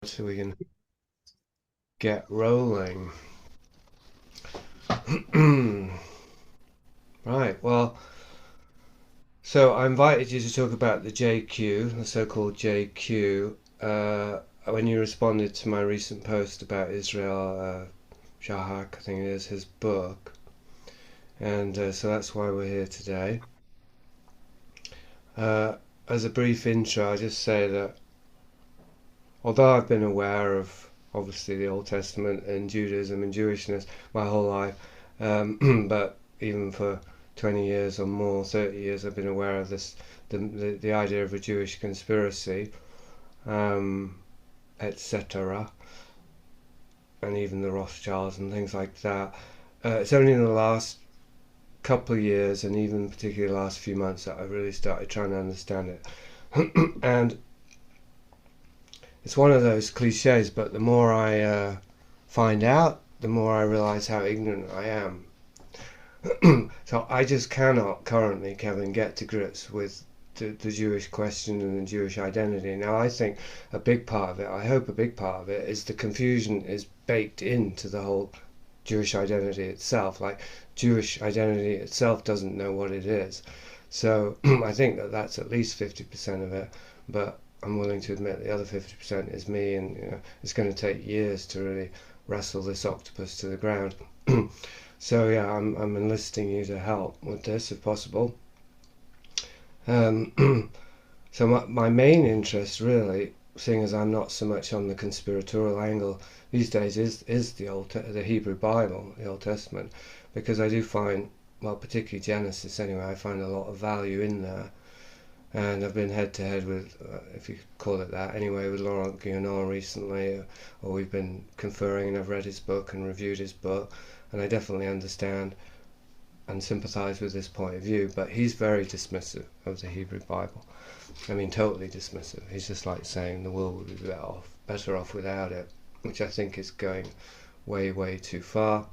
so we can get rolling. Right, well, so I invited you to talk about the JQ, the so-called JQ, when you responded to my recent post about Israel, Shahak, I think it is, his book. And so that's why we're here today. As a brief intro, I'll just say that although I've been aware of obviously the Old Testament and Judaism and Jewishness my whole life, but even for 20 years or more, 30 years, I've been aware of this, the idea of a Jewish conspiracy, etc., and even the Rothschilds and things like that. It's only in the last couple of years, and even particularly the last few months, that I've really started trying to understand it. And it's one of those cliches, but the more I find out, the more I realize how ignorant I am. So I just cannot currently, Kevin, get to grips with the Jewish question and the Jewish identity. Now, I think a big part of it, I hope a big part of it, is the confusion is baked into the whole Jewish identity itself. Like, Jewish identity itself doesn't know what it is. So I think that that's at least 50% of it, but I'm willing to admit the other 50% is me, and it's going to take years to really wrestle this octopus to the ground. So yeah, I'm enlisting you to help with this if possible. So my main interest, really, seeing as I'm not so much on the conspiratorial angle these days, is the Hebrew Bible, the Old Testament, because I do find, well, particularly Genesis anyway, I find a lot of value in there. And I've been head to head with, if you could call it that, anyway, with Laurent Guyenot recently, or we've been conferring, and I've read his book and reviewed his book, and I definitely understand and sympathise with this point of view, but he's very dismissive of the Hebrew Bible. I mean, totally dismissive. He's just like saying the world would be better off without it, which I think is going way, way too far.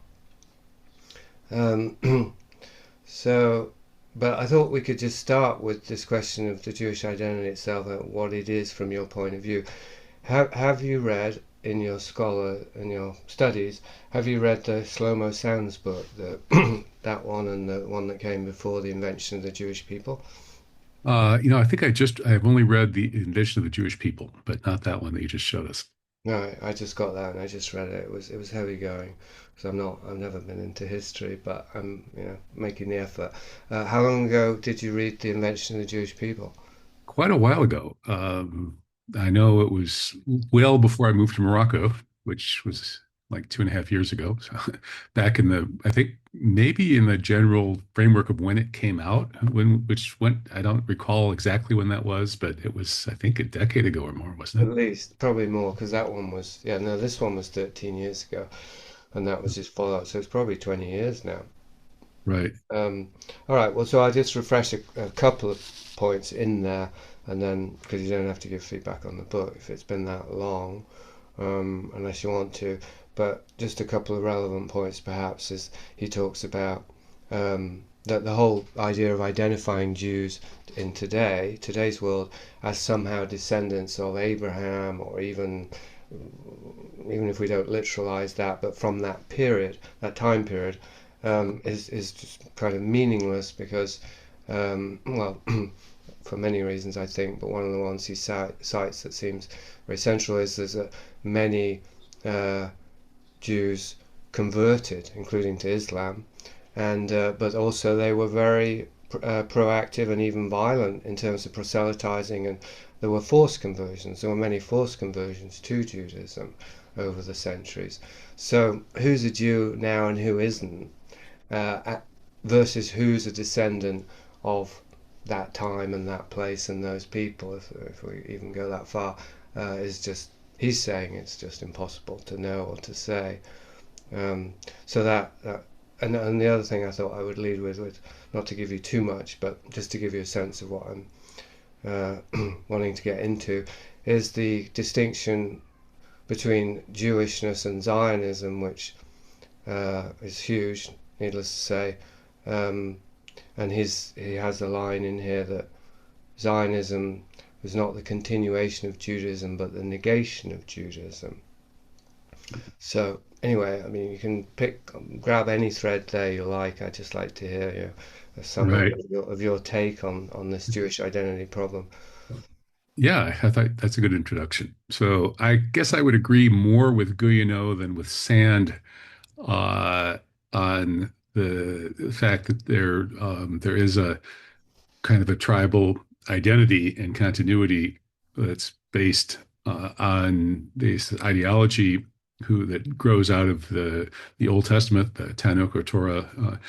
So, but I thought we could just start with this question of the Jewish identity itself and what it is from your point of view. Have you read in your studies? Have you read the Shlomo Sand's book, that one and the one that came before, The Invention of the Jewish People? I think I've only read The Invention of the Jewish People, but not that one that you just showed us. No, I just got that and I just read it. It was heavy going because I've never been into history, but I'm making the effort. How long ago did you read The Invention of the Jewish People? Quite a while ago. I know it was well before I moved to Morocco, which was like 2.5 years ago. So back in I think maybe in the general framework of when it came out, I don't recall exactly when that was, but it was, I think, a decade ago or more, wasn't At it? least, probably more, because that one was, yeah, no, this one was 13 years ago, and that was just follow-up, so it's probably 20 years now. Right. Um, all right, well, so I'll just refresh a couple of points in there, and then, because you don't have to give feedback on the book if it's been that long, unless you want to, but just a couple of relevant points perhaps is he talks about that the whole idea of identifying Jews in today's world, as somehow descendants of Abraham, or even if we don't literalize that, but from that period, that time period, is just kind of meaningless because, well, for many reasons I think, but one of the ones he cites that seems very central is there's many uh, Jews converted, including to Islam, and but also they were very proactive and even violent in terms of proselytizing, and there were forced conversions. There were many forced conversions to Judaism over the centuries. So who's a Jew now and who isn't, versus who's a descendant of that time and that place and those people, if we even go that far, is just, he's saying it's just impossible to know or to say. So and the other thing I thought I would lead with, not to give you too much, but just to give you a sense of what I'm wanting to get into, is the distinction between Jewishness and Zionism, which is huge, needless to say. Um, and he has a line in here that Zionism, was not the continuation of Judaism but the negation of Judaism. So anyway, I mean, you can grab any thread there you like. I'd just like to hear a summary Right. of your take on this Jewish identity problem. Yeah, I thought that's a good introduction. So I guess I would agree more with Guyenot than with Sand uh, on the fact that there is a kind of a tribal identity and continuity that's based on this ideology that grows out of the Old Testament, the Tanakh or Torah,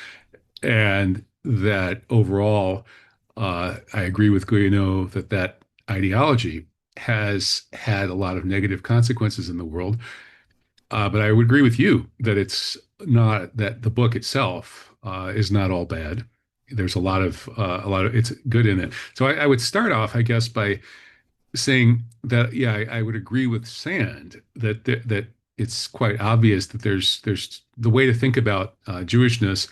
and that overall, I agree with Guyenot that that ideology has had a lot of negative consequences in the world. But I would agree with you that it's not that the book itself is not all bad. There's a lot of it's good in it. So I would start off, I guess, by saying that yeah, I would agree with Sand that it's quite obvious that there's the way to think about Jewishness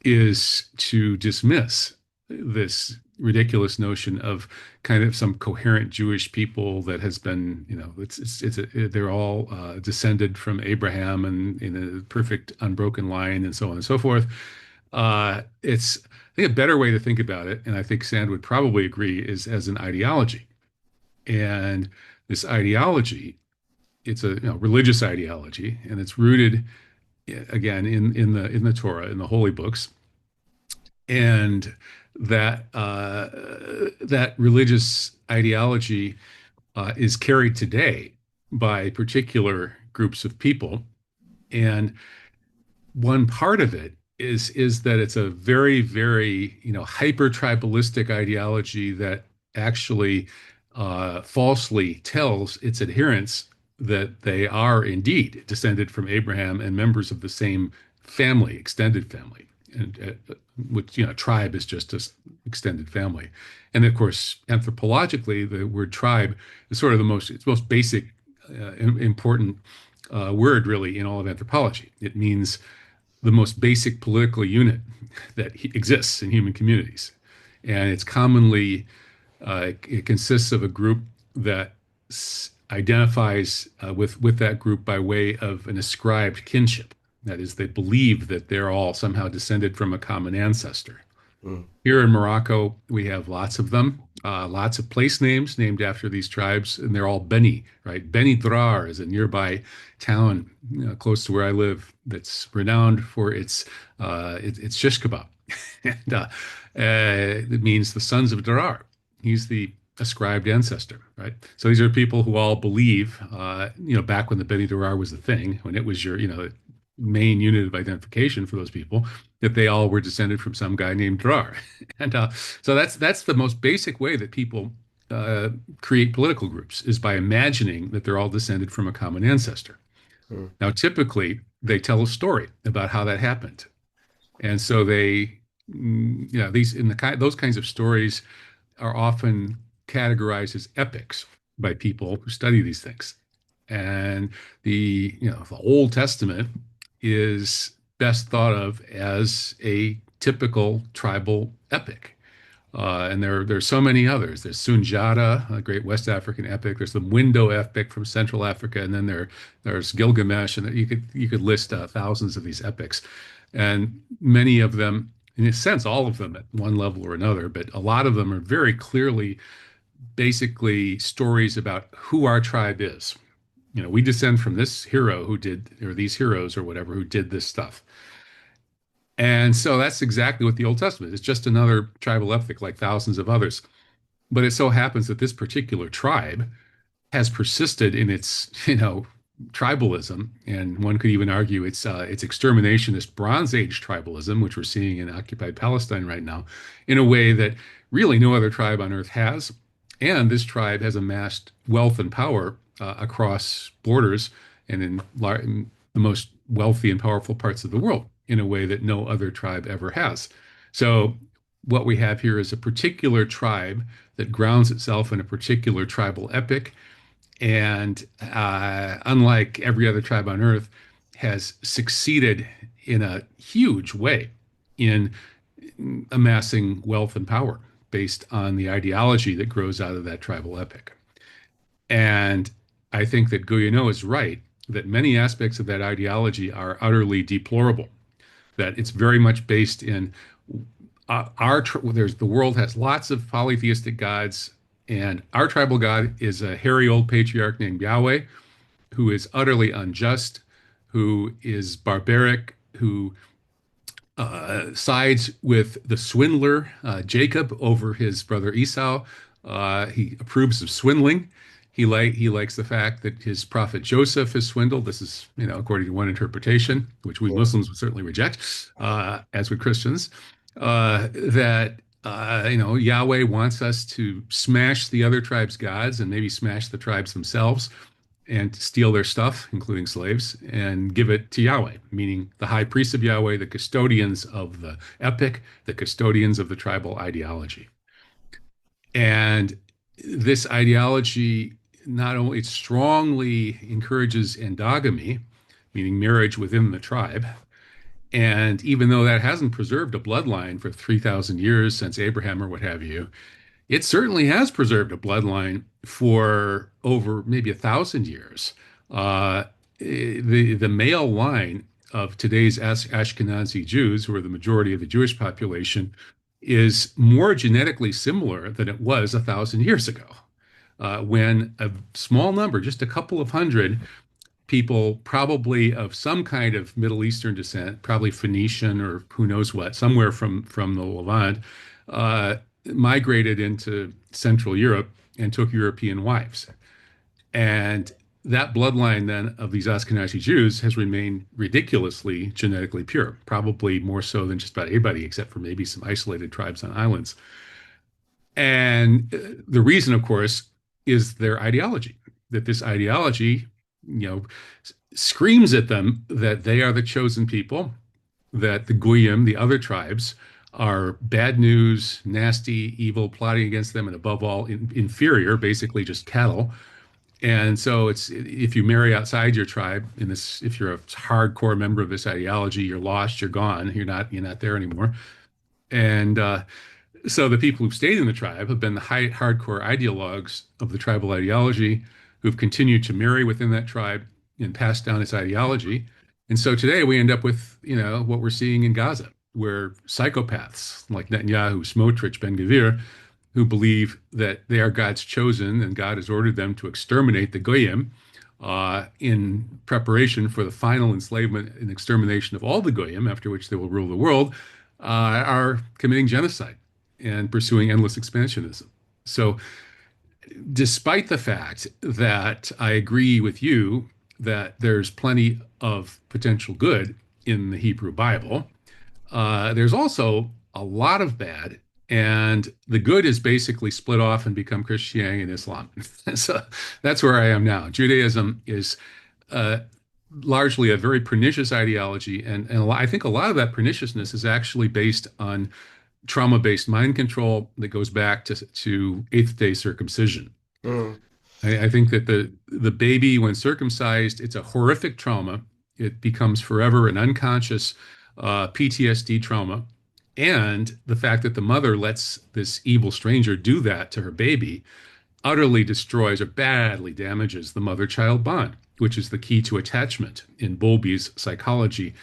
is to dismiss this ridiculous notion of kind of some coherent Jewish people that has been, they're all descended from Abraham and in a perfect unbroken line and so on and so forth. It's, I think, a better way to think about it, and I think Sand would probably agree, is as an ideology. And this ideology, it's a religious ideology, and it's rooted again in the Torah, in the holy books, and that religious ideology is carried today by particular groups of people, and one part of it is that it's a very, very hyper tribalistic ideology that actually falsely tells its adherents that they are indeed descended from Abraham and members of the same family, extended family, and which tribe is just an extended family. And of course, anthropologically, the word tribe is sort of it's most basic, important word really in all of anthropology. It means the most basic political unit that exists in human communities. And it's commonly, it consists of a group that identifies with that group by way of an ascribed kinship. That is, they believe that they're all somehow descended from a common ancestor. Mm. Here in Morocco, we have lots of them, lots of place names named after these tribes, and they're all Beni, right? Beni Drar is a nearby town close to where I live that's renowned for its shish kebab. And it means the sons of Drar. He's the ascribed ancestor, right? So these are people who all believe, back when the Beni Drar was the thing, when it was your, main unit of identification for those people, that they all were descended from some guy named Drar. And so that's the most basic way that people create political groups, is by imagining that they're all descended from a common ancestor. Mm. Now, typically, they tell a story about how that happened. And so those kinds of stories are often categorized as epics by people who study these things. And the Old Testament is best thought of as a typical tribal epic. And there's so many others. There's Sunjata, a great West African epic. There's the Windo epic from Central Africa, and then there's Gilgamesh, and you could list thousands of these epics, and many of them, in a sense, all of them at one level or another, but a lot of them are very clearly, basically stories about who our tribe is. We descend from this hero who did, or these heroes or whatever, who did this stuff. And so that's exactly what the Old Testament is. It's just another tribal epic like thousands of others. But it so happens that this particular tribe has persisted in its, tribalism, and one could even argue it's exterminationist Bronze Age tribalism, which we're seeing in occupied Palestine right now, in a way that really no other tribe on earth has. And this tribe has amassed wealth and power across borders and in the most wealthy and powerful parts of the world in a way that no other tribe ever has. So what we have here is a particular tribe that grounds itself in a particular tribal epic, and unlike every other tribe on earth, has succeeded in a huge way in amassing wealth and power based on the ideology that grows out of that tribal epic. And I think that Guyenot is right that many aspects of that ideology are utterly deplorable, that it's very much based in there's the world has lots of polytheistic gods, and our tribal god is a hairy old patriarch named Yahweh who is utterly unjust, who is barbaric, who sides with the swindler Jacob over his brother Esau. He approves of swindling. He likes the fact that his prophet Joseph is swindled. This is, according to one interpretation, which we Muslims would certainly reject, as would Christians. That Yahweh wants us to smash the other tribes' gods and maybe smash the tribes themselves and steal their stuff, including slaves, and give it to Yahweh, meaning the high priests of Yahweh, the custodians of the epic, the custodians of the tribal ideology. And this ideology not only strongly encourages endogamy, meaning marriage within the tribe, and even though that hasn't preserved a bloodline for 3,000 years since Abraham or what have you, it certainly has preserved a bloodline for over maybe 1,000 years. The male line of today's Ashkenazi Jews, who are the majority of the Jewish population, is more genetically similar than it was 1,000 years ago, when a small number, just a couple of hundred people, probably of some kind of Middle Eastern descent, probably Phoenician or who knows what, somewhere from the Levant, migrated into Central Europe and took European wives. And that bloodline then of these Ashkenazi Jews has remained ridiculously genetically pure, probably more so than just about anybody, except for maybe some isolated tribes on islands. And the reason, of course, is their ideology, that this ideology, screams at them that they are the chosen people, that the Goyim, the other tribes, are bad news, nasty, evil, plotting against them, and above all, inferior, basically just cattle. And so it's if you marry outside your tribe, if you're a hardcore member of this ideology, you're lost, you're gone, you're not there anymore. And so the people who've stayed in the tribe have been the hardcore ideologues of the tribal ideology, who've continued to marry within that tribe and pass down its ideology. And so today we end up with, what we're seeing in Gaza, where psychopaths like Netanyahu, Smotrich, Ben-Gvir, who believe that they are God's chosen and God has ordered them to exterminate the Goyim in preparation for the final enslavement and extermination of all the Goyim, after which they will rule the world, are committing genocide and pursuing endless expansionism. So despite the fact that I agree with you that there's plenty of potential good in the Hebrew Bible, there's also a lot of bad, and the good is basically split off and become Christianity and Islam. So that's where I am now. Judaism is largely a very pernicious ideology, and I think a lot of that perniciousness is actually based on trauma-based mind control that goes back to eighth-day circumcision. Mm. I think that the baby, when circumcised, it's a horrific trauma. It becomes forever an unconscious PTSD trauma. And the fact that the mother lets this evil stranger do that to her baby utterly destroys or badly damages the mother-child bond, which is the key to attachment in Bowlby's psychology,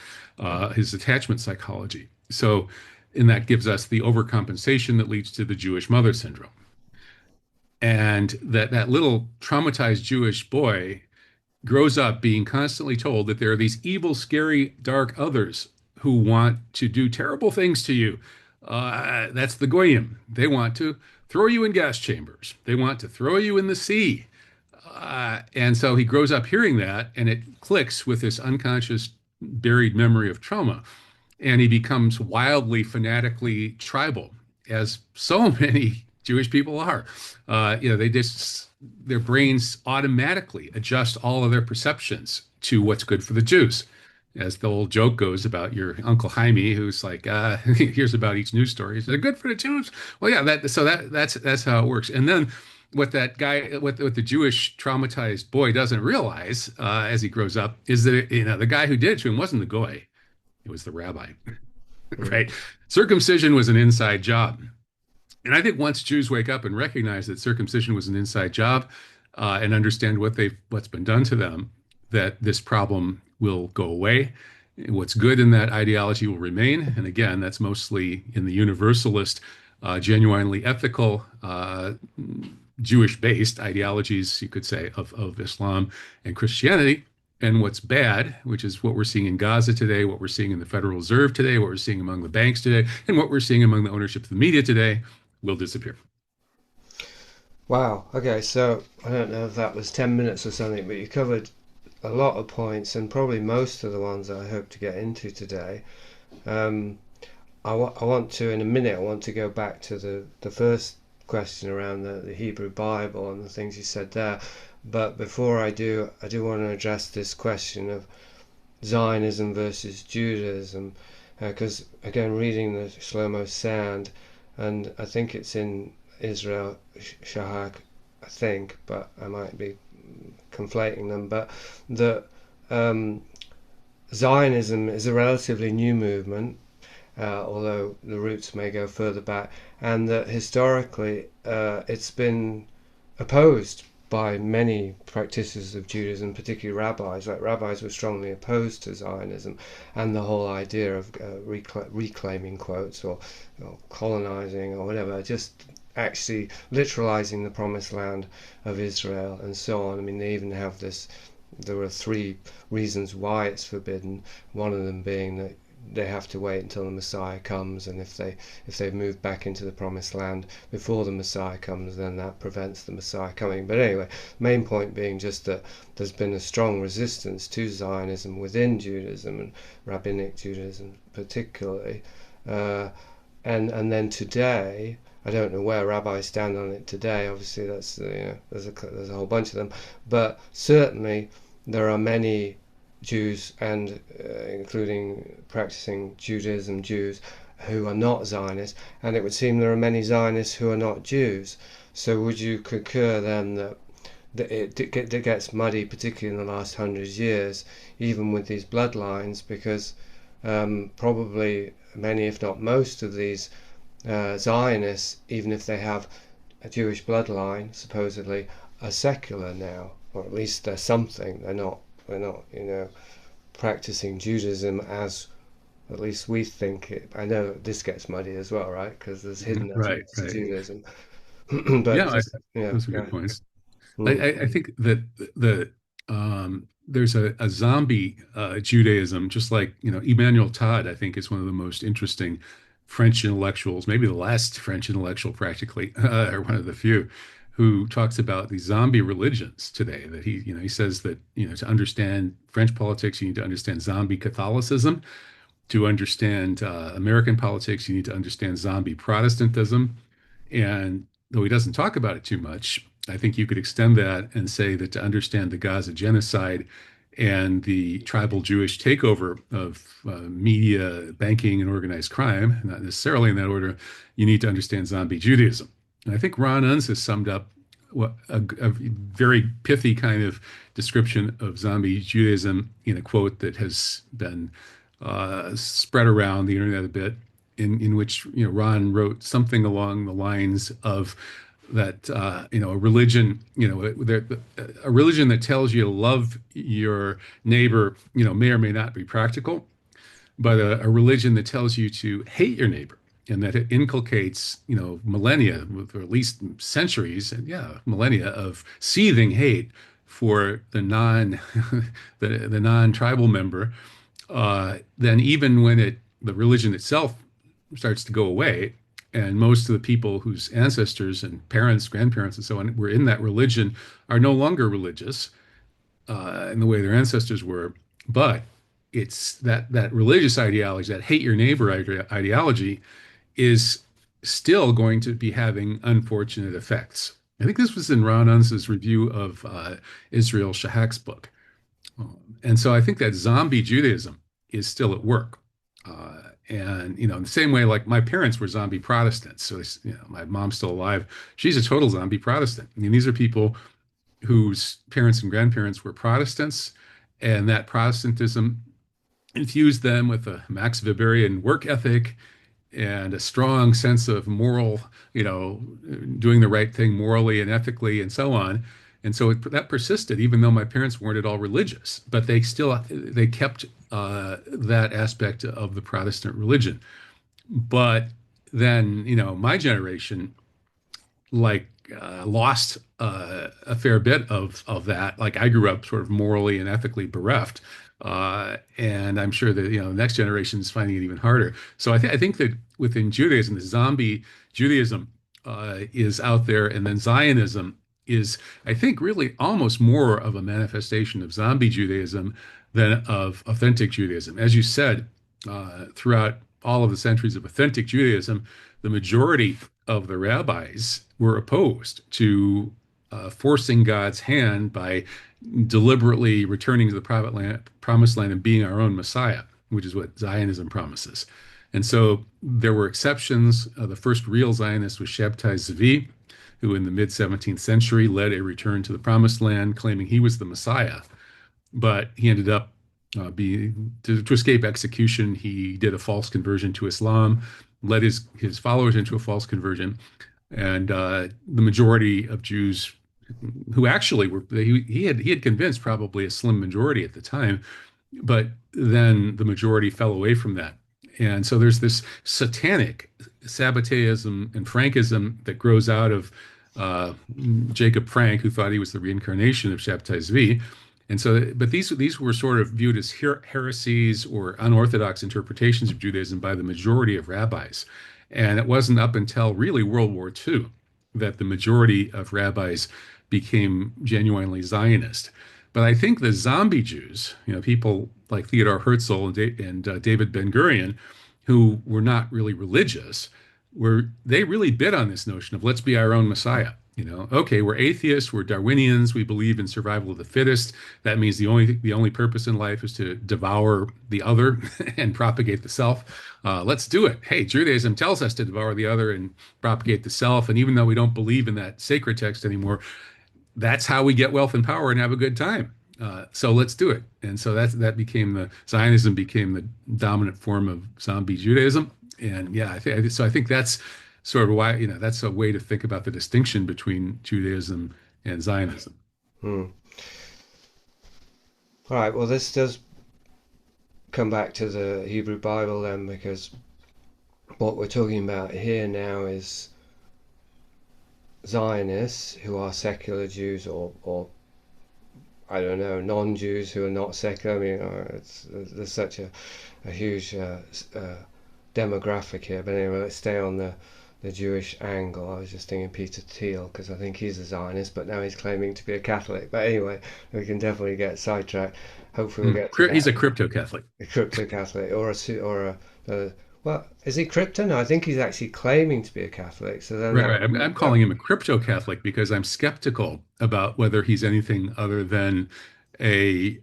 his attachment psychology. So, and that gives us the overcompensation that leads to the Jewish mother syndrome. And that little traumatized Jewish boy grows up being constantly told that there are these evil, scary, dark others who want to do terrible things to you. That's the Goyim. They want to throw you in gas chambers. They want to throw you in the sea. And so he grows up hearing that, and it clicks with this unconscious, buried memory of trauma. And he becomes wildly, fanatically tribal, as so many Jewish people are. Their brains automatically adjust all of their perceptions to what's good for the Jews. As the old joke goes about your Uncle Jaime, who's like, here's about each news story. Is it good for the Jews? Well, yeah, that's how it works. And then what the Jewish traumatized boy doesn't realize as he grows up is that the guy who did it to him wasn't the goy, it was the rabbi, right? Circumcision was an inside job. And I think once Jews wake up and recognize that circumcision was an inside job, and understand what's been done to them, that this problem will go away. What's good in that ideology will remain. And again, that's mostly in the universalist, genuinely ethical, Jewish-based ideologies, you could say, of Islam and Christianity. And what's bad, which is what we're seeing in Gaza today, what we're seeing in the Federal Reserve today, what we're seeing among the banks today, and what we're seeing among the ownership of the media today, will disappear. Wow. Okay, so I don't know if that was 10 minutes or something, but you covered a lot of points and probably most of the ones that I hope to get into today. Um, I want to, in a minute, I want to go back to the first question around the Hebrew Bible and the things you said there. But before I do want to address this question of Zionism versus Judaism, because again, reading the Shlomo Sand, and I think it's in Israel Shahak, I think, but I might be conflating them. But that um, Zionism is a relatively new movement, although the roots may go further back, and that historically it's been opposed by many practitioners of Judaism, particularly rabbis. Like rabbis were strongly opposed to Zionism and the whole idea of reclaiming quotes or colonizing or whatever, just actually literalizing the promised land of Israel and so on. I mean, they even have this. There are three reasons why it's forbidden. One of them being that they have to wait until the Messiah comes, and if they've moved back into the promised land before the Messiah comes, then that prevents the Messiah coming. But anyway, main point being just that there's been a strong resistance to Zionism within Judaism and rabbinic Judaism particularly, uh, and then today. I don't know where rabbis stand on it today. Obviously, that's there's a whole bunch of them, but certainly there are many Jews and including practicing Judaism Jews who are not Zionists, and it would seem there are many Zionists who are not Jews. So would you concur then that it gets muddy, particularly in the last 100 years, even with these bloodlines, because probably many, if not most, of these Zionists, even if they have a Jewish bloodline, supposedly, are secular now, or at least they're something. They're not, practicing Judaism as at least we think it. I know this gets muddy as well, right? Because there's hidden Right, elements to right. Judaism. Yeah, But just yeah, those are good yeah. points. Mm. I think that there's a zombie Judaism, just like Emmanuel Todd. I think is one of the most interesting French intellectuals, maybe the last French intellectual, practically, or one of the few, who talks about these zombie religions today. That he says that to understand French politics, you need to understand zombie Catholicism. To understand American politics, you need to understand zombie Protestantism. And though he doesn't talk about it too much, I think you could extend that and say that to understand the Gaza genocide and the tribal Jewish takeover of media, banking, and organized crime, not necessarily in that order, you need to understand zombie Judaism. And I think Ron Unz has summed up a very pithy kind of description of zombie Judaism in a quote that has been spread around the internet a bit, in which Ron wrote something along the lines of that a religion a religion that tells you to love your neighbor may or may not be practical, but a religion that tells you to hate your neighbor and that it inculcates millennia or at least centuries and yeah millennia of seething hate for the non-tribal member, then even when the religion itself starts to go away, and most of the people whose ancestors and parents, grandparents, and so on were in that religion are no longer religious in the way their ancestors were, but it's that religious ideology, that hate your neighbor ideology, is still going to be having unfortunate effects. I think this was in Ron Unz's review of Israel Shahak's book. And so I think that zombie Judaism is still at work. And in the same way, like my parents were zombie Protestants. So my mom's still alive. She's a total zombie Protestant. I mean, these are people whose parents and grandparents were Protestants, and that Protestantism infused them with a Max Weberian work ethic and a strong sense of moral, you know, doing the right thing morally and ethically and so on. And so that persisted, even though my parents weren't at all religious, but they kept that aspect of the Protestant religion. But then, you know, my generation like lost a fair bit of that. Like I grew up sort of morally and ethically bereft, and I'm sure that you know the next generation is finding it even harder. So I think that within Judaism, the zombie Judaism is out there, and then Zionism is, I think, really almost more of a manifestation of zombie Judaism than of authentic Judaism. As you said, throughout all of the centuries of authentic Judaism, the majority of the rabbis were opposed to forcing God's hand by deliberately returning to the promised land and being our own Messiah, which is what Zionism promises. And so there were exceptions. The first real Zionist was Shabtai Zvi, who in the mid 17th century led a return to the promised land, claiming he was the Messiah. But he ended up to escape execution. He did a false conversion to Islam, led his followers into a false conversion, and the majority of Jews who actually were he had convinced probably a slim majority at the time, but then the majority fell away from that. And so there's this satanic Sabbateism and Frankism that grows out of Jacob Frank, who thought he was the reincarnation of Shabtai Zvi. And so, but these were sort of viewed as heresies or unorthodox interpretations of Judaism by the majority of rabbis. And it wasn't up until really World War II that the majority of rabbis became genuinely Zionist. But I think the zombie Jews, you know, people like Theodor Herzl and David Ben-Gurion, who were not really religious, they really bid on this notion of let's be our own Messiah. You know, okay, we're atheists, we're Darwinians, we believe in survival of the fittest. That means the only purpose in life is to devour the other and propagate the self. Let's do it. Hey, Judaism tells us to devour the other and propagate the self. And even though we don't believe in that sacred text anymore, that's how we get wealth and power and have a good time. So let's do it. And so Zionism became the dominant form of zombie Judaism. And yeah, I think that's sort of why, you know, that's a way to think about the distinction between Judaism and Zionism. Hmm. All right. Well, this does come back to the Hebrew Bible then, because what we're talking about here now is Zionists who are secular Jews or I don't know, non-Jews who are not secular. I mean, there's such a huge demographic here. But anyway, let's stay on the Jewish angle. I was just thinking Peter Thiel, because I think he's a Zionist, but now he's claiming to be a Catholic. But anyway, we can definitely get sidetracked. Hopefully we'll get to that. He's a crypto-Catholic. A crypto-Catholic, well, is he crypto? No, I think he's actually claiming to be a Catholic. So then Right. I'm calling him a crypto-Catholic because I'm skeptical about whether he's anything other than a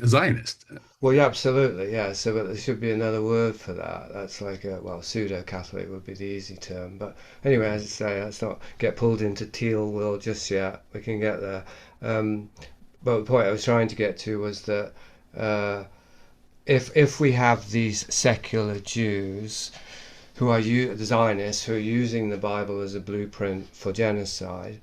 Zionist. Well, yeah, absolutely, yeah. So but there should be another word for that. That's like pseudo-Catholic would be the easy term. But anyway, as I say, let's not get pulled into Thiel world just yet. We can get there. But the point I was trying to get to was that if we have these secular Jews who are the Zionists who are using the Bible as a blueprint for genocide,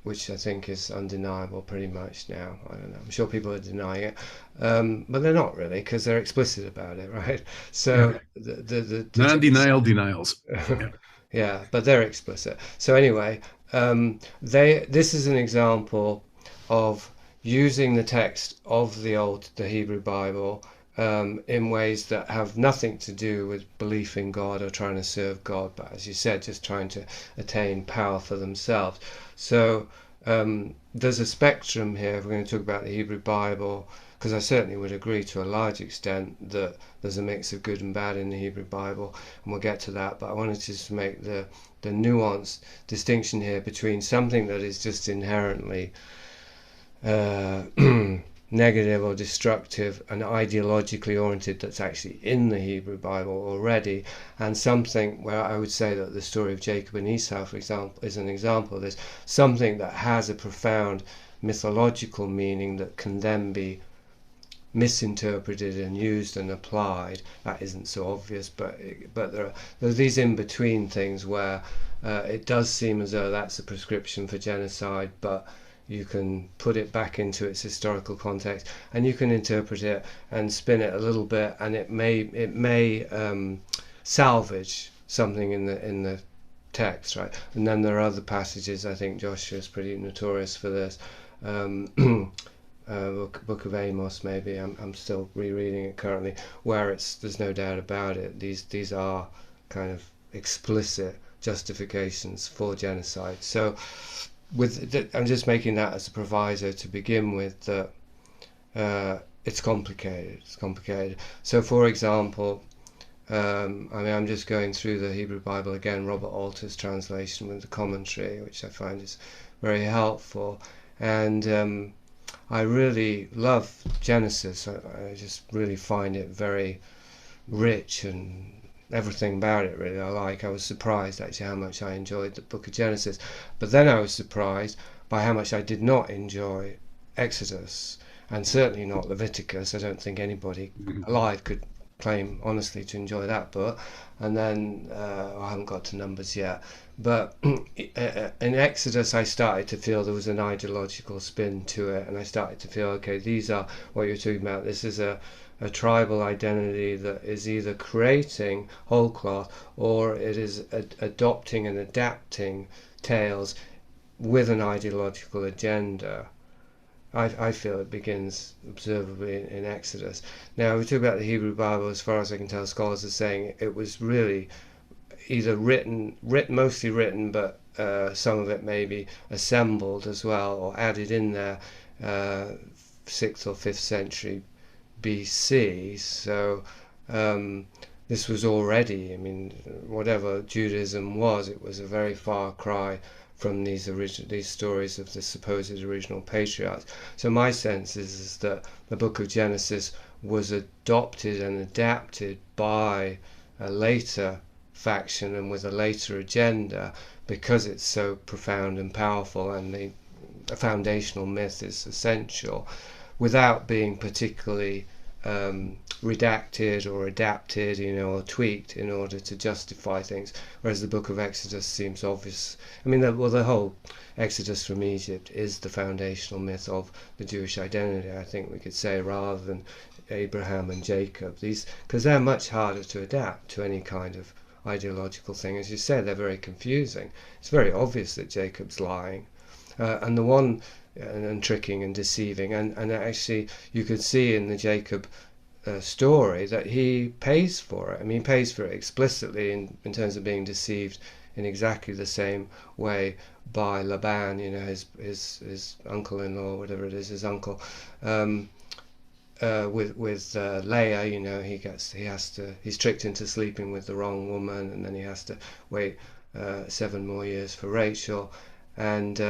which I think is undeniable pretty much now. I don't know. I'm sure people are denying it, but they're not really, because they're explicit about it, right? So the non-denial denials. Yeah. Yeah, but they're explicit. So anyway, this is an example of using the text of the Hebrew Bible in ways that have nothing to do with belief in God or trying to serve God, but as you said, just trying to attain power for themselves. So there's a spectrum here. If we're going to talk about the Hebrew Bible, because I certainly would agree to a large extent that there's a mix of good and bad in the Hebrew Bible, and we'll get to that, but I wanted to just make the nuanced distinction here between something that is just inherently negative or destructive and ideologically oriented that's actually in the Hebrew Bible already, and something where I would say that the story of Jacob and Esau, for example, is an example of this, something that has a profound mythological meaning that can then be misinterpreted and used and applied. That isn't so obvious, but there are these in-between things where it does seem as though that's a prescription for genocide, but you can put it back into its historical context, and you can interpret it and spin it a little bit, and it may salvage something in the text, right? And then there are other passages. I think Joshua's pretty notorious for this. Book of Amos, maybe. I'm still rereading it currently, where there's no doubt about it. These are kind of explicit justifications for genocide. So, I'm just making that as a proviso to begin with. That it's complicated. It's complicated. So, for example, I'm just going through the Hebrew Bible again, Robert Alter's translation with the commentary, which I find is very helpful, and I really love Genesis. I just really find it very rich, and everything about it really I like. I was surprised actually how much I enjoyed the book of Genesis, but then I was surprised by how much I did not enjoy Exodus, and certainly not Leviticus. I don't think anybody alive could claim honestly to enjoy that book. And then I haven't got to Numbers yet, but in Exodus I started to feel there was an ideological spin to it, and I started to feel, okay, these are what you're talking about. This is a tribal identity that is either creating whole cloth, or it is adopting and adapting tales with an ideological agenda. I feel it begins observably in Exodus. Now, we talk about the Hebrew Bible. As far as I can tell, scholars are saying it was really either mostly written, but some of it maybe assembled as well, or added in there, 6th or 5th century BC. So this was already, I mean, whatever Judaism was, it was a very far cry from these stories of the supposed original patriarchs. So my sense is that the book of Genesis was adopted and adapted by a later faction and with a later agenda, because it's so profound and powerful, and the foundational myth is essential, without being particularly redacted or adapted, or tweaked in order to justify things. Whereas the book of Exodus seems obvious. I mean, the whole Exodus from Egypt is the foundational myth of the Jewish identity, I think we could say, rather than Abraham and Jacob. Because they're much harder to adapt to any kind of ideological thing. As you said, they're very confusing. It's very obvious that Jacob's lying, and the one and tricking and deceiving, and actually you could see in the Jacob story that he pays for it. I mean, he pays for it explicitly in terms of being deceived in exactly the same way by Laban, his uncle-in-law, whatever it is, his uncle, with Leah. He's tricked into sleeping with the wrong woman, and then he has to wait 7 more years for Rachel, and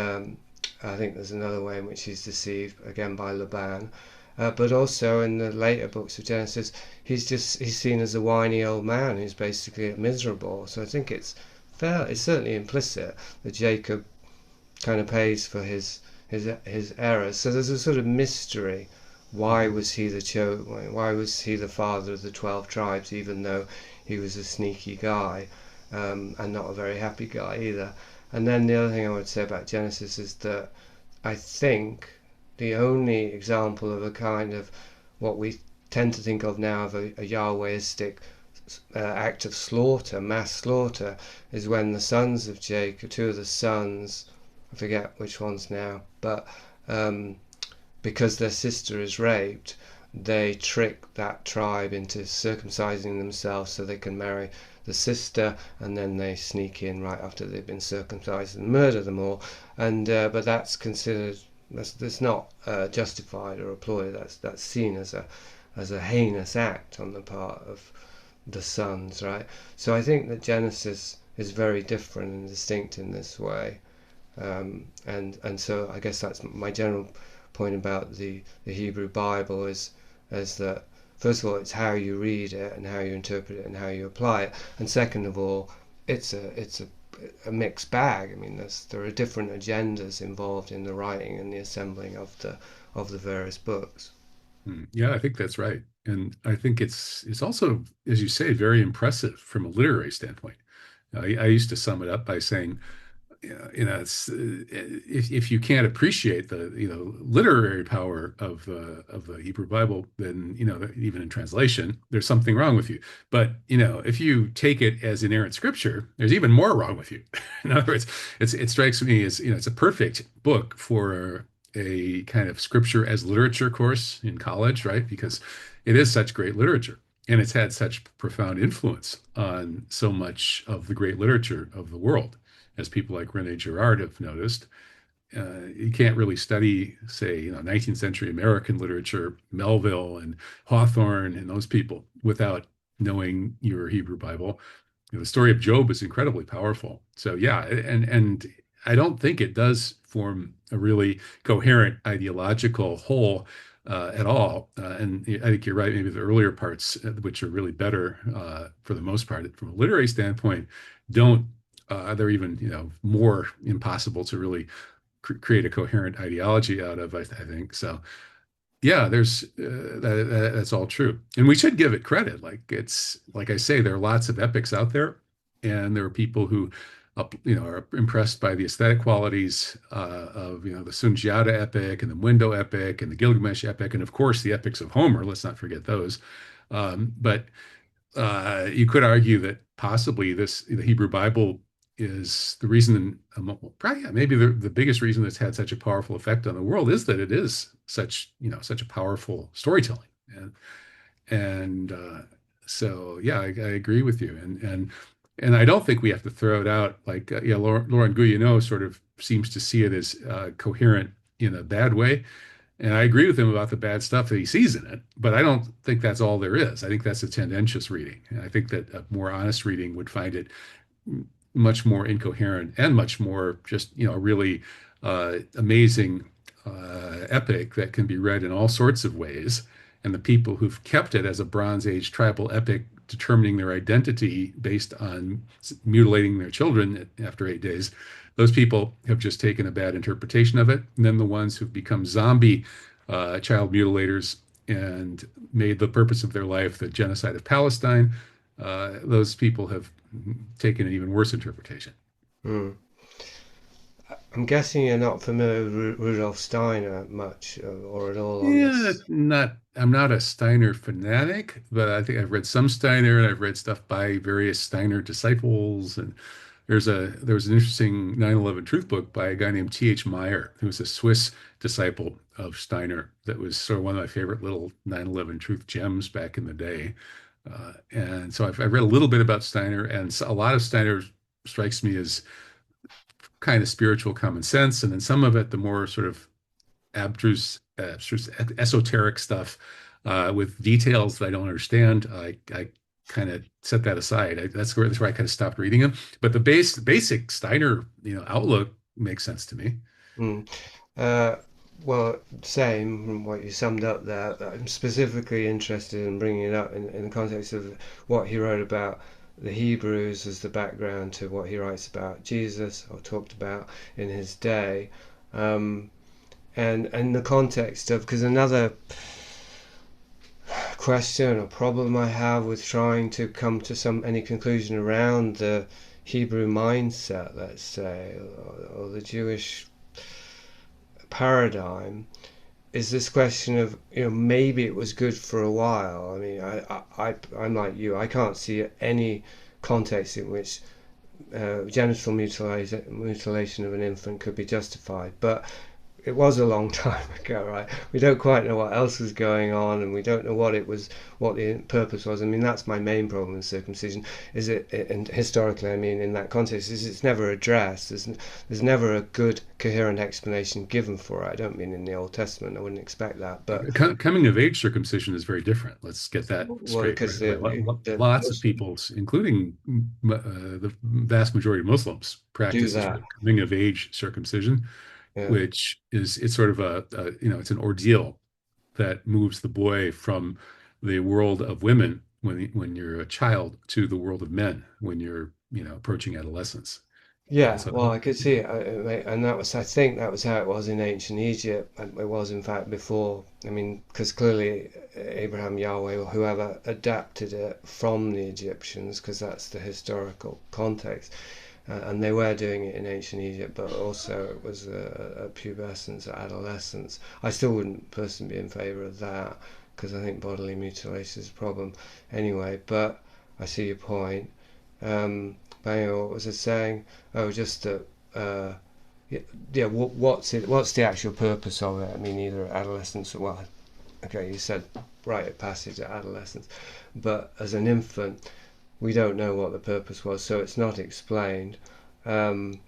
I think there's another way in which he's deceived, again by Laban. But also in the later books of Genesis, he's seen as a whiny old man who's basically miserable. So I think it's certainly implicit that Jacob kind of pays for his errors. So there's a sort of mystery. Why was he why was he the father of the 12 tribes, even though he was a sneaky guy, and not a very happy guy either? And then the other thing I would say about Genesis is that I think the only example of a kind of what we tend to think of now of a Yahwehistic act of slaughter, mass slaughter, is when the sons of Jacob, 2 of the sons, I forget which ones now, but because their sister is raped, they trick that tribe into circumcising themselves so they can marry the sister, and then they sneak in right after they've been circumcised and murder them all. And but that's considered, that's not justified or applauded. That's seen as a heinous act on the part of the sons, right? So I think that Genesis is very different and distinct in this way, and so I guess that's my general point about the Hebrew Bible is that, first of all, it's how you read it and how you interpret it and how you apply it, and second of all, it's a mixed bag. I mean, there are different agendas involved in the writing and the assembling of the various books. Yeah, I think that's right. And I think it's also, as you say, very impressive from a literary standpoint. I used to sum it up by saying, it's if you can't appreciate the literary power of the Hebrew Bible, then even in translation, there's something wrong with you. But if you take it as inerrant scripture, there's even more wrong with you. In other words, it strikes me as it's a perfect book for a kind of scripture as literature course in college, right? Because it is such great literature. And it's had such profound influence on so much of the great literature of the world, as people like Rene Girard have noticed. You can't really study, say, 19th century American literature, Melville and Hawthorne and those people, without knowing your Hebrew Bible. The story of Job is incredibly powerful. So yeah, and I don't think it does form a really coherent ideological whole at all. And I think you're right. Maybe the earlier parts, which are really better for the most part, from a literary standpoint, don't. They're even more impossible to really create a coherent ideology out of. I think so. Yeah, there's that's all true, and we should give it credit. Like it's like I say, there are lots of epics out there, and there are people who, are impressed by the aesthetic qualities of the Sundiata epic and the Window epic and the Gilgamesh epic, and of course the epics of Homer. Let's not forget those. But you could argue that possibly the Hebrew Bible is the reason, probably yeah, maybe the biggest reason that's had such a powerful effect on the world is that it is such a powerful storytelling, and so yeah, I agree with you, and I don't think we have to throw it out like yeah, Laurent Guyenot sort of seems to see it as coherent in a bad way. And I agree with him about the bad stuff that he sees in it, but I don't think that's all there is. I think that's a tendentious reading. And I think that a more honest reading would find it much more incoherent and much more just, really amazing epic that can be read in all sorts of ways. And the people who've kept it as a Bronze Age tribal epic, determining their identity based on mutilating their children after 8 days, those people have just taken a bad interpretation of it. And then the ones who've become zombie child mutilators and made the purpose of their life the genocide of Palestine, those people have taken an even worse interpretation. Hmm. I'm guessing you're not familiar with Rudolf Steiner much or at all on Yeah, this. I'm not a Steiner fanatic, but I think I've read some Steiner and I've read stuff by various Steiner disciples. And there was an interesting 9/11 truth book by a guy named T.H. Meyer, who was a Swiss disciple of Steiner that was sort of one of my favorite little 9/11 truth gems back in the day. And so I've read a little bit about Steiner, and a lot of Steiner strikes me as kind of spiritual common sense, and then some of it, the more sort of abstruse, esoteric stuff with details that I don't understand. I kind of set that aside. That's where I kind of stopped reading him. But the basic Steiner, outlook makes sense to me. Hmm. Uh, well, same from what you summed up there. I'm specifically interested in bringing it up in the context of what he wrote about the Hebrews as the background to what he writes about Jesus or talked about in his day. Um, and the context of, because another question or problem I have with trying to come to any conclusion around the Hebrew mindset, let's say, or the Jewish paradigm, is this question of maybe it was good for a while. I mean, I'm like you. I can't see any context in which genital mutilation of an infant could be justified, but it was a long time ago, right? We don't quite know what else was going on, and we don't know what it was, what the purpose was. I mean, that's my main problem with circumcision. Is it, and historically, I mean, in that context, is it's never addressed. There's never a good, coherent explanation given for it. I don't mean in the Old Testament. I wouldn't expect that, but Coming of age circumcision is very different. Let's get that well, straight because right away. Lots of people, including the vast majority of Muslims, do practice this sort that. of coming of age circumcision, Yeah. which is it's sort of it's an ordeal that moves the boy from the world of women when you're a child to the world of men when you're approaching adolescence. Yeah, So, well, I could see it, and that was, I think, that was how it was in ancient Egypt. And it was, in fact, before. I mean, because clearly Abraham, Yahweh, or whoever adapted it from the Egyptians, because that's the historical context, and they were doing it in ancient Egypt, but also it was a pubescence, adolescence. I still wouldn't personally be in favour of that, because I think bodily mutilation is a problem anyway. But I see your point. But anyway, what was I saying? Oh, just that. Yeah, yeah. What's it? What's the actual purpose of it? I mean, either adolescence or well, okay, you said rite of passage at adolescence, but as an infant, we don't know what the purpose was, so it's not explained. Um,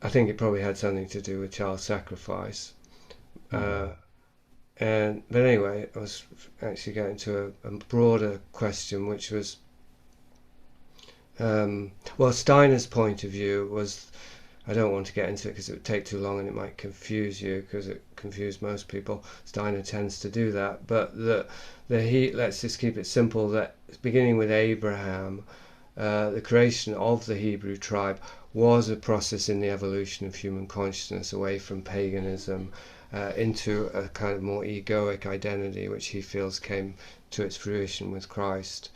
I think it probably had something to do with child sacrifice. Uh, and but anyway, I was actually getting to a broader question, which was well, Steiner's point of view was, I don't want to get into it because it would take too long and it might confuse you because it confused most people. Steiner tends to do that, but let's just keep it simple. That beginning with Abraham, the creation of the Hebrew tribe was a process in the evolution of human consciousness away from paganism into a kind of more egoic identity, which he feels came to its fruition with Christ.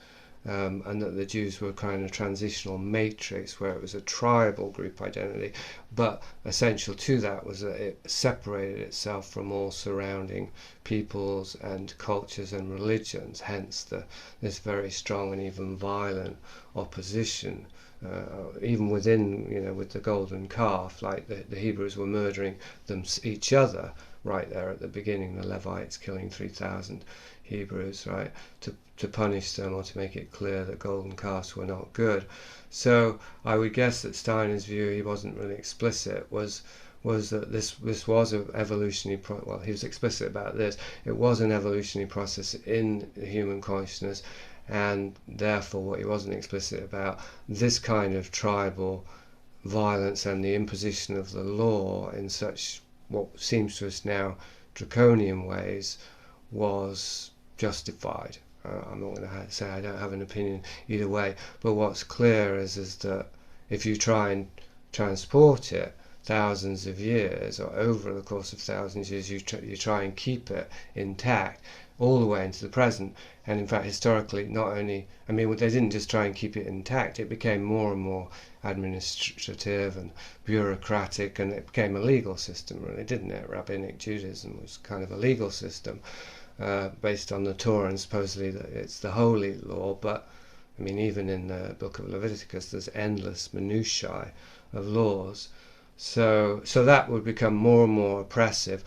And that the Jews were kind of transitional matrix where it was a tribal group identity, but essential to that was that it separated itself from all surrounding peoples and cultures and religions, hence this very strong and even violent opposition. Even within, with the golden calf, like the Hebrews were murdering each other right there at the beginning, the Levites killing 3,000 Hebrews, right, to punish them or to make it clear that golden calves were not good. So I would guess that Steiner's view, he wasn't really explicit, was that this was an evolutionary well, he was explicit about this. It was an evolutionary process in the human consciousness, and therefore what he wasn't explicit about, this kind of tribal violence and the imposition of the law in such what seems to us now draconian ways was justified. I'm not going to say I don't have an opinion either way, but what's clear is that if you try and transport it thousands of years or over the course of thousands of years, you try and keep it intact all the way into the present. And in fact, historically, not only, I mean, they didn't just try and keep it intact, it became more and more administrative and bureaucratic, and it became a legal system, really, didn't it? Rabbinic Judaism was kind of a legal system based on the Torah, and supposedly it's the holy law. But I mean, even in the book of Leviticus, there's endless minutiae of laws. So that would become more and more oppressive,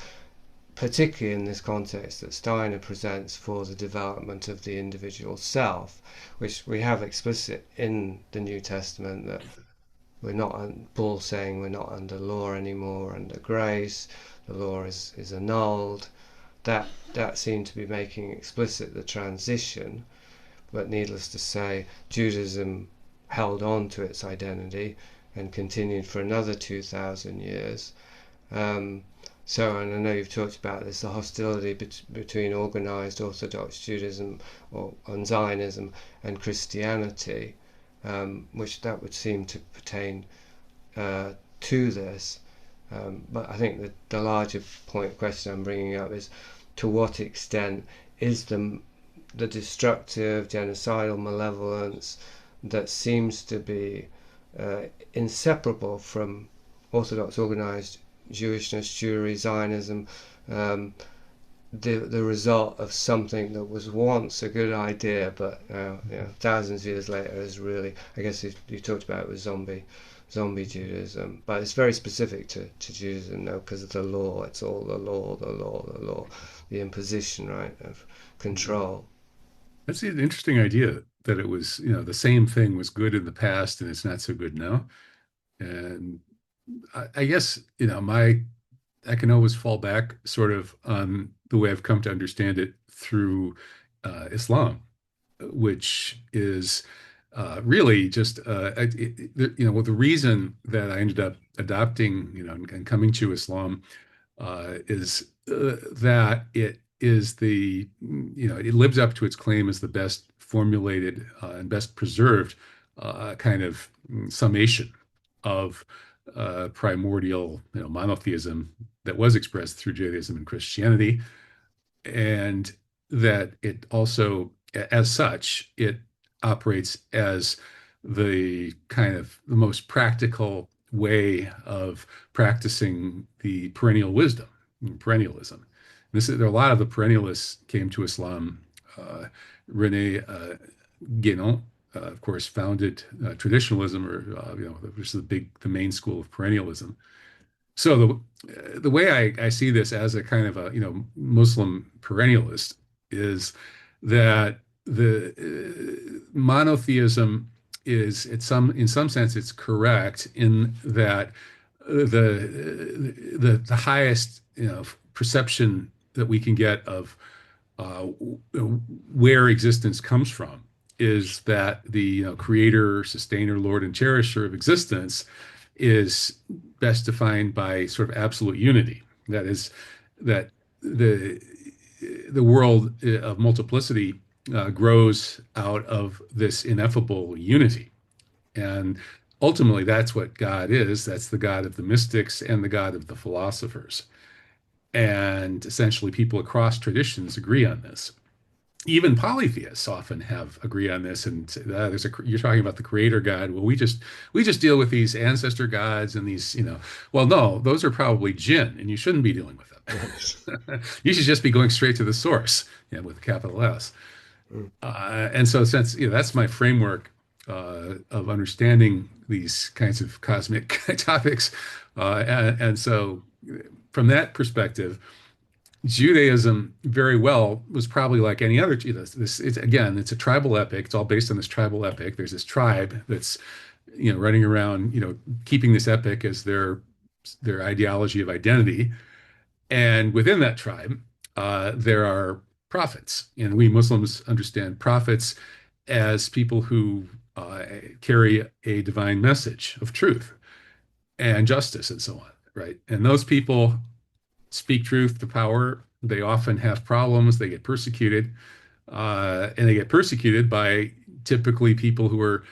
particularly in this context that Steiner presents for the development of the individual self, which we have explicit in the New Testament, that we're not, Paul saying we're not under law anymore, we're under grace, the law is annulled. That seemed to be making explicit the transition, but needless to say, Judaism held on to its identity and continued for another 2,000 years. Um, and I know you've talked about this, the hostility between organized Orthodox Judaism and Zionism and Christianity, which that would seem to pertain to this. But I think that the larger question I'm bringing up is, to what extent is the destructive, genocidal malevolence that seems to be inseparable from Orthodox organized Jewishness, Jewry, Zionism, the result of something that was once a good idea, but thousands of years later is really, I guess you talked about it with zombie Judaism, but it's very specific to Judaism now because of the law. It's all the law, the imposition, right, of control. that's an interesting idea that it was, the same thing was good in the past and it's not so good now. And I guess, I can always fall back sort of on the way I've come to understand it through Islam, which is really just the reason that I ended up adopting, and coming to Islam is that it is it lives up to its claim as the best formulated and best preserved kind of summation of primordial, monotheism that was expressed through Judaism and Christianity, and that it also, as such, it operates as the kind of the most practical way of practicing the perennial wisdom, perennialism. There are a lot of the perennialists came to Islam. Rene Guyenot, of course, founded traditionalism, or which is the main school of perennialism. So the way I see this as a kind of a Muslim perennialist is that the monotheism is in some sense it's correct in that the highest perception that we can get of uh, where existence comes from is that the creator, sustainer, Lord, and cherisher of existence is best defined by sort of absolute unity. That is, that the the world of multiplicity grows out of this ineffable unity, and ultimately that's what God is. That's the God of the mystics and the God of the philosophers. And essentially, people across traditions agree on this. Even polytheists often have agree on this, and you're talking about the creator God. Well, we just deal with these ancestor gods and these, well, no, those are probably jinn, and you shouldn't be dealing with Yes. them. You should just be going straight to the source, with a capital S. Mm. And so, since that's my framework of understanding these kinds of cosmic topics, and so from that perspective, Judaism very well was probably like any other. It's a tribal epic. It's all based on this tribal epic. There's this tribe that's running around, keeping this epic as their ideology of identity. And within that tribe, there are prophets, and we Muslims understand prophets as people who carry a divine message of truth and justice and so on, right? And those people speak truth to power. They often have problems. They get persecuted, and they get persecuted by typically people who are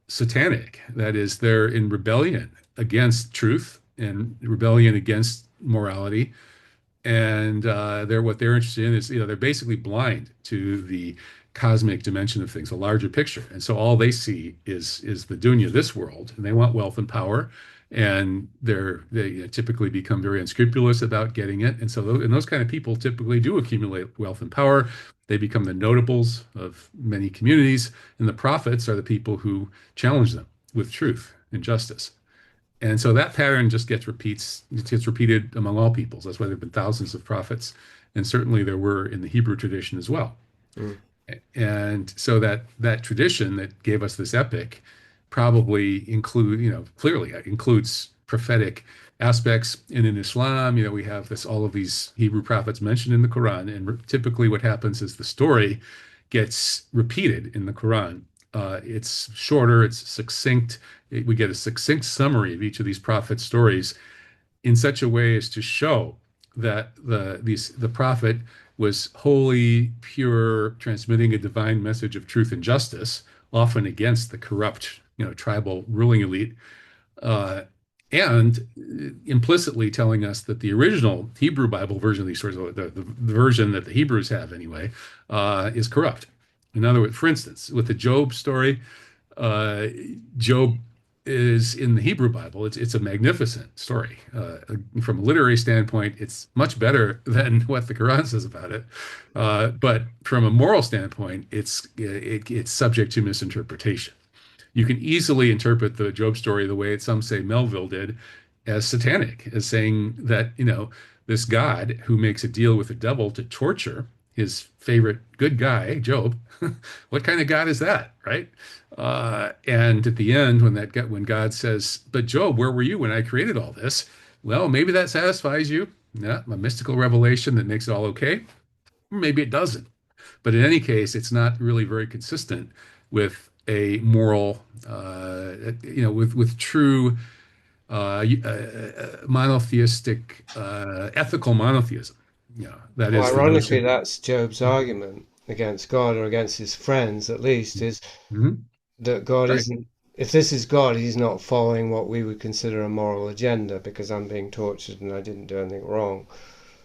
satanic. That is, they're in rebellion against truth and rebellion against morality. And what they're interested in is, they're basically blind to the cosmic dimension of things, a larger picture. And so all they see is the dunya, this world, and they want wealth and power. And they typically become very unscrupulous about getting it. And so those kind of people typically do accumulate wealth and power. They become the notables of many communities, and the prophets are the people who challenge them with truth and justice. And so that pattern just gets repeated among all peoples. That's why there have been thousands of prophets, and certainly there were in the Hebrew tradition as well. Mm. And so that tradition that gave us this epic probably clearly includes prophetic aspects. And in Islam, we have all of these Hebrew prophets mentioned in the Quran. And typically what happens is the story gets repeated in the Quran. It's shorter, it's succinct. We get a succinct summary of each of these prophet stories in such a way as to show that the prophet was holy, pure, transmitting a divine message of truth and justice, often against the corrupt, tribal ruling elite, uh, and implicitly telling us that the original Hebrew Bible version of these stories, the version that the Hebrews have anyway, is corrupt. In other words, for instance, with the Job story, uh, Job is in the Hebrew Bible. It's a magnificent story. From a literary standpoint, it's much better than what the Quran says about it. But from a moral standpoint, it's subject to misinterpretation. You can easily interpret the Job story the way some say Melville did, as satanic, as saying that, this God who makes a deal with the devil to torture his favorite good guy, Job, what kind of God is that, right? And at the end, when God says, "But Job, where were you when I created all this?" Well, maybe that satisfies you. Yeah, a mystical revelation that makes it all okay. Maybe it doesn't. But in any case, it's not really very consistent with a moral, with true monotheistic, ethical monotheism. That Well, is the ironically, notion. that's Job's argument against God or against his friends, at least, is Mhm. that God Right. if this is God, he's not following what we would consider a moral agenda because I'm being tortured and I didn't do anything wrong.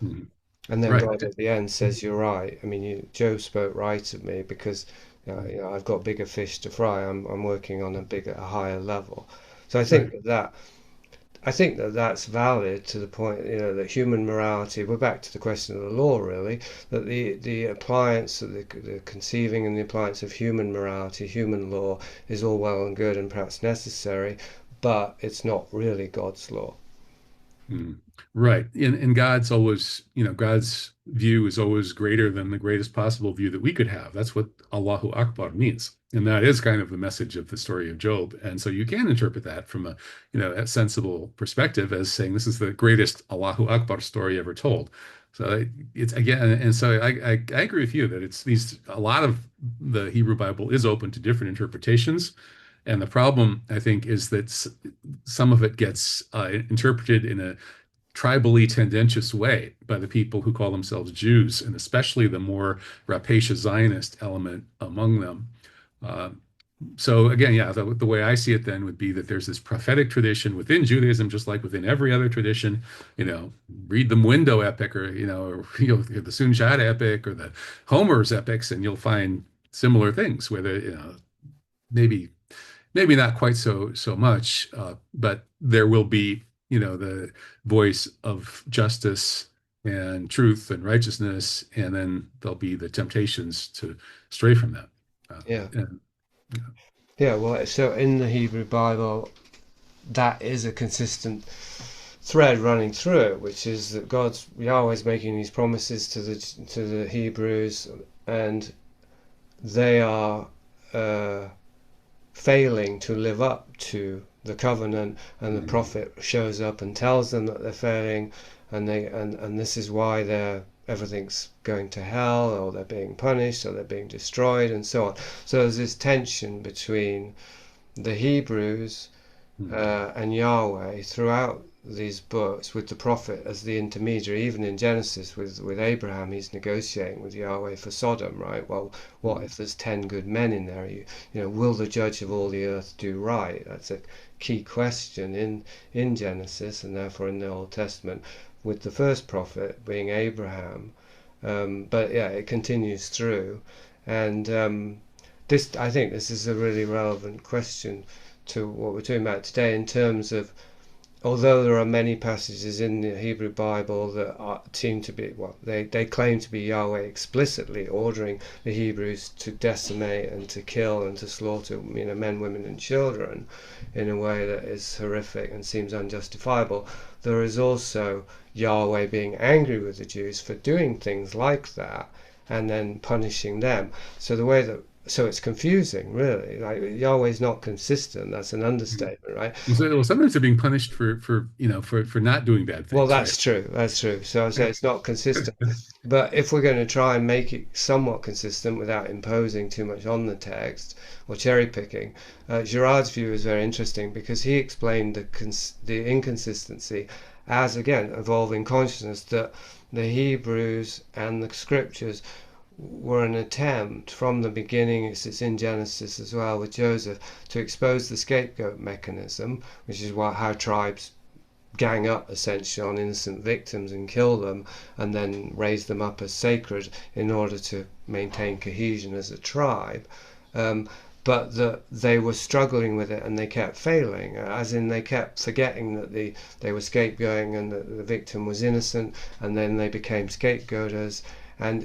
Mhm. And then Right. God at the end says, "You're right. I mean, Joe spoke right of me because I've got bigger fish to fry. I'm working on a higher level." So Right. I think that that's valid to the point, that human morality, we're back to the question of the law, really, that the appliance, the conceiving and the appliance of human morality, human law, is all well and good and perhaps necessary, but it's not really God's law. Mm. Right. And God's always, God's view is always greater than the greatest possible view that we could have. That's what Allahu Akbar means. And that is kind of the message of the story of Job. And so you can interpret that from a sensible perspective as saying this is the greatest Allahu Akbar story ever told. So it's again, and so I agree with you that a lot of the Hebrew Bible is open to different interpretations. And the problem, I think, is that some of it gets interpreted in a tribally tendentious way by the people who call themselves Jews, and especially the more rapacious Zionist element among them. Uh, so again, yeah, the way I see it then would be that there's this prophetic tradition within Judaism, just like within every other tradition. Read the Window epic, or the Sunjata epic, or the Homer's epics, and you'll find similar things. Whether maybe not quite so much, but there will be, the voice of justice and truth and righteousness, and then there'll be the temptations to stray from that. Uh, Yeah. and, Yeah, well, so in the Hebrew Bible, that is a consistent thread running through it, which is that Yahweh's making these promises to the Hebrews, and they are failing to live up to the covenant, and the prophet shows up and tells them that they're failing, and this is why everything's going to hell, or they're being punished, or they're being destroyed, and so on. So there's this tension between the Hebrews and Yahweh throughout these books, with the prophet as the intermediary. Even in Genesis with Abraham, he's negotiating with Yahweh for Sodom, right? Well, what if there's 10 good men in there? Will the judge of all the earth do right? That's a key question in Genesis, and therefore in the Old Testament, with the first prophet being Abraham. But yeah, it continues through, and I think this is a really relevant question to what we're talking about today, in terms of, although there are many passages in the Hebrew Bible that seem to be, they claim to be Yahweh explicitly ordering the Hebrews to decimate and to kill and to slaughter, men, women, and children in a way that is horrific and seems unjustifiable. There is also Yahweh being angry with the Jews for doing things like that and then punishing them. So it's confusing, really. Like, Yahweh's not consistent. That's an understatement, right? so sometimes they're being punished for not doing bad Well, things, right? that's true. That's true. So I say it's not consistent. But if we're going to try and make it somewhat consistent without imposing too much on the text or cherry picking, Girard's view is very interesting, because he explained the inconsistency as, again, evolving consciousness, that the Hebrews and the scriptures were an attempt from the beginning, it's in Genesis as well with Joseph, to expose the scapegoat mechanism, which is how tribes gang up essentially on innocent victims and kill them, and then raise them up as sacred in order to maintain cohesion as a tribe. But that they were struggling with it, and they kept failing, as in they kept forgetting that they were scapegoating and that the victim was innocent, and then they became scapegoaters. And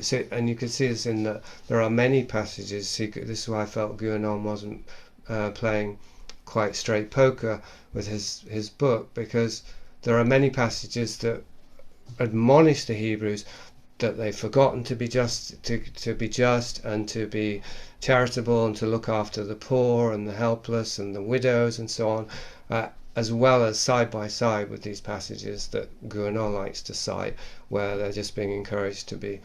you can see this in that there are many passages. This is why I felt Guyenot wasn't playing quite straight poker with his book, because there are many passages that admonish the Hebrews that they've forgotten to be just, to be just and to be charitable and to look after the poor and the helpless and the widows and so on, as well as side by side with these passages that Guyenot likes to cite, where they're just being encouraged to be,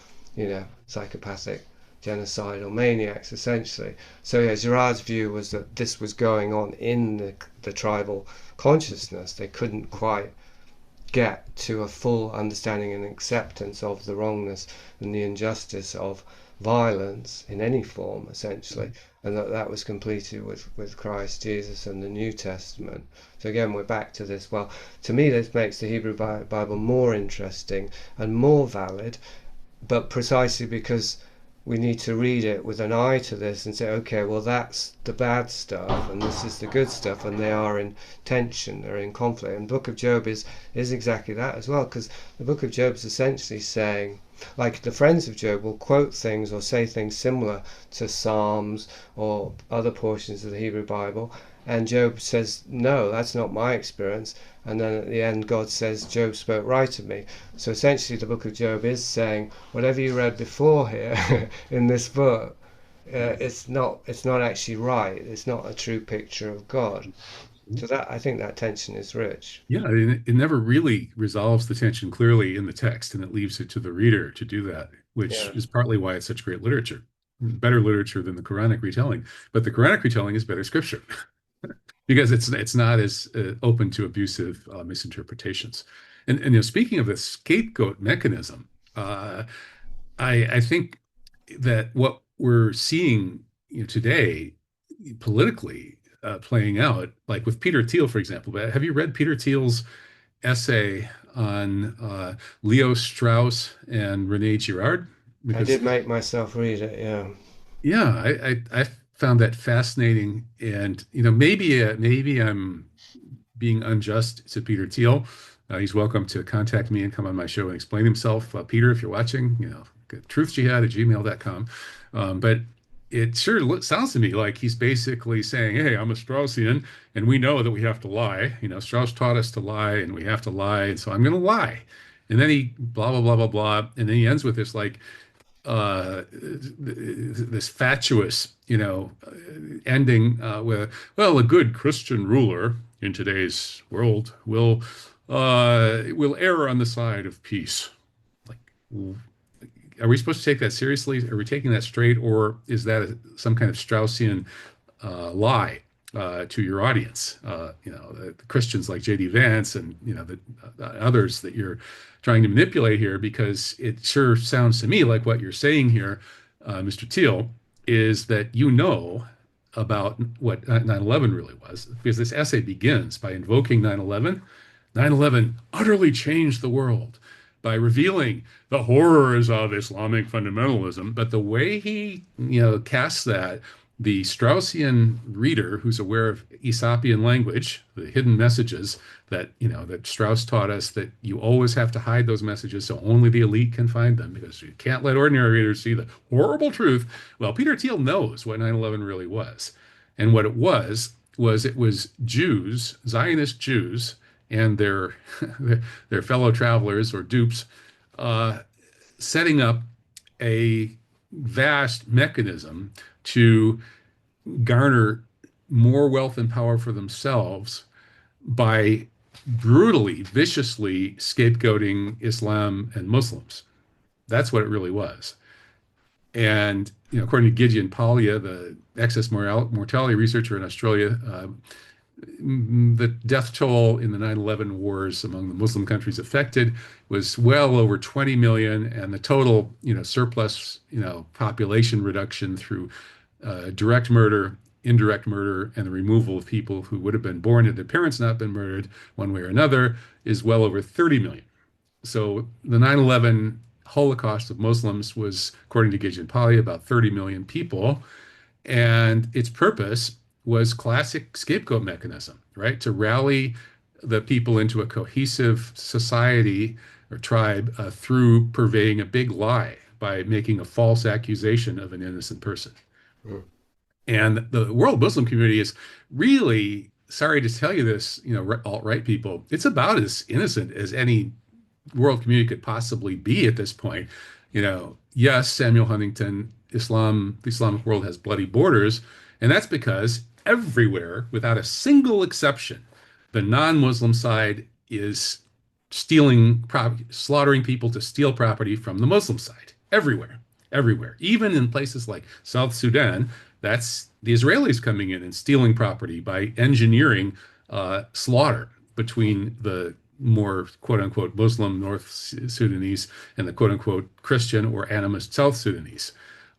psychopathic, genocidal maniacs, essentially. So yeah, Girard's view was that this was going on in the tribal consciousness. They couldn't quite get to a full understanding and acceptance of the wrongness and the injustice of violence in any form, essentially, and that was completed with Christ Jesus and the New Testament. So again, we're back to this. Well, to me, this makes the Hebrew Bible more interesting and more valid, but precisely because we need to read it with an eye to this and say, okay, well, that's the bad stuff and this is the good stuff, and they are in tension, they're in conflict. And the book of Job is exactly that as well, because the book of Job is essentially saying, like, the friends of Job will quote things or say things similar to Psalms or other portions of the Hebrew Bible, and Job says, no, that's not my experience. And then at the end, God says, Job spoke right of me. So essentially, the book of Job is saying, whatever you read before here in this book, it's not actually right. It's not a true picture of God. So that, I think that tension is rich. Yeah, it never really resolves the tension clearly in the text, and it leaves it to the reader to do that, which Yeah. is partly why it's such great literature, better literature than the Quranic retelling. But the Quranic retelling is better scripture because it's not as open to abusive misinterpretations. And speaking of the scapegoat mechanism, I think that what we're seeing today politically playing out, like with Peter Thiel, for example. But have you read Peter Thiel's essay on Leo Strauss and Rene Girard? I Because did make myself read it, yeah. yeah, I found that fascinating, and maybe I'm being unjust to Peter Thiel. He's welcome to contact me and come on my show and explain himself. Peter, if you're watching, truthjihad@gmail.com. But it sure sounds to me like he's basically saying, hey, I'm a Straussian, and we know that we have to lie. Strauss taught us to lie, and we have to lie, and so I'm going to lie. And then he blah, blah, blah, blah, blah. And then he ends with this like, this fatuous, ending with, well, a good Christian ruler in today's world will err on the side of peace. Like, are we supposed to take that seriously? Are we taking that straight, or is that some kind of Straussian lie to your audience? The Christians like J.D. Vance and the others that you're trying to manipulate here, because it sure sounds to me like what you're saying here, Mr. Thiel, is that about what 9/11 really was, because this essay begins by invoking 9/11. 9/11 utterly changed the world by revealing the horrors of Islamic fundamentalism. But the way he, casts that, the Straussian reader who's aware of Aesopian language, the hidden messages that Strauss taught us, that you always have to hide those messages so only the elite can find them, because you can't let ordinary readers see the horrible truth. Well, Peter Thiel knows what 9/11 really was. And what it was it was Jews, Zionist Jews, and their their fellow travelers or dupes, setting up a vast mechanism to garner more wealth and power for themselves by brutally, viciously scapegoating Islam and Muslims. That's what it really was. And according to Gideon Polya, the excess mortality researcher in Australia, the death toll in the 9/11 wars among the Muslim countries affected was well over 20 million, and the total, surplus, population reduction through direct murder, indirect murder, and the removal of people who would have been born had their parents not been murdered one way or another is well over 30 million. So the 9/11 Holocaust of Muslims was, according to Gideon Polya, about 30 million people. And its purpose was classic scapegoat mechanism, right? To rally the people into a cohesive society or tribe through purveying a big lie by making a false accusation of an innocent person. Mm. And the world Muslim community is really, sorry to tell you this, alt-right people, it's about as innocent as any world community could possibly be at this point. Yes, Samuel Huntington, the Islamic world has bloody borders, and that's because everywhere, without a single exception, the non-Muslim side is slaughtering people to steal property from the Muslim side. Everywhere. Even in places like South Sudan, that's the Israelis coming in and stealing property by engineering slaughter between the more quote-unquote Muslim North Sudanese and the quote-unquote Christian or animist South Sudanese.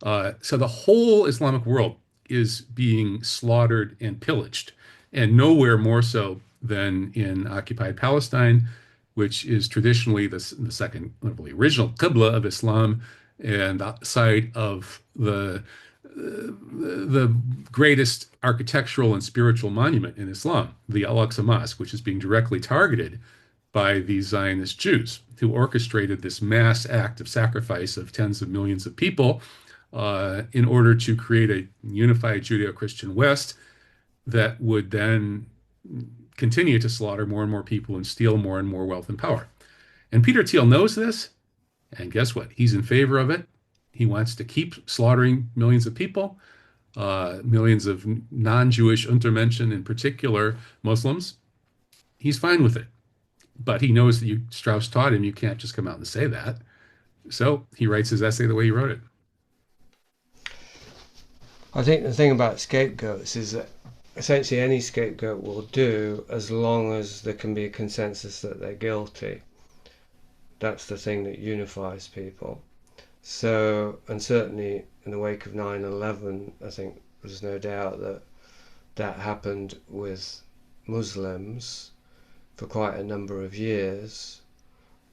So the whole Islamic world is being slaughtered and pillaged, and nowhere more so than in occupied Palestine, which is traditionally the second, well, the original Qibla of Islam and the site of the greatest architectural and spiritual monument in Islam, the Al-Aqsa Mosque, which is being directly targeted by these Zionist Jews who orchestrated this mass act of sacrifice of tens of millions of people in order to create a unified Judeo-Christian West that would then continue to slaughter more and more people and steal more and more wealth and power. And Peter Thiel knows this, and guess what? He's in favor of it. He wants to keep slaughtering millions of people, millions of non-Jewish Untermenschen, in particular Muslims. He's fine with it. But he knows that Strauss taught him you can't just come out and say that. So he writes his essay the way he wrote it. I think the thing about scapegoats is that essentially any scapegoat will do as long as there can be a consensus that they're guilty. That's the thing that unifies people. So, and certainly in the wake of 9/11, I think there's no doubt that that happened with Muslims for quite a number of years.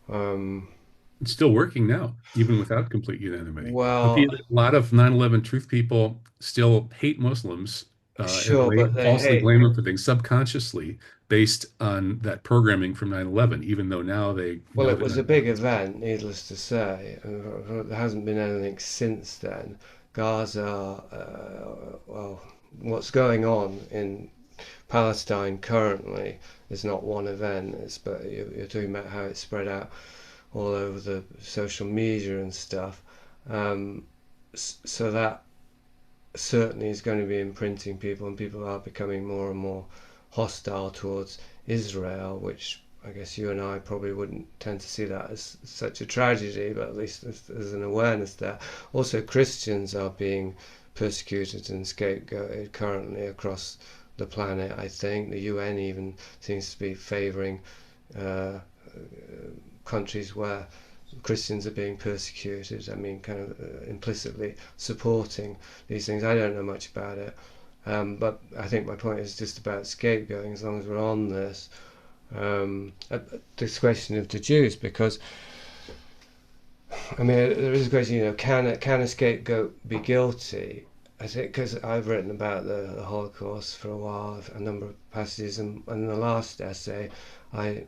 It's still working now, even without complete unanimity. A Well, lot of 9/11 truth people still hate Muslims and sure, but they falsely hate. blame them for things subconsciously based on that programming from 9/11, even though now they Well, know it that was a 9/11. big event, needless to say. There hasn't been anything since then. Gaza, well, what's going on in Palestine currently is not one event. But you're talking about how it's spread out all over the social media and stuff. So that certainly is going to be imprinting people, and people are becoming more and more hostile towards Israel, which I guess you and I probably wouldn't tend to see that as such a tragedy, but at least there's an awareness there. Also, Christians are being persecuted and scapegoated currently across the planet. I think the UN even seems to be favouring uh, countries where Christians are being persecuted. I mean, kind of implicitly supporting these things. I don't know much about it, but I think my point is just about scapegoating. As long as we're on this question of the Jews, because I mean, there is a question. Can a scapegoat be guilty? I think because I've written about the Holocaust for a while, a number of passages, and in the last essay, I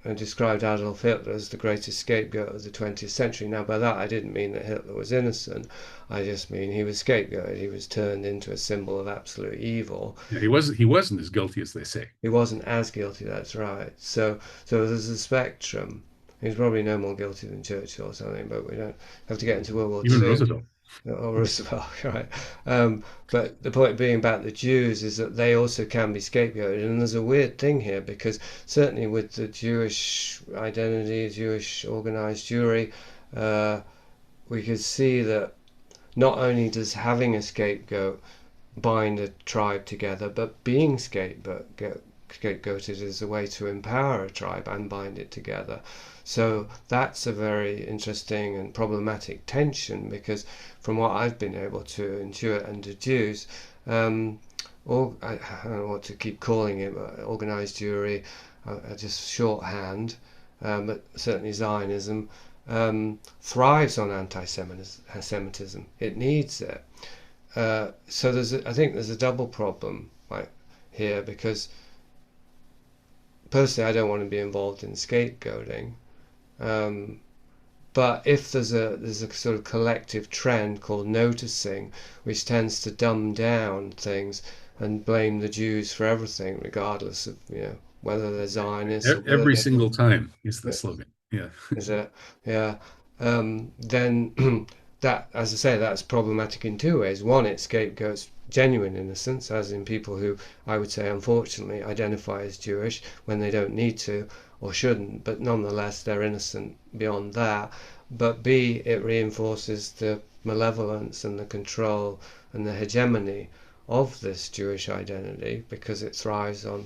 and described Adolf Hitler as the greatest scapegoat of the 20th century. Now, by that, I didn't mean that Hitler was innocent. I just mean he was scapegoated. He was turned into a symbol of absolute evil. Yeah, he wasn't as guilty as they say. He wasn't as guilty, that's right. So there's a spectrum. He's probably no more guilty than Churchill or something, but we don't have to get into World War Even II. Roosevelt. Or Roosevelt, right? But the point being about the Jews is that they also can be scapegoated, and there's a weird thing here because certainly with the Jewish identity, Jewish organized Jewry, we could see that not only does having a scapegoat bind a tribe together, but being scapegoated is a way to empower a tribe and bind it together. So that's a very interesting and problematic tension because from what I've been able to intuit and deduce, or I don't know what to keep calling it, organized Jewry, just shorthand, but certainly Zionism thrives on anti-Semitism. It needs it. So I think there's a double problem here because personally I don't want to be involved in scapegoating. But if there's a sort of collective trend called noticing, which tends to dumb down things and blame the Jews for everything, regardless of whether they're Zionists or whether Every they're single time is the slogan. Yeah. is it yeah then that, as I say, that's problematic in two ways. One, it scapegoats genuine innocence, as in people who I would say unfortunately identify as Jewish when they don't need to or shouldn't, but nonetheless they're innocent beyond that. But B, it reinforces the malevolence and the control and the hegemony of this Jewish identity because it thrives on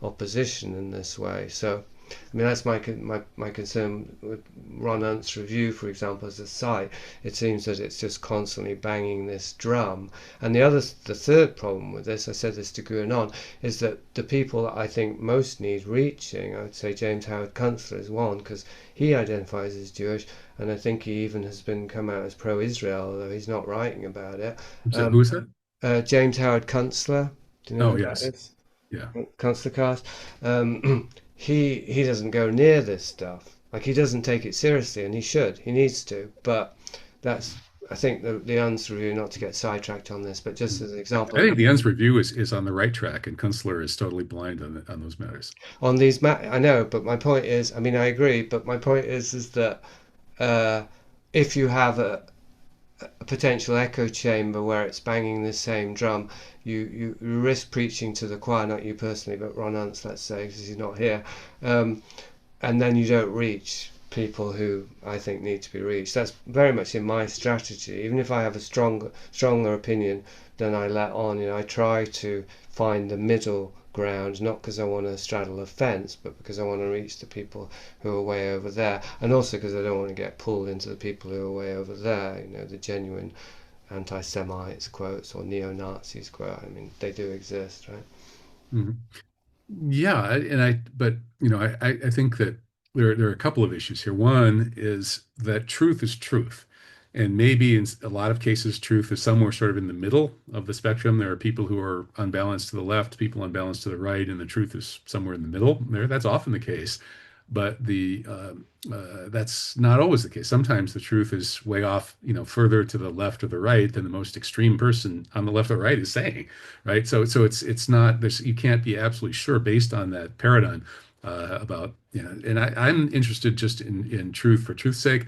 opposition in this way. So I mean, that's my concern with Ron Hunt's review, for example, as a site. It seems that it's just constantly banging this drum. And the third problem with this, I said this to Guyenot, is that the people that I think most need reaching, I would say James Howard Kunstler is one, because he identifies as Jewish, and I think he even has come out as pro-Israel, although he's not writing about it. Who is that? James Howard Kunstler, do you know Oh, who that yes. is? Yeah. Kunstler cast. He doesn't go near this stuff. Like, he doesn't take it seriously, and he should. He needs to. But that's, I think, the answer review, not to get sidetracked on this, but just as an I example, think the Ends review is on the right track, and Kunstler is totally blind on those matters. on these I know, but my point is, I mean, I agree, but my point is that uh, if you have a potential echo chamber where it's banging the same drum, you risk preaching to the choir, not you personally, but Ron Huntz, let's say, because he's not here, um, and then you don't reach people who I think need to be reached. That's very much in my strategy. Even if I have a stronger opinion than I let on, I try to find the middle ground, not because I want to straddle a fence, but because I want to reach the people who are way over there, and also because I don't want to get pulled into the people who are way over there, the genuine anti-Semites quotes or neo-Nazis quote. I mean, they do exist, right? Mhm. Yeah, but I think that there are a couple of issues here. One is that truth is truth. And maybe in a lot of cases, truth is somewhere sort of in the middle of the spectrum. There are people who are unbalanced to the left, people unbalanced to the right, and the truth is somewhere in the middle. That's often the case, but that's not always the case. Sometimes the truth is way off, further to the left or the right than the most extreme person on the left or right is saying, right? So it's not you can't be absolutely sure based on that paradigm about And I'm interested just in truth for truth's sake.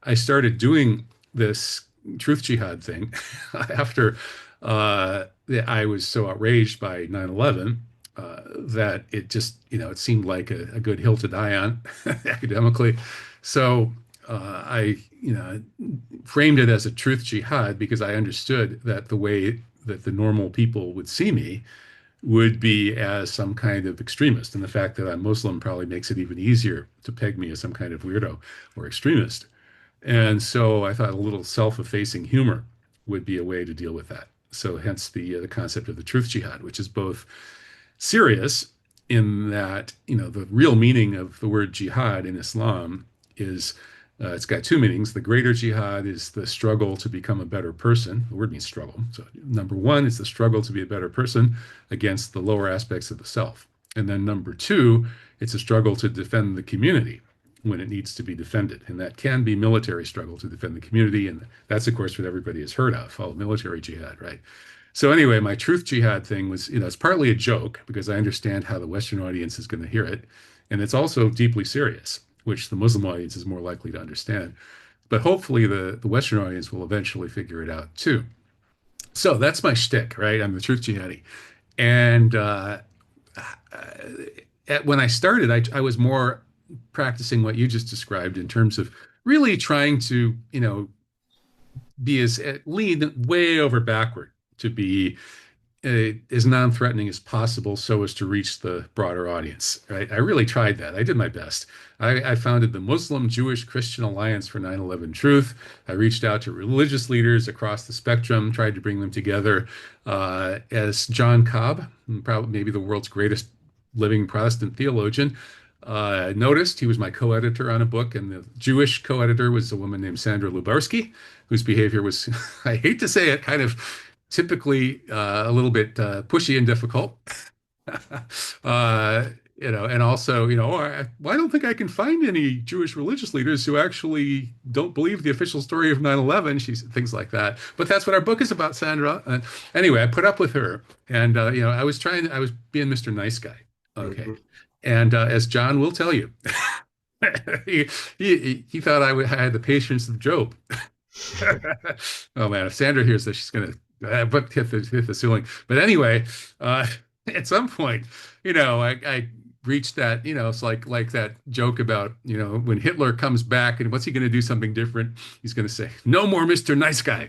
I started doing this truth jihad thing after I was so outraged by 9/11 that it just, it seemed like a good hill to die on academically. So I, framed it as a truth jihad because I understood that the way that the normal people would see me would be as some kind of extremist. And the fact that I'm Muslim probably makes it even easier to peg me as some kind of weirdo or extremist. And so I thought a little self-effacing humor would be a way to deal with that. So hence the concept of the truth jihad, which is both serious in that, the real meaning of the word jihad in Islam is it's got two meanings. The greater jihad is the struggle to become a better person. The word means struggle. So number one is the struggle to be a better person against the lower aspects of the self. And then number two, it's a struggle to defend the community when it needs to be defended. And that can be military struggle to defend the community. And that's, of course, what everybody has heard of, all military jihad, right? So anyway, my truth jihad thing was, it's partly a joke because I understand how the Western audience is going to hear it. And it's also deeply serious, which the Muslim audience is more likely to understand. But hopefully the Western audience will eventually figure it out too. So that's my shtick, right? I'm the truth jihadi. And when I started, I was more practicing what you just described in terms of really trying to, be lean way over backward to be as non-threatening as possible so as to reach the broader audience, right? I really tried that. I did my best. I founded the Muslim Jewish Christian Alliance for 9/11 Truth. I reached out to religious leaders across the spectrum, tried to bring them together. As John Cobb, probably maybe the world's greatest living Protestant theologian, noticed. He was my co-editor on a book, and the Jewish co-editor was a woman named Sandra Lubarsky, whose behavior was, I hate to say it, kind of typically a little bit pushy and difficult. And also, oh, I don't think I can find any Jewish religious leaders who actually don't believe the official story of 9/11. She's things like that. But that's what our book is about, Sandra. Anyway, I put up with her, and I was being Mr. Nice Guy. Okay. Mm-hmm. And as John will tell you, he thought I had the patience of Job. Oh man, if Sandra hears this, she's gonna hit the ceiling. But anyway, at some point, I reached that. It's like that joke about when Hitler comes back and what's he going to do something different? He's going to say, "No more Mr. Nice Guy."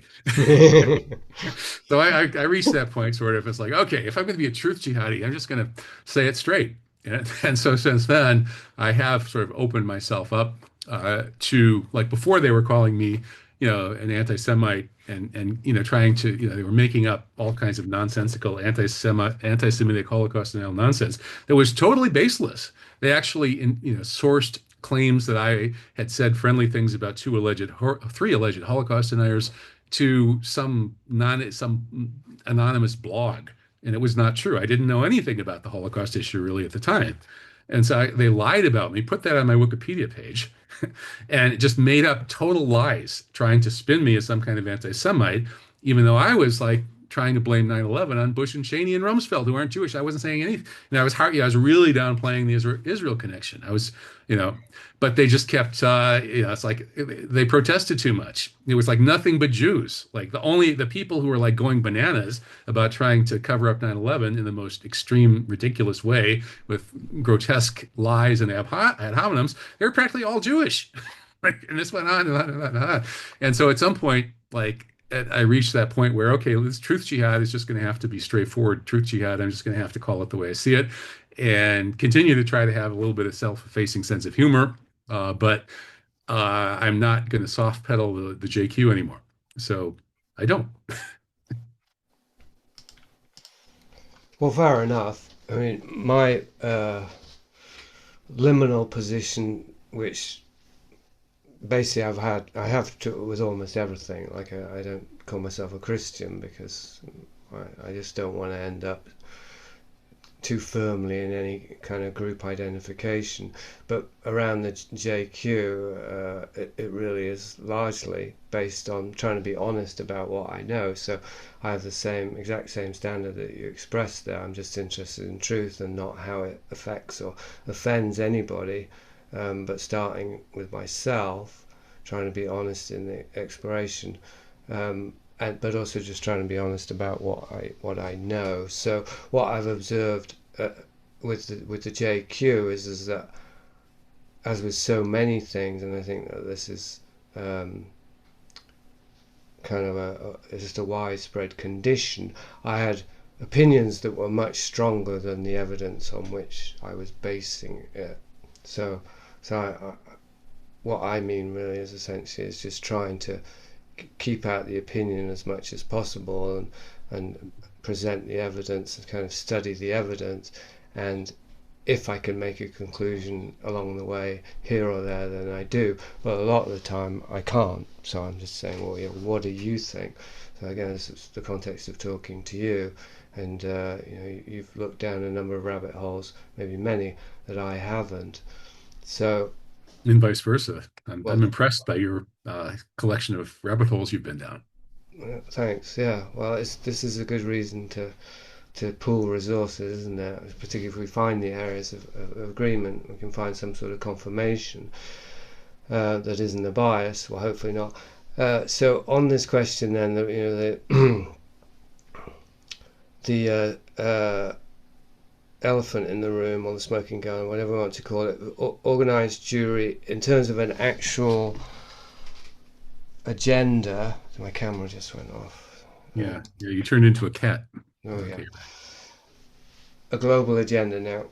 So I reached that point sort of. It's like, okay, if I'm going to be a truth jihadi, I'm just going to say it straight. And so since then, I have sort of opened myself up to, like, before they were calling me, an anti-Semite, and trying to, they were making up all kinds of nonsensical anti-Semitic Holocaust denial nonsense that was totally baseless. They actually, sourced claims that I had said friendly things about three alleged Holocaust deniers to some anonymous blog, and it was not true. I didn't know anything about the Holocaust issue really at the time. And so they lied about me, put that on my Wikipedia page, and just made up total lies, trying to spin me as some kind of anti-Semite, even though I was like trying to blame 9/11 on Bush and Cheney and Rumsfeld, who aren't Jewish. I wasn't saying anything. And I was really downplaying the Israel connection. I was, you know, but they just kept, it's like they protested too much. It was like nothing but Jews. Like the people who were like going bananas about trying to cover up 9/11 in the most extreme, ridiculous way with grotesque lies and ad hominems, they were practically all Jewish. And this went on and on and on and on. And so at some point, like, I reached that point where, okay, this truth jihad is just going to have to be straightforward truth jihad. I'm just going to have to call it the way I see it and continue to try to have a little bit of self-effacing sense of humor. But I'm not going to soft pedal the JQ anymore. So I don't. Well, fair enough. I mean, my liminal position, which basically I have to with almost everything. Like I don't call myself a Christian because I just don't want to end up too firmly in any kind of group identification. But around the JQ, it really is largely based on trying to be honest about what I know. So I have the exact same standard that you expressed there. I'm just interested in truth and not how it affects or offends anybody. But starting with myself, trying to be honest in the exploration, but also just trying to be honest about what I know. So what I've observed with the JQ is that, as with so many things, and I think that this is kind of just a widespread condition, I had opinions that were much stronger than the evidence on which I was basing it. So what I mean really is essentially is just trying to keep out the opinion as much as possible and present the evidence and kind of study the evidence, and if I can make a conclusion along the way here or there, then I do. But a lot of the time I can't. So I'm just saying, well, yeah, what do you think? So again, this is the context of talking to you, and you've looked down a number of rabbit holes, maybe many that I haven't. So, And vice versa. well, I'm impressed by your collection of rabbit holes you've been down. thanks. Yeah. Well, this is a good reason to pool resources, isn't it? Particularly if we find the areas of agreement, we can find some sort of confirmation that isn't a bias. Well, hopefully not. So on this question, then, the elephant in the room, or the smoking gun, whatever you want to call it, organized Jewry in terms of an actual agenda. My camera just went off. Yeah, you turned into a cat. Oh yeah. A global agenda. Now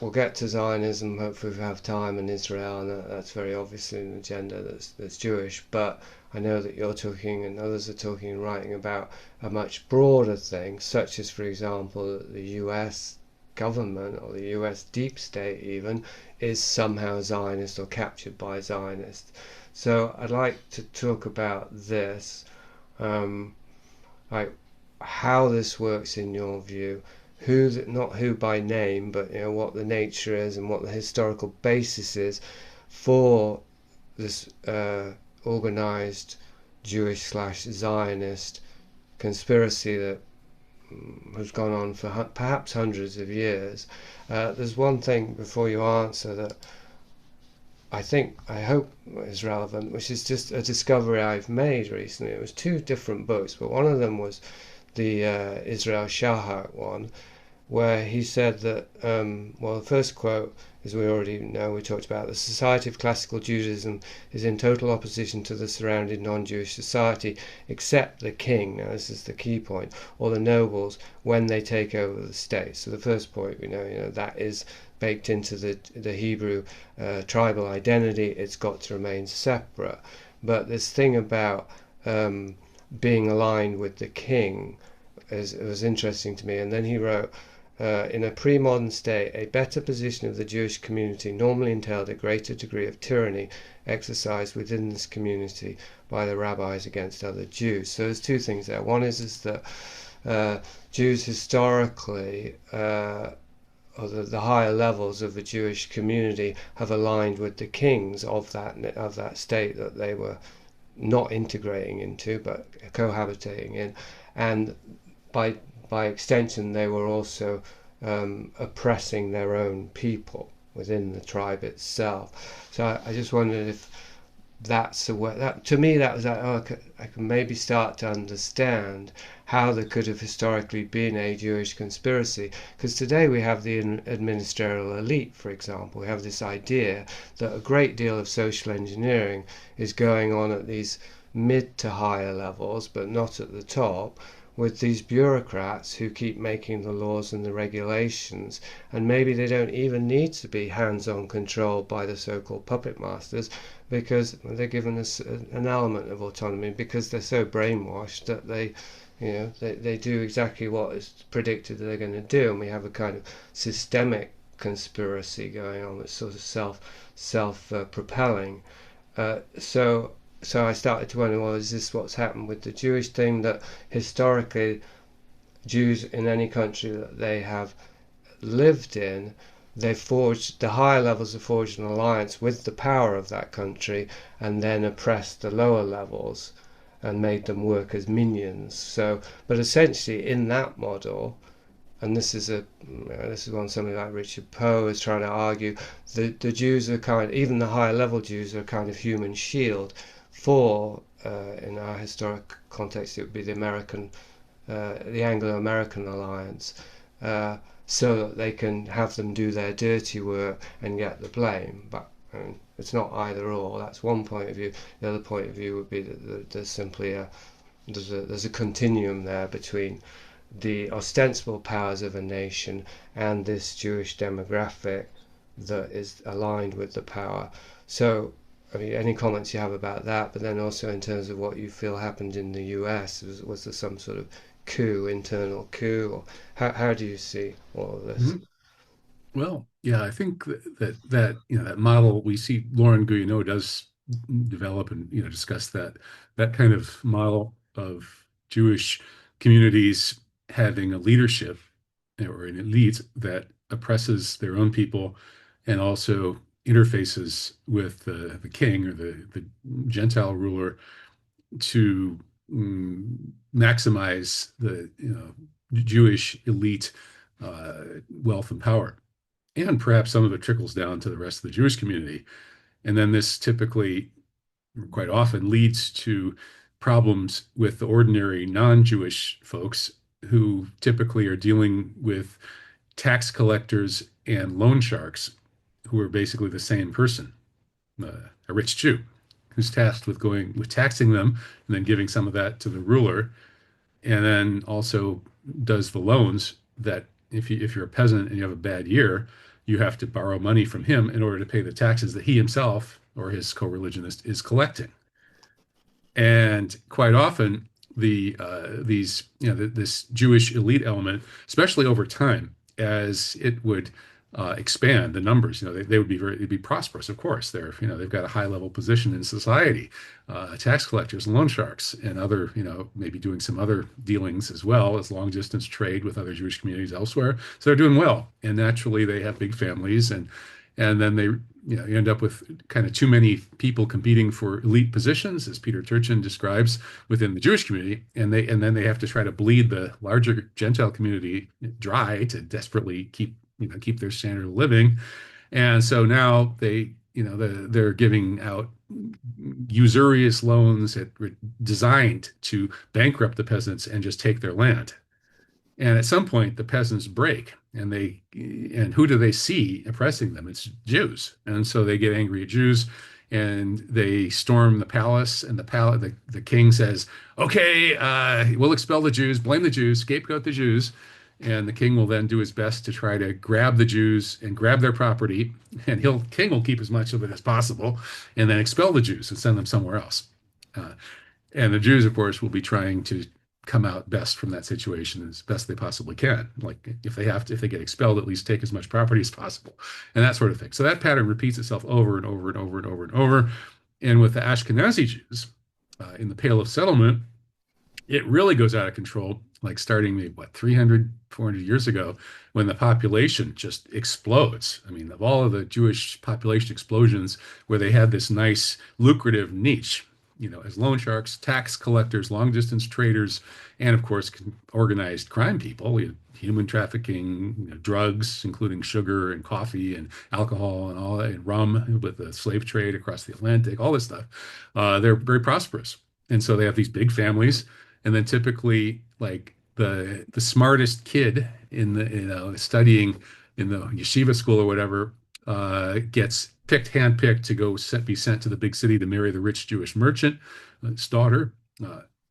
we'll get to Zionism hopefully if we have time, and Israel, and that's very obviously an agenda that's Jewish, but I know that you're talking and others are talking and writing about a much broader thing, such as, for example, the US government or the US deep state even is somehow Zionist or captured by Zionists. So I'd like to talk about this, like how this works in your view, not who by name, but what the nature is and what the historical basis is for this organized Jewish/Zionist conspiracy that has gone on for perhaps hundreds of years. There's one thing before you answer that I hope is relevant, which is just a discovery I've made recently. It was two different books, but one of them was the Israel Shahar one, where he said that, well, the first quote, as we already know, we talked about, the society of classical Judaism is in total opposition to the surrounding non-Jewish society, except the king, now this is the key point, or the nobles, when they take over the state. So the first point, that is baked into the Hebrew tribal identity. It's got to remain separate. But this thing about being aligned with the king was interesting to me. And then he wrote, in a pre-modern state, a better position of the Jewish community normally entailed a greater degree of tyranny exercised within this community by the rabbis against other Jews. So there's two things there. One is that Jews historically, or the higher levels of the Jewish community, have aligned with the kings of that state that they were not integrating into but cohabitating in, and by extension they were also oppressing their own people within the tribe itself. So I just wondered if that's a way, that to me that was like, oh, I can maybe start to understand how there could have historically been a Jewish conspiracy, because today we have the administrative elite, for example. We have this idea that a great deal of social engineering is going on at these mid to higher levels but not at the top, with these bureaucrats who keep making the laws and the regulations, and maybe they don't even need to be hands-on controlled by the so-called puppet masters, because they're given us an element of autonomy, because they're so brainwashed that they do exactly what is predicted that they're going to do, and we have a kind of systemic conspiracy going on that's sort of self propelling. So I started to wonder, well, is this what's happened with the Jewish thing, that historically Jews in any country that they have lived in, they forged, the higher levels have forged an alliance with the power of that country and then oppressed the lower levels and made them work as minions. So, but essentially in that model, and this is one somebody like Richard Poe is trying to argue, the Jews are even the higher level Jews are a kind of human shield for, in our historic context, it would be the Anglo-American alliance, so that they can have them do their dirty work and get the blame. But it's not either or. That's one point of view. The other point of view would be that there's simply there's a continuum there between the ostensible powers of a nation and this Jewish demographic that is aligned with the power. So, I mean, any comments you have about that, but then also in terms of what you feel happened in the US, was there some sort of internal coup, or how do you see all of this? Mhm. Well, yeah, I think that model we see Laurent Guyenot does develop and discuss that kind of model of Jewish communities having a leadership or an elite that oppresses their own people and also interfaces with the king or the Gentile ruler to maximize the Jewish elite wealth and power. And perhaps some of it trickles down to the rest of the Jewish community. And then this typically, quite often, leads to problems with the ordinary non-Jewish folks who typically are dealing with tax collectors and loan sharks, who are basically the same person, a rich Jew who's tasked with going with taxing them and then giving some of that to the ruler, and then also does the loans that if you're a peasant and you have a bad year, you have to borrow money from him in order to pay the taxes that he himself or his co-religionist is collecting. And quite often, this Jewish elite element, especially over time, as it would expand the numbers, they would be they'd be prosperous. Of course, they've got a high level position in society, tax collectors and loan sharks, and other, maybe doing some other dealings as well as long distance trade with other Jewish communities elsewhere. So they're doing well, and naturally they have big families, and then you end up with kind of too many people competing for elite positions, as Peter Turchin describes within the Jewish community, and then they have to try to bleed the larger Gentile community dry to desperately keep their standard of living. And so now they're giving out usurious loans designed to bankrupt the peasants and just take their land. And at some point, the peasants break, and who do they see oppressing them? It's Jews, and so they get angry at Jews, and they storm the palace. And the king says, "Okay, we'll expel the Jews, blame the Jews, scapegoat the Jews." And the king will then do his best to try to grab the Jews and grab their property, and king will keep as much of it as possible, and then expel the Jews and send them somewhere else. Uh, and the Jews, of course, will be trying to come out best from that situation as best they possibly can. Like if they get expelled, at least take as much property as possible, and that sort of thing. So that pattern repeats itself over and over and over and over and over. And with the Ashkenazi Jews in the Pale of Settlement, it really goes out of control, like starting maybe what 300, 400 years ago, when the population just explodes. I mean, of all of the Jewish population explosions, where they had this nice lucrative niche, as loan sharks, tax collectors, long distance traders, and of course, organized crime people, human trafficking, drugs, including sugar and coffee and alcohol and all that, and rum with the slave trade across the Atlantic, all this stuff. They're very prosperous. And so they have these big families. And then typically, like the smartest kid in the studying in the yeshiva school or whatever gets handpicked to go be sent to the big city to marry the rich Jewish merchant, his daughter,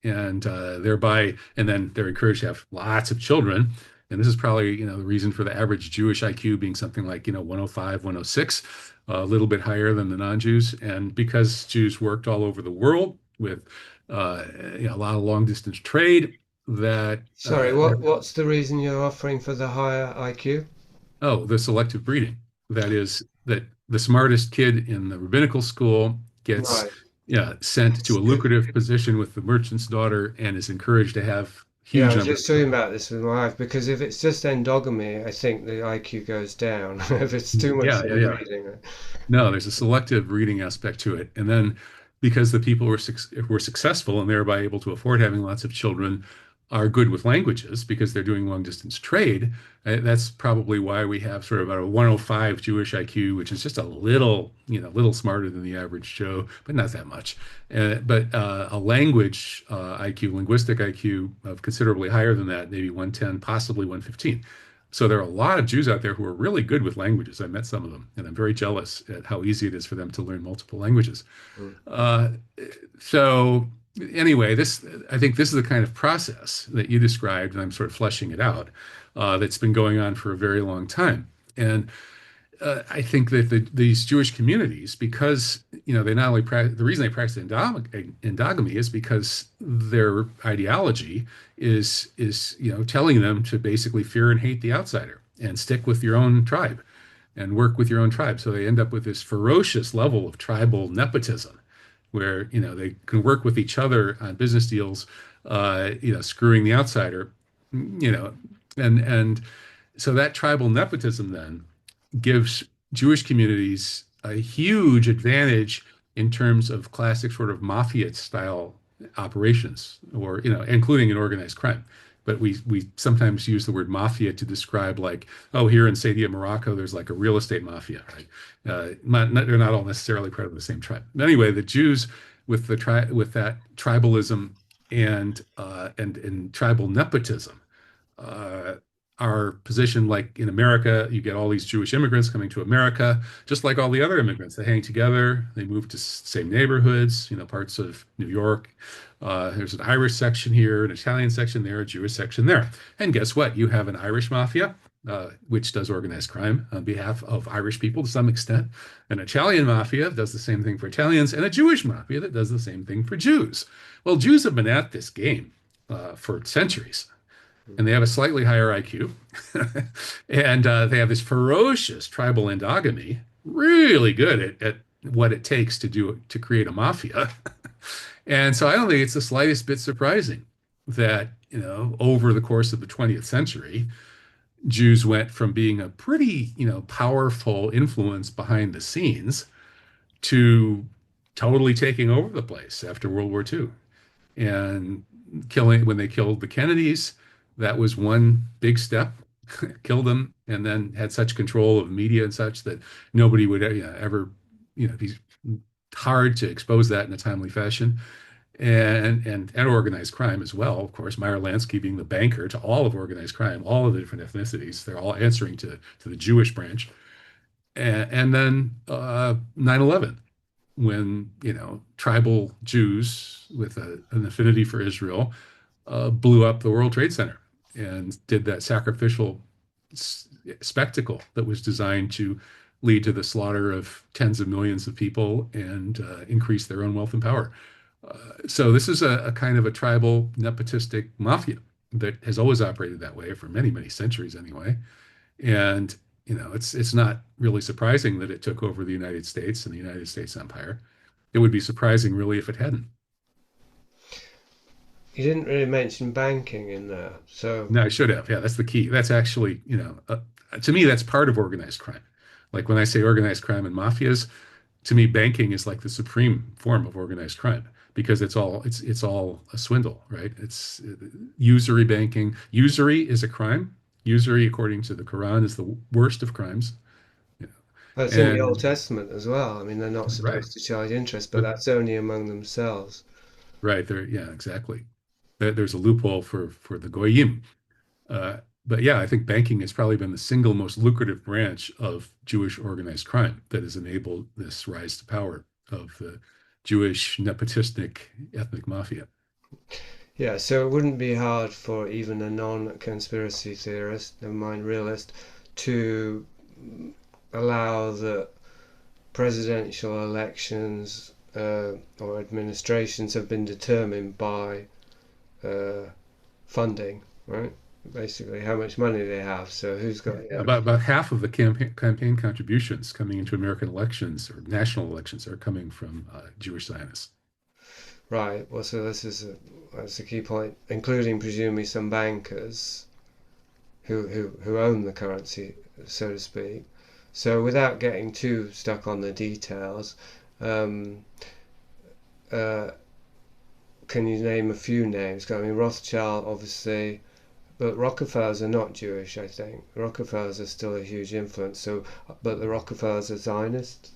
and thereby, and then they're encouraged to have lots of children. And this is probably, the reason for the average Jewish IQ being something like, 105, 106, a little bit higher than the non-Jews. And because Jews worked all over the world with a lot of long distance trade, that Sorry, what's the reason you're offering for the higher IQ? the selective breeding. That is, that the smartest kid in the rabbinical school gets Right. sent to a lucrative position with the merchant's daughter and is encouraged to have Yeah, I huge was numbers. just talking about this with my wife because if it's just endogamy, I think the IQ goes down. If it's too much Yeah, yeah, yeah. inbreeding. No, there's a selective reading aspect to it. And then because the people were successful and thereby able to afford having lots of children are good with languages because they're doing long distance trade, that's probably why we have sort of about a 105 Jewish IQ, which is just a little smarter than the average Joe, but not that much. But a language IQ, linguistic IQ of considerably higher than that, maybe 110, possibly 115. So there are a lot of Jews out there who are really good with languages. I met some of them, and I'm very jealous at how easy it is for them to learn multiple languages. Mm. Uh, so anyway, I think this is the kind of process that you described, and I'm sort of fleshing it out, that's been going on for a very long time. And I think that these Jewish communities, because they not only the reason they practice endogamy is because their ideology is telling them to basically fear and hate the outsider and stick with your own tribe and work with your own tribe. So they end up with this ferocious level of tribal nepotism, where they can work with each other on business deals, screwing the outsider, and so that tribal nepotism then gives Jewish communities a huge advantage in terms of classic sort of mafia style operations, or including in organized crime. But we sometimes use the word mafia to describe, like, oh, here in Sadia, Morocco, there's like a real estate mafia, right? They're not all necessarily part of the same tribe. But anyway, the Jews with with that tribalism and tribal nepotism uh, are positioned like in America. You get all these Jewish immigrants coming to America, just like all the other immigrants. They hang together, they move to same neighborhoods, parts of New York. There's an Irish section here, an Italian section there, a Jewish section there. And guess what? You have an Irish mafia, which does organized crime on behalf of Irish people to some extent. An Italian mafia does the same thing for Italians, and a Jewish mafia that does the same thing for Jews. Well, Jews have been at this game for centuries, and they have a slightly higher IQ, and they have this ferocious tribal endogamy, really good at what it takes to create a mafia. And so I don't think it's the slightest bit surprising that over the course of the 20th century, Jews went from being a pretty powerful influence behind the scenes to totally taking over the place after World War II. And when they killed the Kennedys, that was one big step. Killed them, and then had such control of media and such that nobody would ever be hard to expose that in a timely fashion. and organized crime as well. Of course, Meyer Lansky being the banker to all of organized crime, all of the different ethnicities. They're all answering to the Jewish branch. And then 9/11, when tribal Jews with an affinity for Israel blew up the World Trade Center and did that sacrificial spectacle that was designed to lead to the slaughter of tens of millions of people and increase their own wealth and power. So this is a kind of a tribal nepotistic mafia that has always operated that way for many, many centuries anyway. And it's not really surprising that it took over the United States and the United States empire. It would be surprising really if it hadn't. You didn't really mention banking in there, so No, I should have. Yeah, that's the key. That's actually, to me, that's part of organized crime. Like when I say organized crime and mafias, to me, banking is like the supreme form of organized crime because it's all a swindle, right? It's usury banking. Usury is a crime. Usury, according to the Quran, is the worst of crimes. You know. it's in the Old And Testament as well. I mean, they're not right, supposed to charge interest, but but that's only among themselves. right there, yeah, exactly. There's a loophole for the goyim. Uh, but yeah, I think banking has probably been the single most lucrative branch of Jewish organized crime that has enabled this rise to power of the Jewish nepotistic ethnic mafia. Yeah, so it wouldn't be hard for even a non-conspiracy theorist, never mind realist, to allow that presidential elections or administrations have been determined by uh, funding, right? Basically, how much money they have. So who's got, Yeah, about half of the campaign contributions coming into American elections or national elections are coming from Jewish Zionists. right? Well, so that's a key point, including presumably some bankers who own the currency, so to speak. So without getting too stuck on the details, um, uh, can you name a few names? I mean, Rothschild, obviously, but Rockefellers are not Jewish, I think. Rockefellers are still a huge influence. So, but the Rockefellers are Zionists.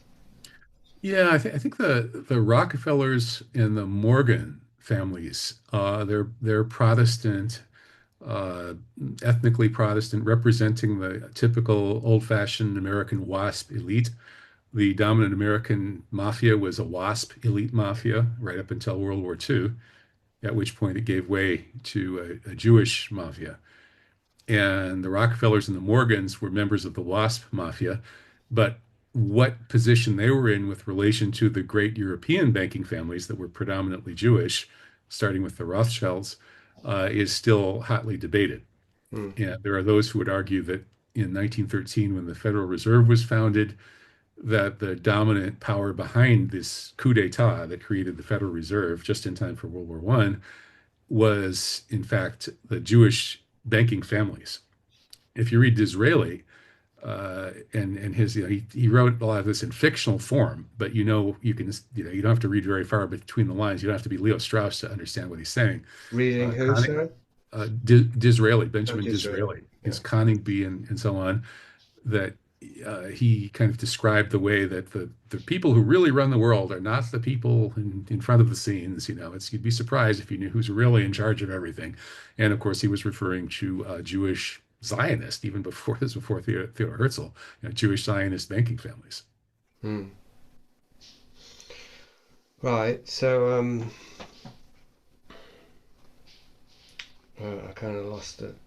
Yeah, I think the Rockefellers and the Morgan families, they're Protestant, uh, ethnically Protestant, representing the typical old-fashioned American WASP elite. The dominant American mafia was a WASP elite mafia right up until World War II, at which point it gave way to a Jewish mafia. And the Rockefellers and the Morgans were members of the WASP mafia, but what position they were in with relation to the great European banking families that were predominantly Jewish, starting with the Rothschilds, is still hotly debated. Hmm. And there are those who would argue that in 1913, when the Federal Reserve was founded, that the dominant power behind this coup d'etat that created the Federal Reserve just in time for World War One was, in fact, the Jewish banking families. If you read Disraeli, and his, he wrote a lot of this in fictional form, but you don't have to read very far between the lines. You don't have to be Leo Strauss to understand what he's saying. Reading who, Conning, sorry? Disraeli, Oh, Benjamin Israel. Disraeli, Yeah. his Coningsby and so on, that he kind of described the way that the people who really run the world are not the people in front of the scenes. You'd be surprised if you knew who's really in charge of everything. And of course, he was referring to Jewish Zionist, even before this, before Theodor Herzl, Jewish Zionist banking families. Hmm. Right. So I kind of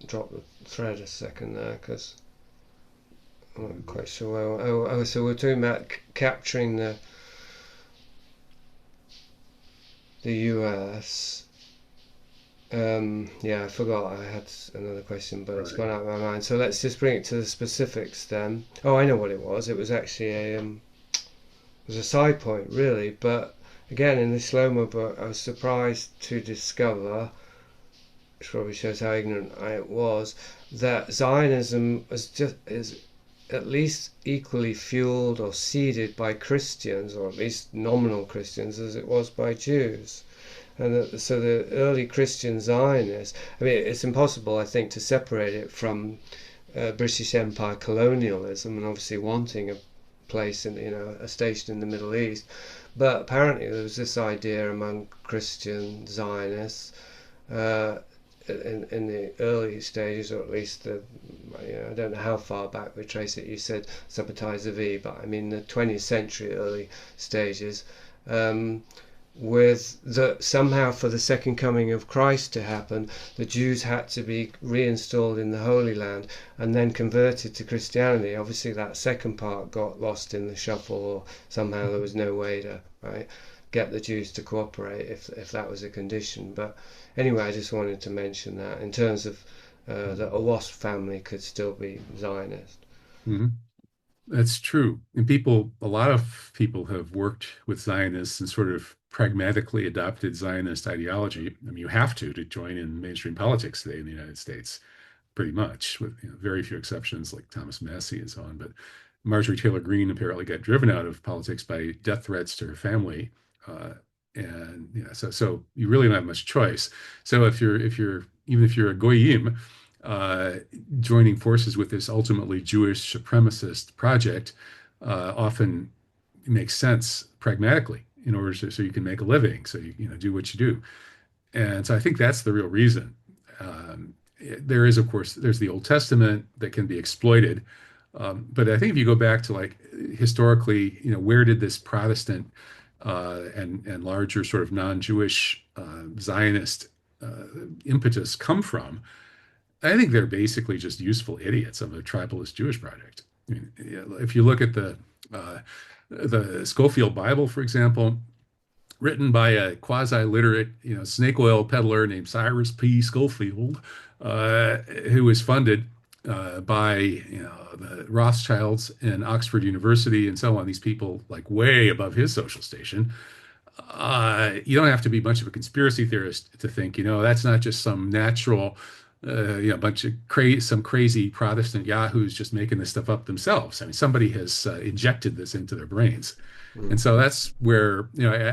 dropped the thread a second there because I'm not quite sure. So we're talking about capturing the US. Yeah, I forgot I had another question, but it's Right. gone out of my mind. So let's just bring it to the specifics then. Oh, I know what it was. It was actually it was a side point, really. But again, in the Shlomo book, I was surprised to discover, which probably shows how ignorant I was, that Zionism is at least equally fueled or seeded by Christians, or at least nominal Christians, as it was by Jews. And so the early Christian Zionists, I mean, it's impossible, I think, to separate it from British Empire colonialism and obviously wanting a place in, a station in the Middle East. But apparently there was this idea among Christian Zionists uh, in the early stages, or at least I don't know how far back we trace it. You said Sabbatai V, but I mean the 20th century early stages, um, with that somehow for the second coming of Christ to happen, the Jews had to be reinstalled in the Holy Land and then converted to Christianity. Obviously, that second part got lost in the shuffle, or somehow there was no way to get the Jews to cooperate if that was a condition. But anyway, I just wanted to mention that in terms of that a WASP family could still be Zionist. Hmm. That's true. And a lot of people have worked with Zionists and sort of pragmatically adopted Zionist ideology. I mean, you have to join in mainstream politics today in the United States, pretty much, with very few exceptions like Thomas Massey and so on. But Marjorie Taylor Greene apparently got driven out of politics by death threats to her family. Uh, and so you really don't have much choice. So even if you're a goyim, uh, joining forces with this ultimately Jewish supremacist project often makes sense pragmatically in order so you can make a living, so you do what you do. And so I think that's the real reason. There is, of course, there's the Old Testament that can be exploited. But I think if you go back to like historically, where did this Protestant and larger sort of non-Jewish Zionist impetus come from? I think they're basically just useful idiots of a tribalist Jewish project. I mean, if you look at the Schofield Bible, for example, written by a quasi-literate, snake oil peddler named Cyrus P. Schofield, who was funded by the Rothschilds and Oxford University and so on. These people like way above his social station. You don't have to be much of a conspiracy theorist to think, that's not just some natural, bunch of some crazy Protestant yahoos just making this stuff up themselves. I mean, somebody has injected this into their brains. And Mm. so that's where,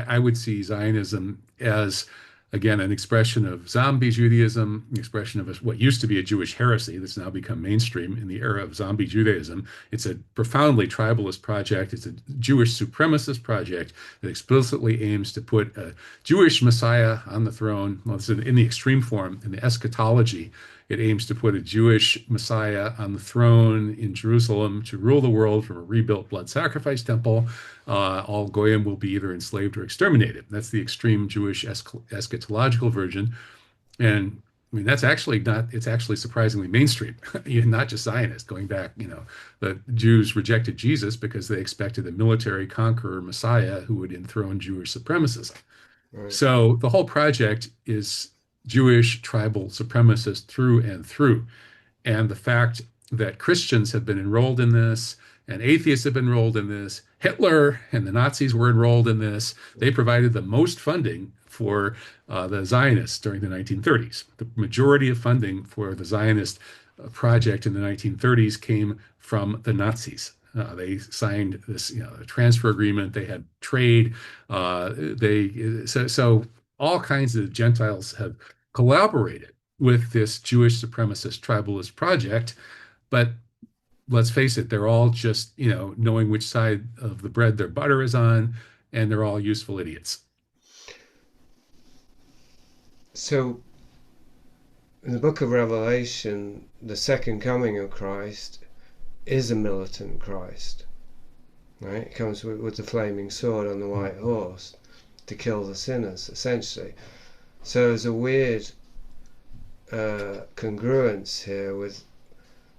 I would see Zionism as, again, an expression of zombie Judaism, an expression of what used to be a Jewish heresy that's now become mainstream in the era of zombie Judaism. It's a profoundly tribalist project. It's a Jewish supremacist project that explicitly aims to put a Jewish Messiah on the throne. Well, it's in the extreme form, in the eschatology. It aims to put a Jewish Messiah on the throne in Jerusalem to rule the world from a rebuilt blood sacrifice temple. All Goyim will be either enslaved or exterminated. That's the extreme Jewish eschatological version. And I mean, it's actually surprisingly mainstream, not just Zionist. Going back, the Jews rejected Jesus because they expected a military conqueror Messiah who would enthrone Jewish supremacism. Right. So the whole project is Jewish tribal supremacist through and through. And the fact that Christians have been enrolled in this and atheists have been enrolled in this, Hitler and the Nazis were enrolled in this. They provided the most funding for the Zionists during the 1930s. The majority of funding for the Zionist project in the 1930s came from the Nazis. They signed this, transfer agreement. They had trade. So all kinds of Gentiles have collaborated with this Jewish supremacist tribalist project. But let's face it, they're all just, knowing which side of the bread their butter is on, and they're all useful idiots. So, in the book of Revelation, the second coming of Christ is a militant Christ, right? It comes with the flaming sword on the white horse to kill the sinners, essentially. So there's a weird congruence here with,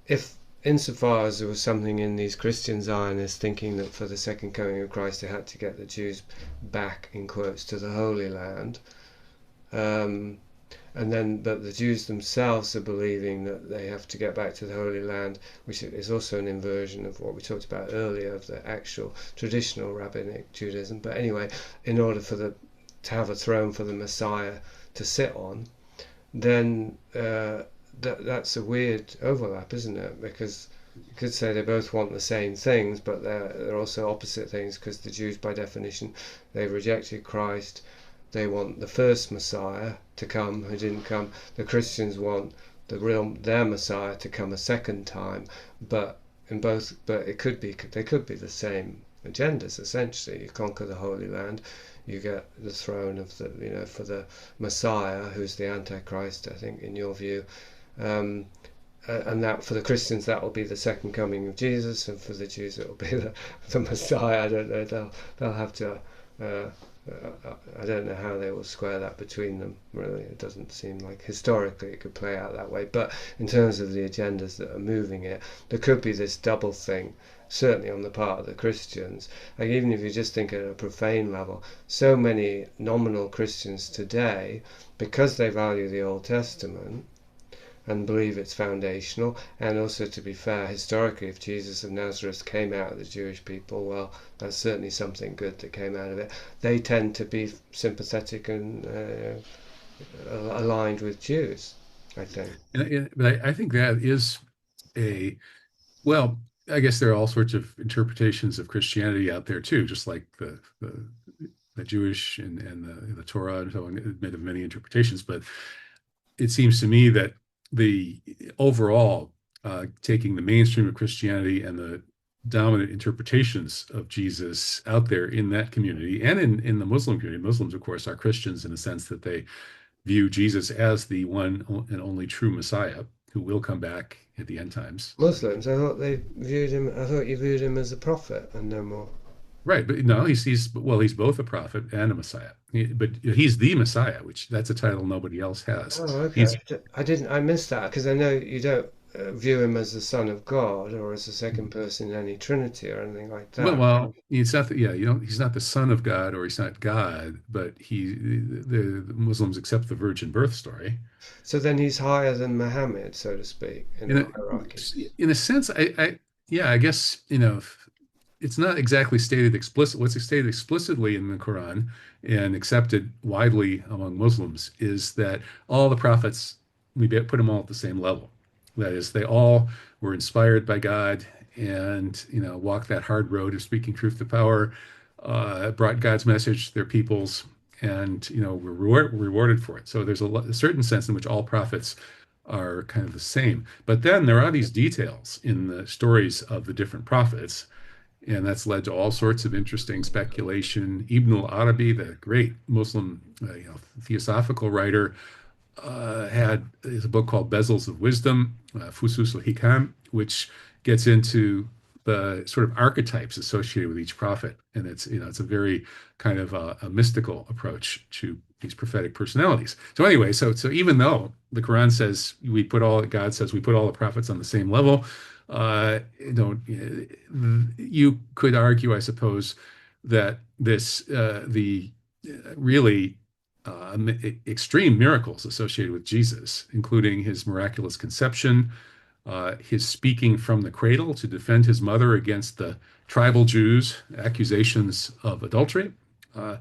if insofar as there was something in these Christian Zionists thinking that for the second coming of Christ they had to get the Jews back, in quotes, to the Holy Land, and then that the Jews themselves are believing that they have to get back to the Holy Land, which is also an inversion of what we talked about earlier, of the actual traditional rabbinic Judaism. But anyway, in order to have a throne for the Messiah to sit on, then that's a weird overlap, isn't it? Because you could say they both want the same things, but they're also opposite things, because the Jews, by definition, they rejected Christ. They want the first Messiah to come, who didn't come. The Christians want their Messiah to come a second time. But they could be the same agendas. Essentially, you conquer the Holy Land, you get the throne of the, for the Messiah, who's the Antichrist, I think, in your view. Um, and that for the Christians that will be the second coming of Jesus, and for the Jews it will be the Messiah. I don't know. They'll have to. I don't know how they will square that between them. Really, it doesn't seem like historically it could play out that way. But in terms of the agendas that are moving it, there could be this double thing. Certainly on the part of the Christians, like even if you just think at a profane level, so many nominal Christians today, because they value the Old Testament and believe it's foundational. And also, to be fair, historically, if Jesus of Nazareth came out of the Jewish people, well, that's certainly something good that came out of it. They tend to be sympathetic and aligned with Jews, I think. But I think that is a, well, I guess there are all sorts of interpretations of Christianity out there too, just like the Jewish and the Torah and so on, admit of many interpretations. But it seems to me that the overall taking the mainstream of Christianity and the dominant interpretations of Jesus out there in that community and in the Muslim community. Muslims, of course, are Christians in the sense that they view Jesus as the one and only true Messiah who will come back at the end times. Muslims, I thought they viewed him. I thought you viewed him as a prophet and no more. Right, but no, he's both a prophet and a Messiah. But he's the Messiah, which that's a title nobody else has. Oh, He's okay. I didn't. I missed that because I know you don't view him as the Son of God or as the second person in any Trinity or anything like that. well, it's not that, yeah, he's not the son of God or he's not God, but the Muslims accept the virgin birth story. So then he's higher than Muhammad, so to speak, in In the hierarchy. in a sense, yeah, I guess, it's not exactly stated explicit. What's stated explicitly in the Quran and accepted widely among Muslims is that all the prophets, we put them all at the same level. That is, they all were inspired by God and, walked that hard road of speaking truth to power, brought God's message to their peoples, and, were rewarded for it. So there's a certain sense in which all prophets are kind of the same. But then there are these details in the stories of the different prophets, and that's led to all sorts of interesting speculation. Ibn al-Arabi, the great Muslim, theosophical writer, had is a book called Bezels of Wisdom, Fusus al-Hikam, which gets into the sort of archetypes associated with each prophet, and it's a very kind of a mystical approach to these prophetic personalities. So anyway, so even though the Quran says God says we put all the prophets on the same level, you could argue, I suppose, that the really extreme miracles associated with Jesus, including his miraculous conception, his speaking from the cradle to defend his mother against the tribal Jews' accusations of adultery, uh,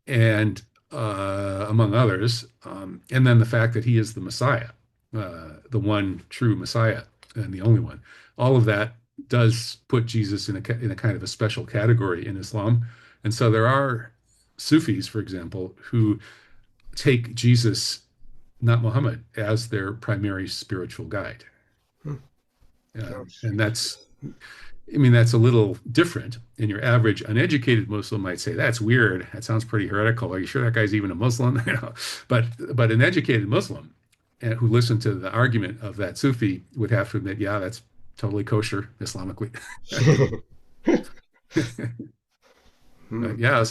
and among others, and then the fact that he is the Messiah, the one true Messiah and the only one. All of that does put Jesus in a kind of a special category in Islam. And so there are Sufis, for example, who take Jesus, not Muhammad, as their primary spiritual guide. Hmm. Gosh. And that's a little different. And your average uneducated Muslim might say, that's weird. That sounds pretty heretical. Are you sure that guy's even a Muslim? But an educated Muslim who listened to the argument of that Sufi would have to admit, yeah, that's totally kosher Islamically. Hmm. Yeah,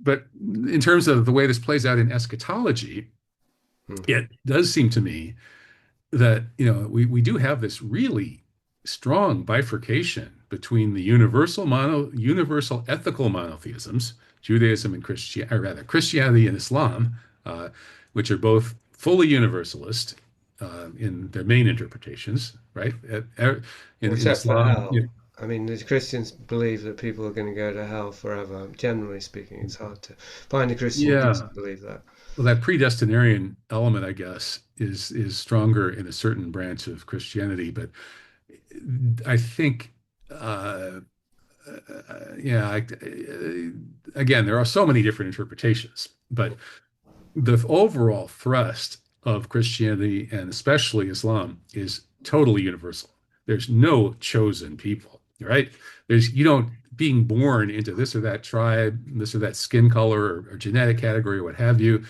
but in terms of the way this plays out in eschatology, Hmm. it does seem to me that we do have this really strong bifurcation between the universal ethical monotheisms, Judaism and Christianity and Islam, which are both fully universalist in their main interpretations, right? In Except for Islam, hell. I mean, the Christians believe that people are going to go to hell forever. Generally speaking, it's hard to find a Christian who yeah, doesn't believe that. well, that predestinarian element, I guess, is stronger in a certain branch of Christianity, but I think, yeah, again, there are so many different interpretations, but the overall thrust of Christianity and especially Islam is totally universal. There's no chosen people, right? You don't being born into this or that tribe, this or that skin color or genetic category or what have you.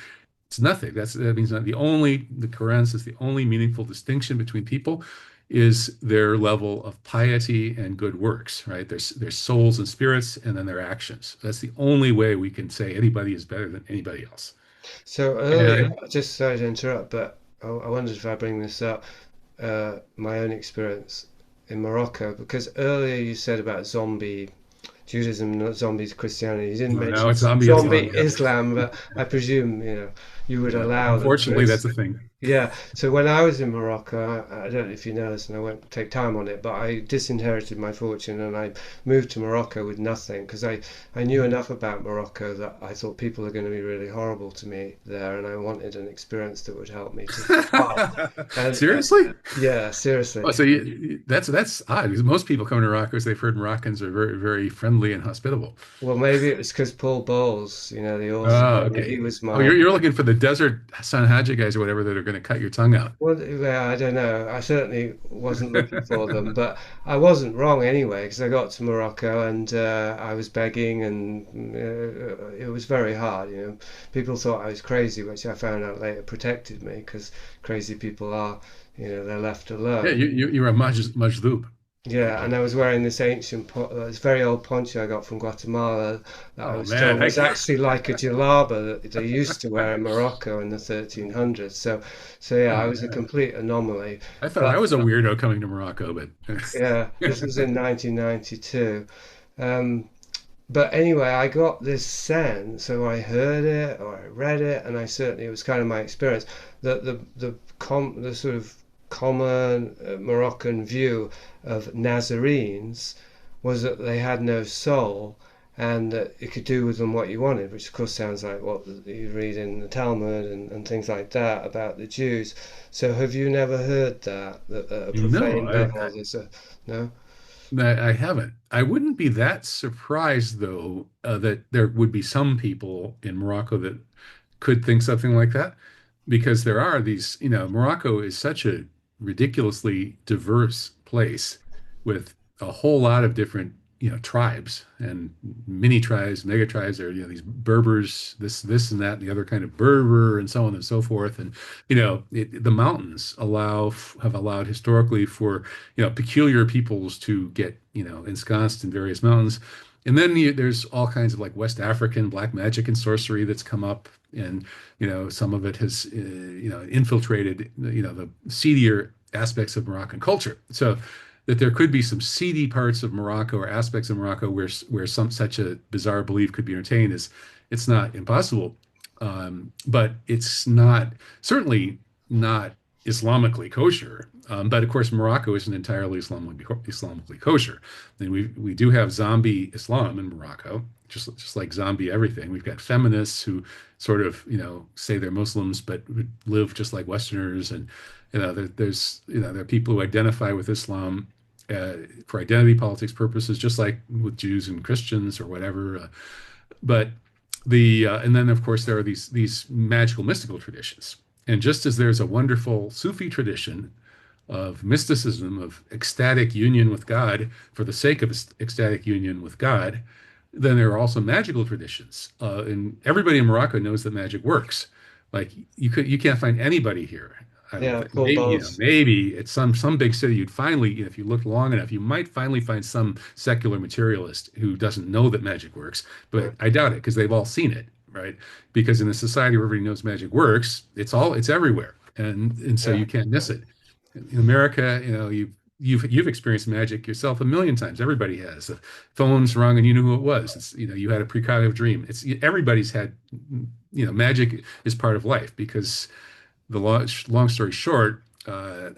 It's nothing. That means not the Quran says the only meaningful distinction between people is their level of piety and good works, right? Their souls and spirits, and then their actions. That's the only way we can say anybody is better than anybody else. So earlier, And just sorry to interrupt, but I wondered if I bring this up, my own experience in Morocco, because earlier you said about zombie Judaism, not zombies Christianity. You didn't now mention it's zombie zombie Islam. Yeah. Islam, but I presume, you would Yeah. allow that there Unfortunately, is. that's a thing. Yeah, so when I was in Morocco, I don't know if you know this, and I won't take time on it, but I disinherited my fortune and I moved to Morocco with nothing because I knew enough about Morocco that I thought people are going to be really horrible to me there, and I wanted an experience that would help me to survive. And Seriously? yeah, seriously. Oh, so that's odd because most people come to Morocco because they've heard Moroccans are very, very friendly and hospitable. Well, maybe it was because Paul Bowles, the author, Oh, he okay. was Oh, my. you're looking for the desert Sanhaja guys or whatever that are going to cut your tongue out. Well, yeah, I don't know. I certainly wasn't looking for them, but I wasn't wrong anyway because I got to Morocco and I was begging, and it was very hard. People thought I was crazy, which I found out later protected me because crazy people are, they're left Yeah, alone. you're a Majdub. Yeah, and I was wearing this this very old poncho I got from Guatemala that I Oh was man, told was actually like a jalaba that they used to wear in Morocco in the 1300s. So yeah, I oh was a man. complete anomaly. I thought I But was a weirdo coming to Morocco, but yeah, this was in 1992. Um, but anyway, I got this sense, so I heard it or I read it, and I certainly it was kind of my experience that the sort of common Moroccan view of Nazarenes was that they had no soul and that you could do with them what you wanted, which of course sounds like what you read in the Talmud and things like that about the Jews. So have you never heard that at a no, profane level there's a no? I haven't. I wouldn't be that surprised though that there would be some people in Morocco that could think something like that, because there are these, Morocco is such a ridiculously diverse place with a whole lot of different, tribes and mini tribes, mega tribes. There are, these Berbers, this and that, and the other kind of Berber, and so on and so forth. And, the mountains have allowed historically for, peculiar peoples to get, ensconced in various mountains. And then there's all kinds of like West African black magic and sorcery that's come up, and some of it has infiltrated the seedier aspects of Moroccan culture. So that there could be some seedy parts of Morocco or aspects of Morocco where some such a bizarre belief could be entertained is it's not impossible, but it's not certainly not Islamically kosher. But of course, Morocco isn't entirely Islamically kosher. And we do have zombie Islam in Morocco, just like zombie everything. We've got feminists who sort of say they're Muslims but live just like Westerners, and there are people who identify with Islam for identity politics purposes, just like with Jews and Christians or whatever. But and then of course there are these magical mystical traditions. And just as there's a wonderful Sufi tradition of mysticism, of ecstatic union with God for the sake of ecstatic union with God, then there are also magical traditions. And everybody in Morocco knows that magic works. Like you can't find anybody here. I don't Yeah, think. Paul Maybe, Bowles. maybe at some big city, you'd finally, if you look long enough, you might finally find some secular materialist who doesn't know that magic works. But I doubt it because they've all seen it, right? Because in a society where everybody knows magic works, it's everywhere, and so Yeah, you can't miss it. In America, you've experienced magic yourself a million times. Everybody has. The phone's rung and you knew who it was. It's, you had a precognitive dream. It's everybody's had. Magic is part of life because long story short,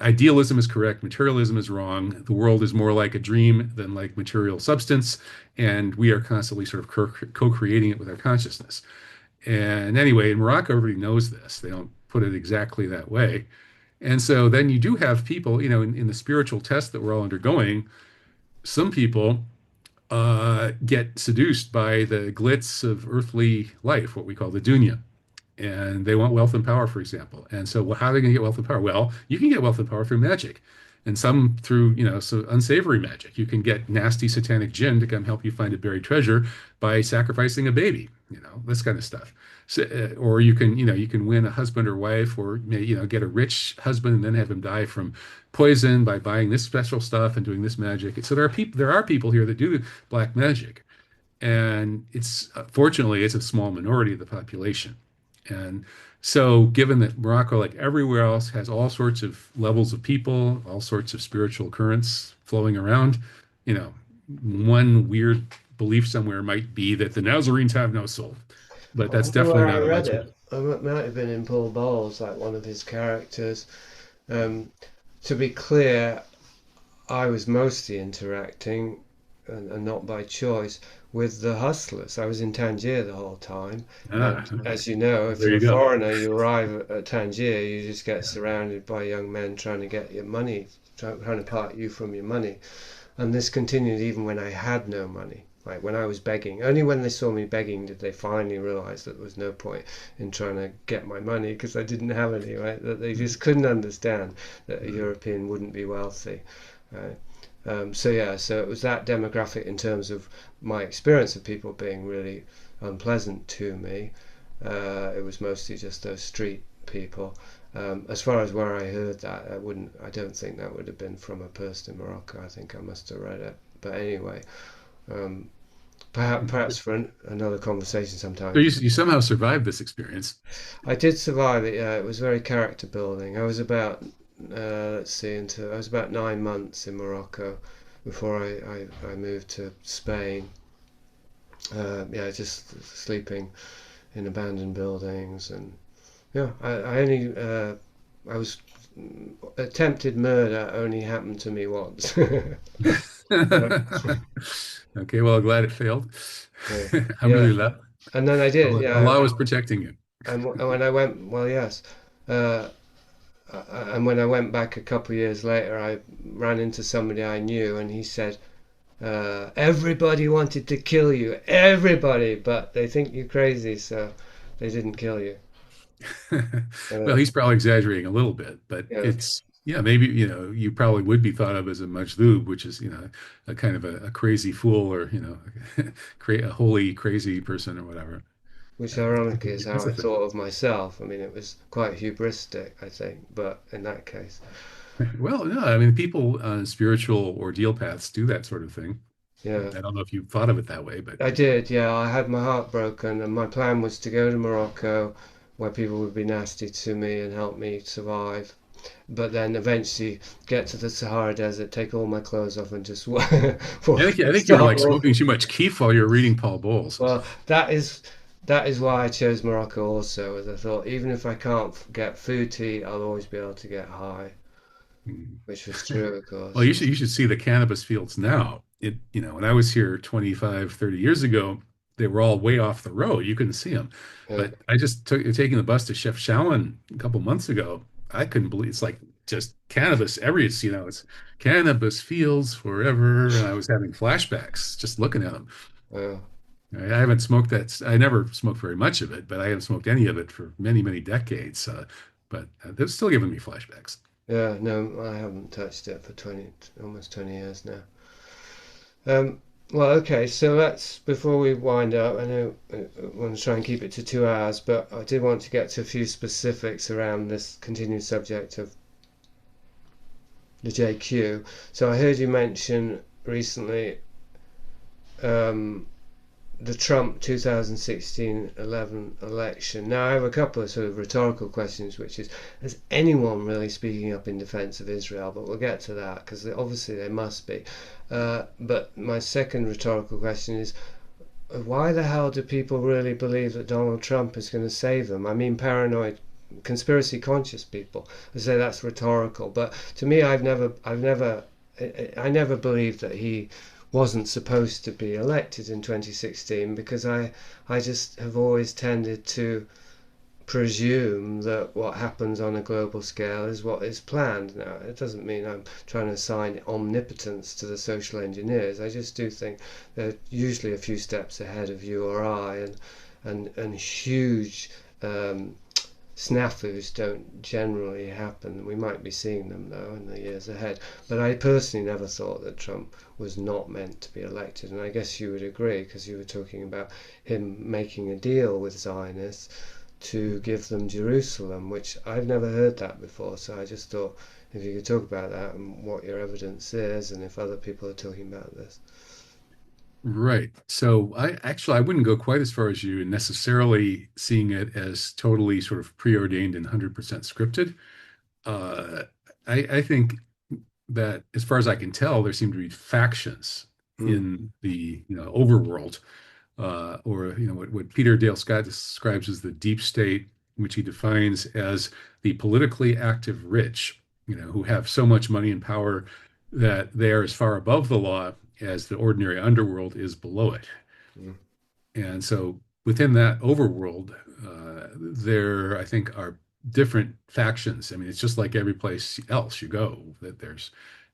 idealism is correct, materialism is wrong. The world is more like a dream than like material substance, and we are constantly sort of co-creating it with our consciousness. And anyway, in Morocco, everybody knows this. They don't put it exactly that way. And so then you do have people, in the spiritual test that we're all undergoing, some people get seduced by the glitz of earthly life, what we call the dunya. and they want wealth and power, for example. And so, how are they going to get wealth and power? Well, you can get wealth and power through magic, and some through, so unsavory magic. You can get nasty satanic jinn to come help you find a buried treasure by sacrificing a baby, this kind of stuff. So, or you can win a husband or wife, or get a rich husband and then have him die from poison by buying this special stuff and doing this magic. So there are people here that do black magic, and it's fortunately it's a small minority of the population. And so, given that Morocco, like everywhere else, has all sorts of levels of people, all sorts of spiritual currents flowing around, you know, one weird belief somewhere might be that the Nazarenes have no soul, but I that's wonder definitely where I not a read widespread. it. It might have been in Paul Bowles, like one of his characters. Um, to be clear, I was mostly interacting, and not by choice, with the hustlers. I was in Tangier the whole time, and Ah, as you know, if there you're you a go. foreigner, you arrive at Tangier, you just get surrounded by young men trying to get your money, trying to part you from your money. And this continued even when I had no money. Like when I was begging, only when they saw me begging did they finally realize that there was no point in trying to get my money because I didn't have any, right? That they just couldn't understand that a European wouldn't be wealthy. Right? So yeah, so it was that demographic in terms of my experience of people being really unpleasant to me. It was mostly just those street people. As far as where I heard that, I don't think that would have been from a person in Morocco. I think I must have read it. But anyway, um, perhaps for another conversation So sometime. you somehow survived this experience. I did survive it. Yeah, it was very character building. I was about let's see, I was about 9 months in Morocco before I moved to Spain. Yeah, just sleeping in abandoned buildings, and yeah, I only I was attempted murder only happened to me once. Uh, Okay, well, glad it failed. yeah, yeah, Alhamdulillah. and then I did. Yeah, Allah was protecting you. and when I went, well, yes. Uh, and when I went back a couple of years later, I ran into somebody I knew, and he said, "Everybody wanted to kill you, everybody, but they think you're crazy, so they didn't kill you." Well, Uh, he's probably exaggerating a little bit, but yeah, it's, yeah, maybe, you probably would be thought of as a majlub, which is, a kind of a crazy fool, or, a holy crazy person or whatever. which It ironically could is be how I misunderstood. thought of myself. I mean, it was quite hubristic, I think, but in that case, Well, no, I mean, people on spiritual ordeal paths do that sort of thing. yeah. I don't know if you thought of it that way, but I did, yeah. I had my heart broken, and my plan was to go to Morocco, where people would be nasty to me and help me survive. But then eventually get to the Sahara Desert, take all my clothes off, and just I think you were start like smoking walking. too much keef while you were reading Paul Bowles. Well, that is why I chose Morocco also, as I thought even if I can't get food to eat, I'll always be able to get high, Mm. which was true, of Well, course. you should see the cannabis fields now. When I was here 25, 30 years ago, they were all way off the road. You couldn't see them. Yeah, But I just took taking the bus to Chef Chalin a couple months ago. I couldn't believe it's like just cannabis it's cannabis fields forever. And I was having flashbacks just looking at them. yeah, I haven't smoked that. I never smoked very much of it, but I haven't smoked any of it for many, many decades. But they're still giving me flashbacks. yeah. No, I haven't touched it for almost 20 years now. Um, well, okay, so let's, before we wind up, I know I want to try and keep it to 2 hours, but I did want to get to a few specifics around this continued subject of the JQ. So I heard you mention recently um, the Trump 2016-11 election. Now, I have a couple of sort of rhetorical questions, which is, is anyone really speaking up in defense of Israel? But we'll get to that because obviously they must be. But my second rhetorical question is, why the hell do people really believe that Donald Trump is going to save them? I mean, paranoid, conspiracy conscious people. I say that's rhetorical, but to me, I never believed that he wasn't supposed to be elected in 2016 because I just have always tended to presume that what happens on a global scale is what is planned. Now, it doesn't mean I'm trying to assign omnipotence to the social engineers. I just do think they're usually a few steps ahead of you or I, and huge um, snafus don't generally happen. We might be seeing them though in the years ahead. But I personally never thought that Trump was not meant to be elected, and I guess you would agree because you were talking about him making a deal with Zionists to give them Jerusalem, which I've never heard that before. So I just thought if you could talk about that and what your evidence is, and if other people are talking about this. Right. So I wouldn't go quite as far as you in necessarily seeing it as totally sort of preordained and 100% scripted. Uh, I think that as far as I can tell, there seem to be factions Mm, in the overworld, or what Peter Dale Scott describes as the deep state, which he defines as the politically active rich, who have so much money and power that they are as far above the law as the ordinary underworld is below it. mm, And so within that overworld, there I think are different factions. I mean, it's just like every place else you go that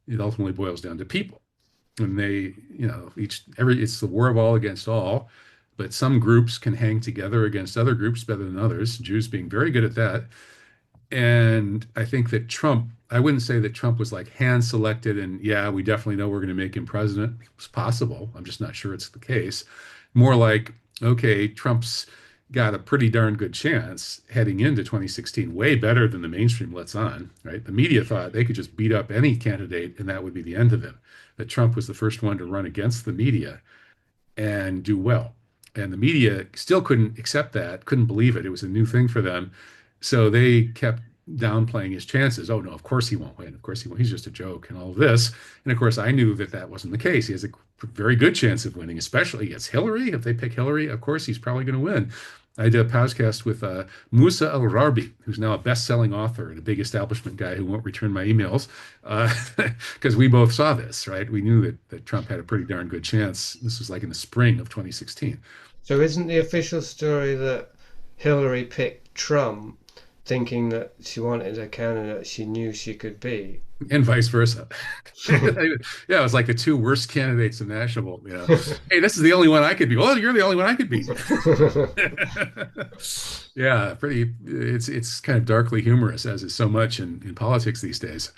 it ultimately boils down to people. And they, it's the war of all against all, but some groups can hang together against other groups better than others, Jews being very good at that. And I think that I wouldn't say that Trump was like hand selected and yeah, we definitely know we're going to make him president. It's possible. I'm just not sure it's the case. More like, okay, Trump's got a pretty darn good chance heading into 2016, way better than the mainstream lets on, right? The media thought they could just beat up any candidate and that would be the end of him. That Trump was the first one to run against the media and do well. And the media still couldn't accept that, couldn't believe it. It was a new thing for them. So they kept downplaying his chances. Oh, no, of course he won't win. Of course he won't. He's just a joke and all of this. And of course, I knew that that wasn't the case. He has a very good chance of winning, especially against Hillary. If they pick Hillary, of course, he's probably going to win. I did a podcast with Musa Al-Rabi, who's now a best-selling author and a big establishment guy who won't return my emails, because we both saw this, right? We knew that Trump had a pretty darn good chance. This was like in the spring of 2016. So isn't the official story that Hillary picked Trump thinking that she wanted a candidate she knew she could be? And vice versa. Yeah, it was like the two worst candidates imaginable. Hey, this is the only one I could be. Well, you're the only one I could be. Yeah, pretty. It's kind of darkly humorous, as is so much in politics these days.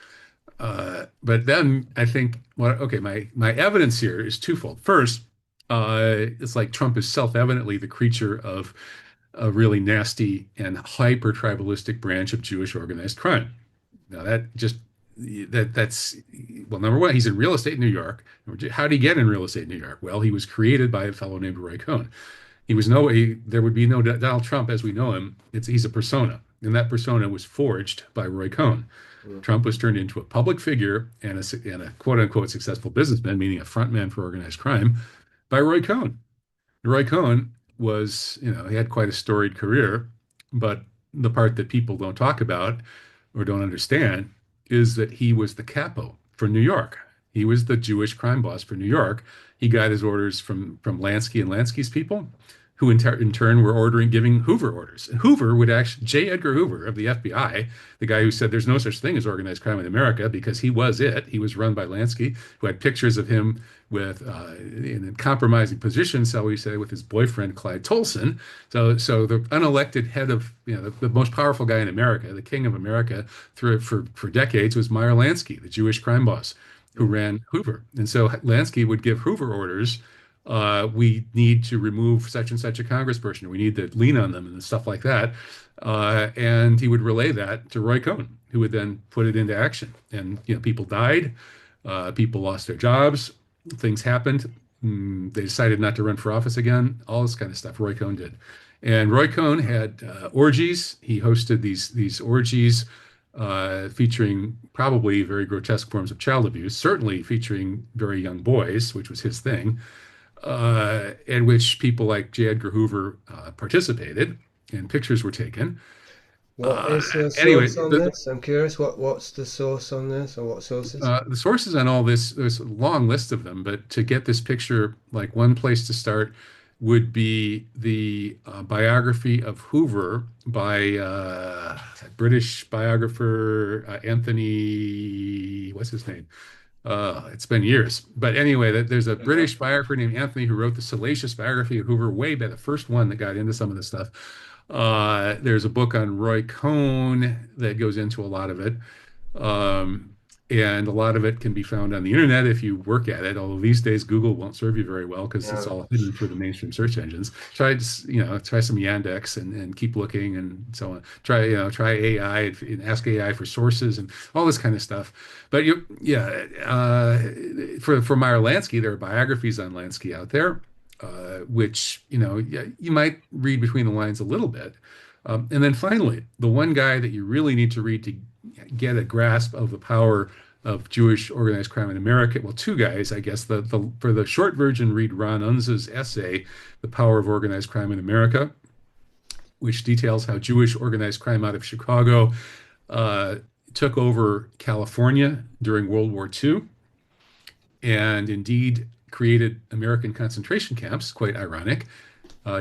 But then I think, well, okay, my evidence here is twofold. First, it's like Trump is self-evidently the creature of a really nasty and hyper tribalistic branch of Jewish organized crime. Now that's well, number one, he's in real estate in New York. How did he get in real estate in New York? Well, he was created by a fellow named Roy Cohn. There would be no Donald Trump as we know him. He's a persona, and that persona was forged by Roy Cohn. Mm, Trump was turned into a public figure and a quote unquote successful businessman, meaning a frontman for organized crime, by Roy Cohn. Roy Cohn he had quite a storied career, but the part that people don't talk about or don't understand is that he was the capo for New York. He was the Jewish crime boss for New York. He got his orders from Lansky and Lansky's people, who in turn were giving Hoover orders. And Hoover would actually, J. Edgar Hoover of the FBI, the guy who said there's no such thing as organized crime in America because he was it. He was run by Lansky, who had pictures of him in a compromising position, shall we say, with his boyfriend Clyde Tolson. So the unelected head of the most powerful guy in America, the king of America, for decades was Meyer Lansky, the Jewish crime boss who mm, ran Hoover. And so Lansky would give Hoover orders. We need to remove such and such a congressperson. We need to lean on them and stuff like that. And he would relay that to Roy Cohn, who would then put it into action. And people died, people lost their jobs, things happened. They decided not to run for office again. All this kind of stuff Roy Cohn did. And Roy Cohn had orgies. He hosted these orgies featuring probably very grotesque forms of child abuse, certainly featuring very young boys, which was his thing, in which people like J. Edgar Hoover participated, and pictures were taken. What is the Anyway, source on this? I'm curious. What's the source on this, or what sources? the sources on all this, there's a long list of them, but to get this picture, like one place to start would be the biography of Hoover by British biographer Anthony, what's his name? It's been years. But anyway, there's a Uh-huh. British biographer named Anthony who wrote the salacious biography of Hoover way back, the first one that got into some of this stuff. There's a book on Roy Cohn that goes into a lot of it. Um, and a lot of it can be found on the internet if you work at it. Although these days Google won't serve you very well because it's Yeah. all hidden for the mainstream search engines. Try some Yandex and keep looking and so on. Try AI and ask AI for sources and all this kind of stuff. But for Meyer Lansky, there are biographies on Lansky out there, which you might read between the lines a little bit. And then finally, the one guy that you really need to read to get a grasp of the power of Jewish organized crime in America. Well, two guys, I guess. For the short version, read Ron Unz's essay, "The Power of Organized Crime in America," which details how Jewish organized crime out of Chicago uh, took over California during World War II, and indeed created American concentration camps. Quite ironic.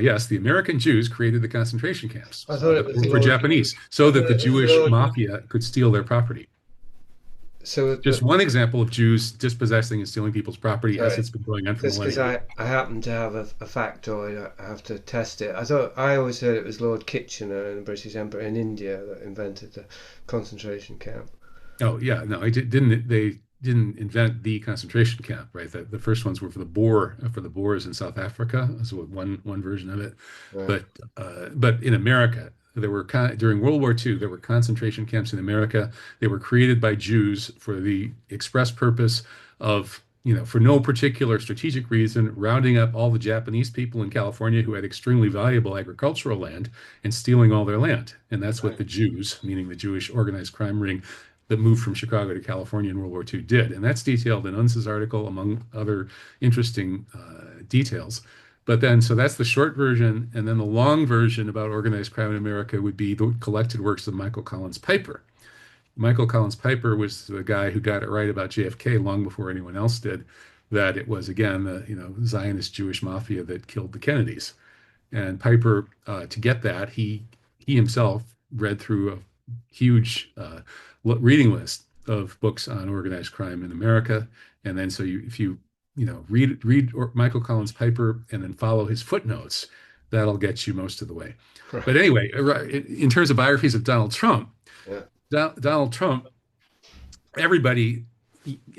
Yes, the American Jews created the concentration camps I thought it that was were for Lord. Japanese, I so that thought the it was Jewish Lord. mafia could steal their property. So, Just one example of Jews dispossessing and stealing people's property as sorry, it's been going on for just because millennia. I happen to have a factoid, I have to test it. I always heard it was Lord Kitchener in the British Empire in India that invented the concentration camp. Oh yeah, no, I didn't. They didn't invent the concentration camp, right? The first ones were for the Boers in South Africa. That's what one version of it. Right. But in America, during World War II, there were concentration camps in America. They were created by Jews for the express purpose of, for no particular strategic reason, rounding up all the Japanese people in California who had extremely valuable agricultural land and stealing all their land. And that's what Right. the Jews, meaning the Jewish organized crime ring that moved from Chicago to California in World War II, did. And that's detailed in Unz's article, among other interesting details. But then, so that's the short version. And then the long version about organized crime in America would be the collected works of Michael Collins Piper. Michael Collins Piper was the guy who got it right about JFK long before anyone else did, that it was, again, the Zionist Jewish mafia that killed the Kennedys. And Piper, to get that, he himself read through a huge reading list of books on organized crime in America. And then, so if you read Michael Collins Piper and then follow his footnotes, that'll get you most of the way. But Right. anyway, in terms of biographies of Donald Trump, Yeah. Donald Trump, everybody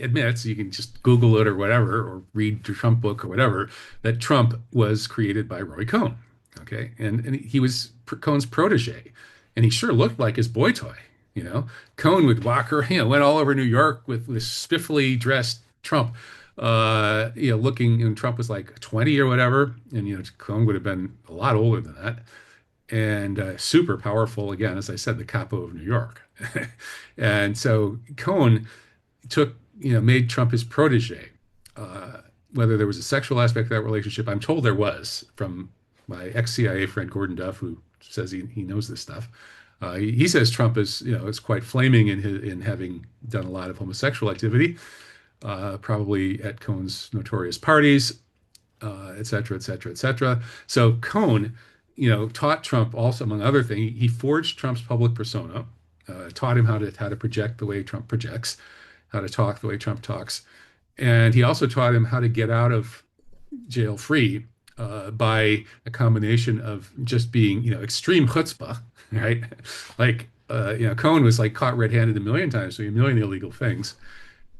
admits, you can just Google it or whatever, or read the Trump book or whatever, that Trump was created by Roy Cohn. Okay. And he was Cohn's protege, and he sure looked like his boy toy. You know, Cohn would walk her, went all over New York with this spiffily dressed Trump, looking, and Trump was like 20 or whatever. And, Cohn would have been a lot older than that, and super powerful, again, as I said, the capo of New York. And so Cohn made Trump his protege. Uh, Whether there was a sexual aspect of that relationship, I'm told there was, from my ex-CIA friend Gordon Duff, who says he knows this stuff. He says Trump is quite flaming in having done a lot of homosexual activity, probably at Cohn's notorious parties, et cetera, et cetera, et cetera. So Cohn, taught Trump also, among other things, he forged Trump's public persona, taught him how to project the way Trump projects, how to talk the way Trump talks, and he also taught him how to get out of jail free by a combination of just being, extreme chutzpah, right? Like, Cohn was like caught red-handed a million times doing a million illegal things,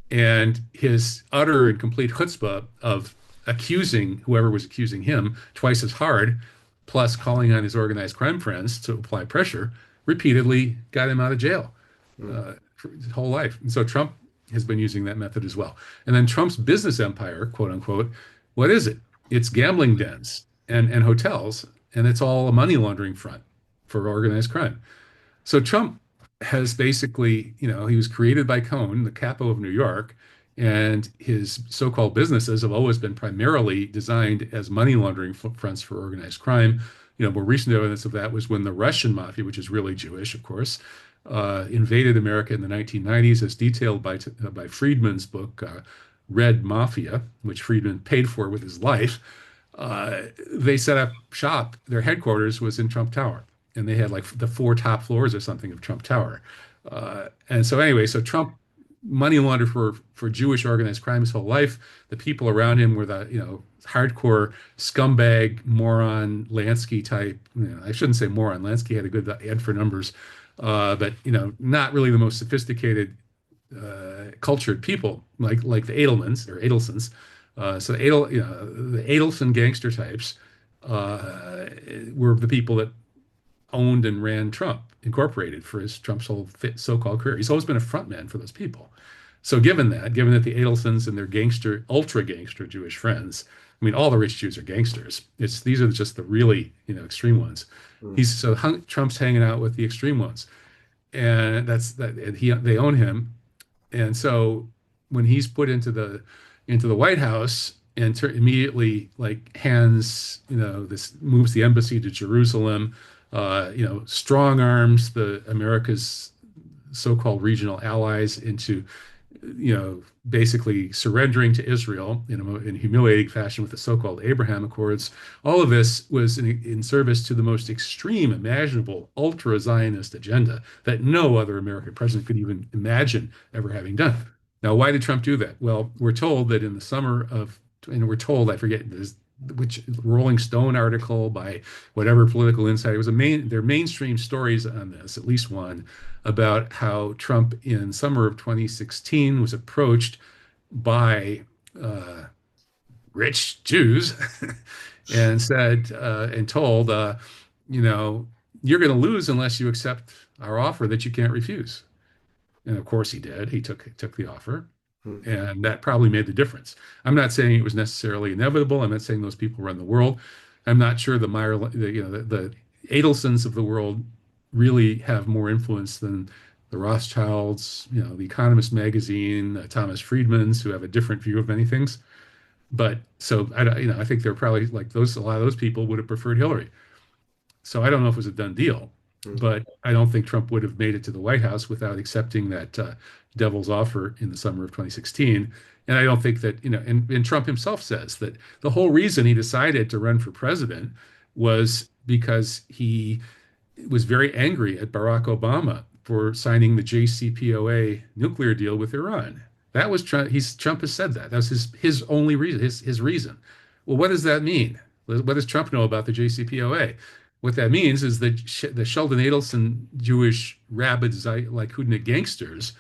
and his utter and complete chutzpah of accusing whoever was accusing him twice as hard, plus calling on his organized crime friends to apply pressure, repeatedly got him out of jail Mm. for his whole life. And so Trump has been using that method as well. And then Trump's business empire, quote unquote, what is it? It's gambling dens and hotels, and it's all a money laundering front for organized crime. So Trump has basically, he was created by Cohn, the capo of New York, and his so-called businesses have always been primarily designed as money laundering fronts for organized crime. More recent evidence of that was when the Russian mafia, which is really Jewish, of course, invaded America in the 1990s, as detailed by Friedman's book, Red Mafia, which Friedman paid for with his life. They set up shop. Their headquarters was in Trump Tower, and they had like the four top floors or something of Trump Tower. And so anyway, so Trump money laundered for Jewish organized crime his whole life. The people around him were the, hardcore scumbag, moron, Lansky type. I shouldn't say moron. Lansky had a good head for numbers, but not really the most sophisticated, cultured people like the Edelmans or Adelsons. So the Adelson gangster types were the people that owned and ran Trump Incorporated for Trump's whole so-called career. He's always been a frontman for those people. So given that the Adelsons and their gangster, ultra gangster Jewish friends, I mean, all the rich Jews are gangsters. These are just the really, extreme ones. Mm. Trump's hanging out with the extreme ones, and they own him. And so when he's put into the White House and immediately like hands, this moves the embassy to Jerusalem, strong arms the America's so-called regional allies into, basically surrendering to Israel in a humiliating fashion with the so-called Abraham Accords. All of this was in service to the most extreme imaginable ultra-Zionist agenda that no other American president could even imagine ever having done. Now, why did Trump do that? Well, we're told that in the summer of, and we're told, I forget which Rolling Stone article by whatever political insider, it was their mainstream stories on this, at least one, about how Trump in summer of 2016 was approached by rich Jews and said and told, you're going to lose unless you accept our offer that you can't refuse. And of course he did. He took the offer, Mm. and that probably made the difference. I'm not saying it was necessarily inevitable. I'm not saying those people run the world. I'm not sure the Adelsons of the world really have more influence than the Rothschilds, the Economist magazine, Thomas Friedman's, who have a different view of many things. But so I think they're probably like those. A lot of those people would have preferred Hillary. So I don't know if it was a done deal, Mm. but I don't think Trump would have made it to the White House without accepting that devil's offer in the summer of 2016. And I don't think that, and Trump himself says that the whole reason he decided to run for president was because he was very angry at Barack Obama for signing the JCPOA nuclear deal with Iran. That was Trump. Trump has said that. That's his only reason, his reason. Well, what does that mean? What does Trump know about the JCPOA? What that means is that the Sheldon Adelson Jewish rabbits like hoodnick gangsters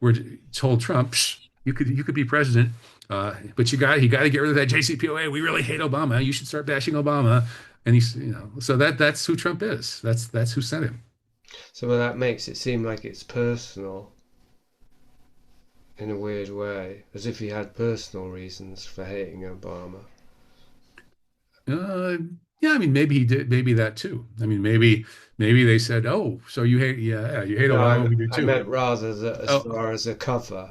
were told Trump, you could be president, but you got to get rid of that JCPOA. We really hate Obama. You should start bashing Obama. And he's so that's who Trump is. That's who sent him. So well, that makes it seem like it's personal in a weird way, as if he had personal reasons for hating Obama. Uh, yeah, I mean, maybe he did. Maybe that too. I mean, maybe they said, "Oh, so you hate, yeah, you hate No, Obama. We do I too." meant rather that as Oh, far as a cover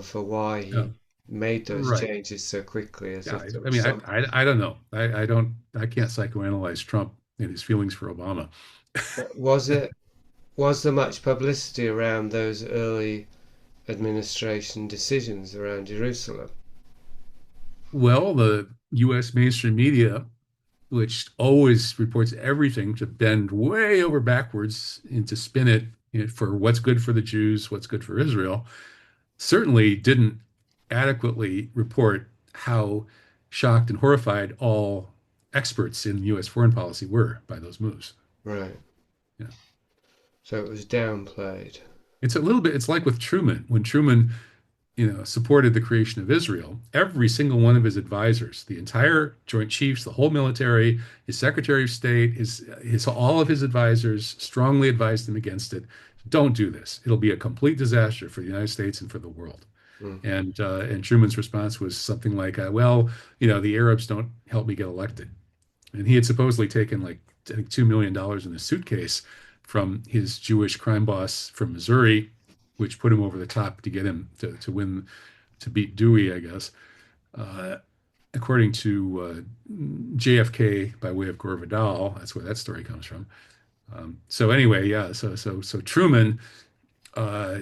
for why oh, he made those right. changes so quickly, as Yeah, if there I was mean, some. I don't know. I can't psychoanalyze Trump and his feelings for Obama. But was there much publicity around those early administration decisions around Jerusalem? Well, the U.S. mainstream media, which always reports everything to bend way over backwards and to spin it, for what's good for the Jews, what's good for Israel, certainly didn't adequately report how shocked and horrified all experts in U.S. foreign policy were by those moves. Right. Yeah. So it was downplayed. It's a little bit, it's like with Truman. When Truman, supported the creation of Israel, every single one of his advisors, the entire Joint Chiefs, the whole military, his Secretary of State, all of his advisors strongly advised him against it. Don't do this. It'll be a complete disaster for the United States and for the world. Mm. And Truman's response was something like, "Well, the Arabs don't help me get elected." And he had supposedly taken like I think $2 million in a suitcase from his Jewish crime boss from Missouri, which put him over the top to get him to beat Dewey, I guess, uh, according to JFK by way of Gore Vidal. That's where that story comes from. So anyway, yeah. So Truman uh,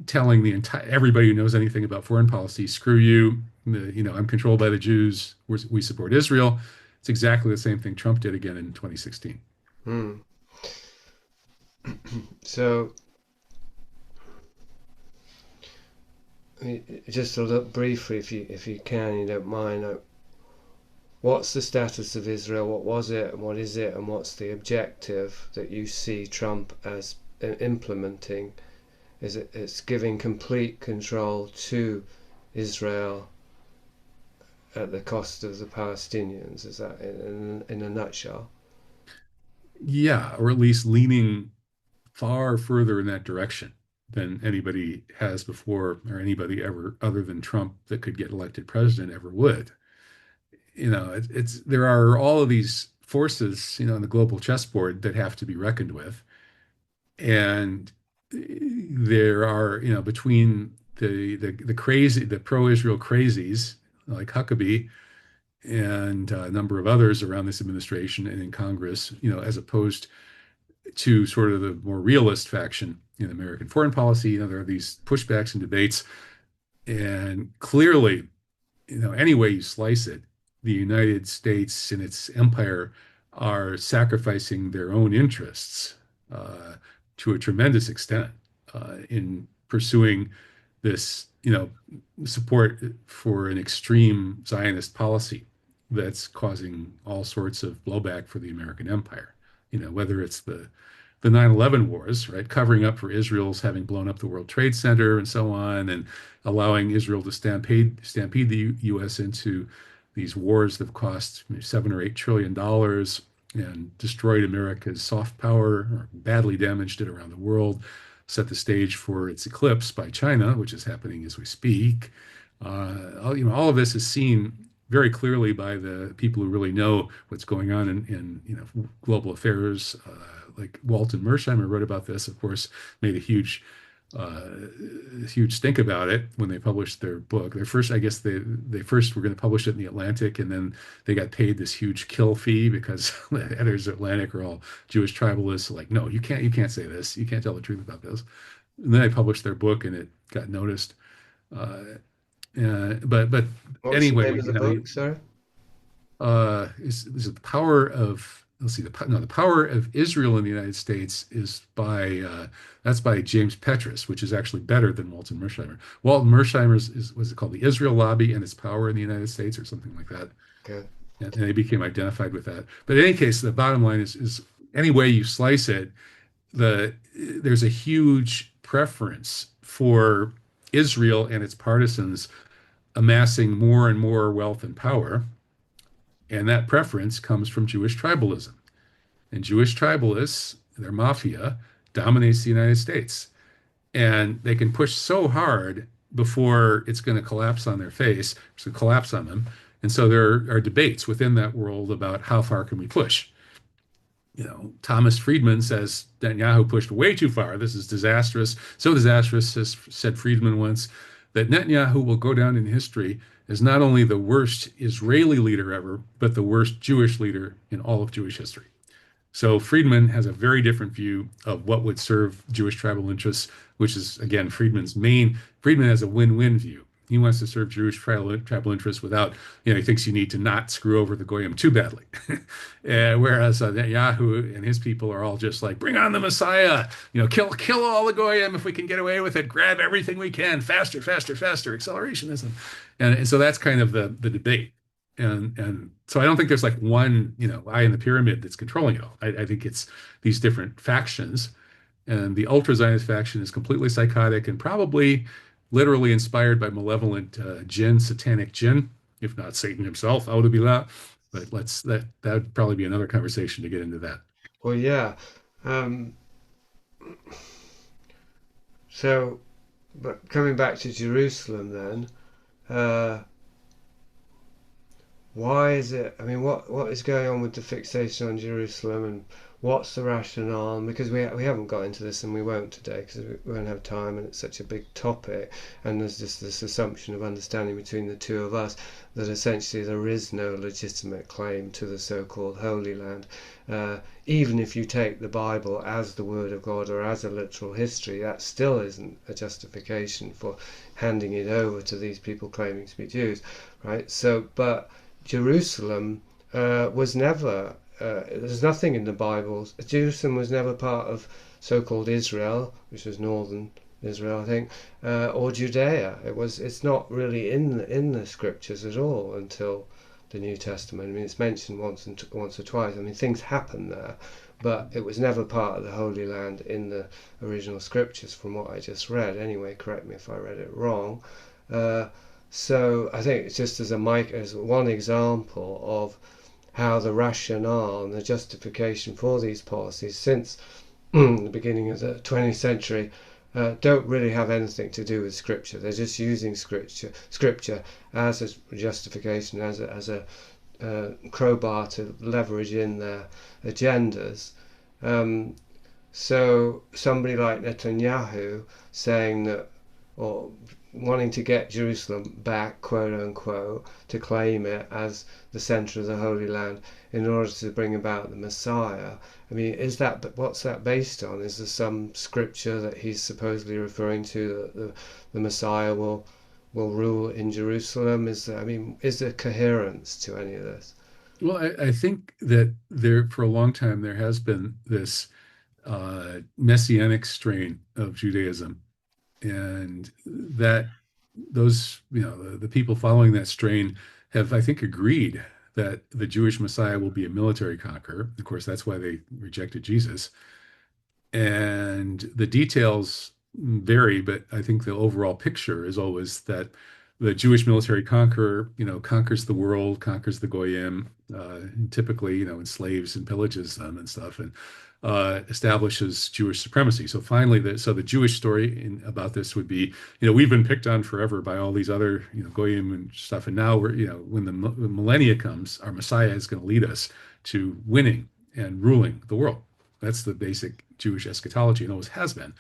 telling the entire everybody who knows anything about foreign policy, screw you. I'm controlled by the Jews. We support Israel. It's exactly the same thing Trump did again in 2016. Mm. So just a look briefly, if you can, you don't mind. What's the status of Israel? What was it, and what is it, and what's the objective that you see Trump as implementing? Is it's giving complete control to Israel at the cost of the Palestinians? Is that in a nutshell? Yeah, or at least leaning far further in that direction than anybody has before, or anybody ever other than Trump that could get elected president ever would. It's there are all of these forces, in the global chessboard that have to be reckoned with, and there are, between the crazy, the pro-Israel crazies like Huckabee and a number of others around this administration and in Congress, as opposed to sort of the more realist faction in American foreign policy. There are these pushbacks and debates, and clearly, any way you slice it, the United States and its empire are sacrificing their own interests uh, to a tremendous extent in pursuing this, support for an extreme Zionist policy that's causing all sorts of blowback for the American empire. Whether it's the 9/11 wars, right, covering up for Israel's having blown up the World Trade Center and so on, and allowing Israel to stampede the U.S. into these wars that have cost $7 or $8 trillion and destroyed America's soft power, or badly damaged it around the world, set the stage for its eclipse by China, which is happening as we speak. All of this is seen very clearly by the people who really know what's going on in global affairs. Like Walton Mersheimer wrote about this, of course, made uh, huge stink about it when they published their book. Their first, I guess they first were going to publish it in the Atlantic, and then they got paid this huge kill fee because the editors of Atlantic are all Jewish tribalists. Like, no, you can't say this. You can't tell the truth about this. And then they published their book, and it got noticed. Uh, but What's the anyway, name of the book, sorry? is it the power of, let's see, the power of Israel in the United States is by that's by James Petrus, which is actually better than Walton Mersheimer. Walton Mersheimer's is was it called The Israel Lobby and Its Power in the United States, or something like that. Okay. And they became identified with that. But in any case, the bottom line is any way you slice it, there's a huge preference for Israel and its partisans amassing more and more wealth and power. And that preference comes from Jewish tribalism. And Jewish tribalists, their mafia, dominates the United States. And they can push so hard before it's going to collapse on their face, it's going to collapse on them. And so there are debates within that world about how far can we push. Thomas Friedman says Netanyahu pushed way too far. This is disastrous. So disastrous, as said Friedman once, that Netanyahu will go down in history as not only the worst Israeli leader ever, but the worst Jewish leader in all of Jewish history. So Friedman has a very different view of what would serve Jewish tribal interests, which is, again, Friedman has a win-win view. He wants to serve Jewish tribal interests without, he thinks you need to not screw over the Goyim too badly. Whereas Netanyahu and his people are all just like, bring on the Messiah, kill all the Goyim if we can get away with it, grab everything we can, faster, faster, faster, accelerationism. And so that's kind of the debate. And so I don't think there's like one, eye in the pyramid that's controlling it all. I think it's these different factions. And the ultra-Zionist faction is completely psychotic and probably literally inspired by malevolent satanic jinn, if not Satan himself, Audubillah. But that'd probably be another conversation to get into that. Well, yeah. Um, so, but coming back to Jerusalem then, why is it? I mean, what is going on with the fixation on Jerusalem, and what's the rationale? Because we haven't got into this, and we won't today because we won't have time, and it's such a big topic, and there's just this assumption of understanding between the two of us that essentially there is no legitimate claim to the so-called Holy Land. Even if you take the Bible as the Word of God or as a literal history, that still isn't a justification for handing it over to these people claiming to be Jews, right? So, but Jerusalem was never, there's nothing in the Bible. Jerusalem was never part of so-called Israel, which was northern Israel, I think, or Judea. It's not really in the scriptures at all until the New Testament. I mean, it's mentioned once or twice. I mean, things happen there, but it was never part of the Holy Land in the original scriptures, from what I just read. Anyway, correct me if I read it wrong. Uh, so I think it's just as one example of how the rationale and the justification for these policies since the beginning of the 20th century don't really have anything to do with scripture. They're just using scripture as a justification, as a crowbar to leverage in their agendas. Um, so somebody like Netanyahu saying that, or wanting to get Jerusalem back, quote unquote, to claim it as the center of the Holy Land in order to bring about the Messiah. I mean, what's that based on? Is there some scripture that he's supposedly referring to that the Messiah will rule in Jerusalem? Is there coherence to any of this? Well, I think that there, for a long time, there has been this messianic strain of Judaism, and that those, the people following that strain have, I think, agreed that the Jewish Messiah will be a military conqueror. Of course, that's why they rejected Jesus. And the details vary, but I think the overall picture is always that the Jewish military conqueror, conquers the world, conquers the goyim, typically, enslaves and pillages them and stuff, and establishes Jewish supremacy. So finally, the Jewish story about this would be, we've been picked on forever by all these other, goyim and stuff, and now we're, when the millennia comes, our Messiah is going to lead us to winning and ruling the world. That's the basic Jewish eschatology, and always has been.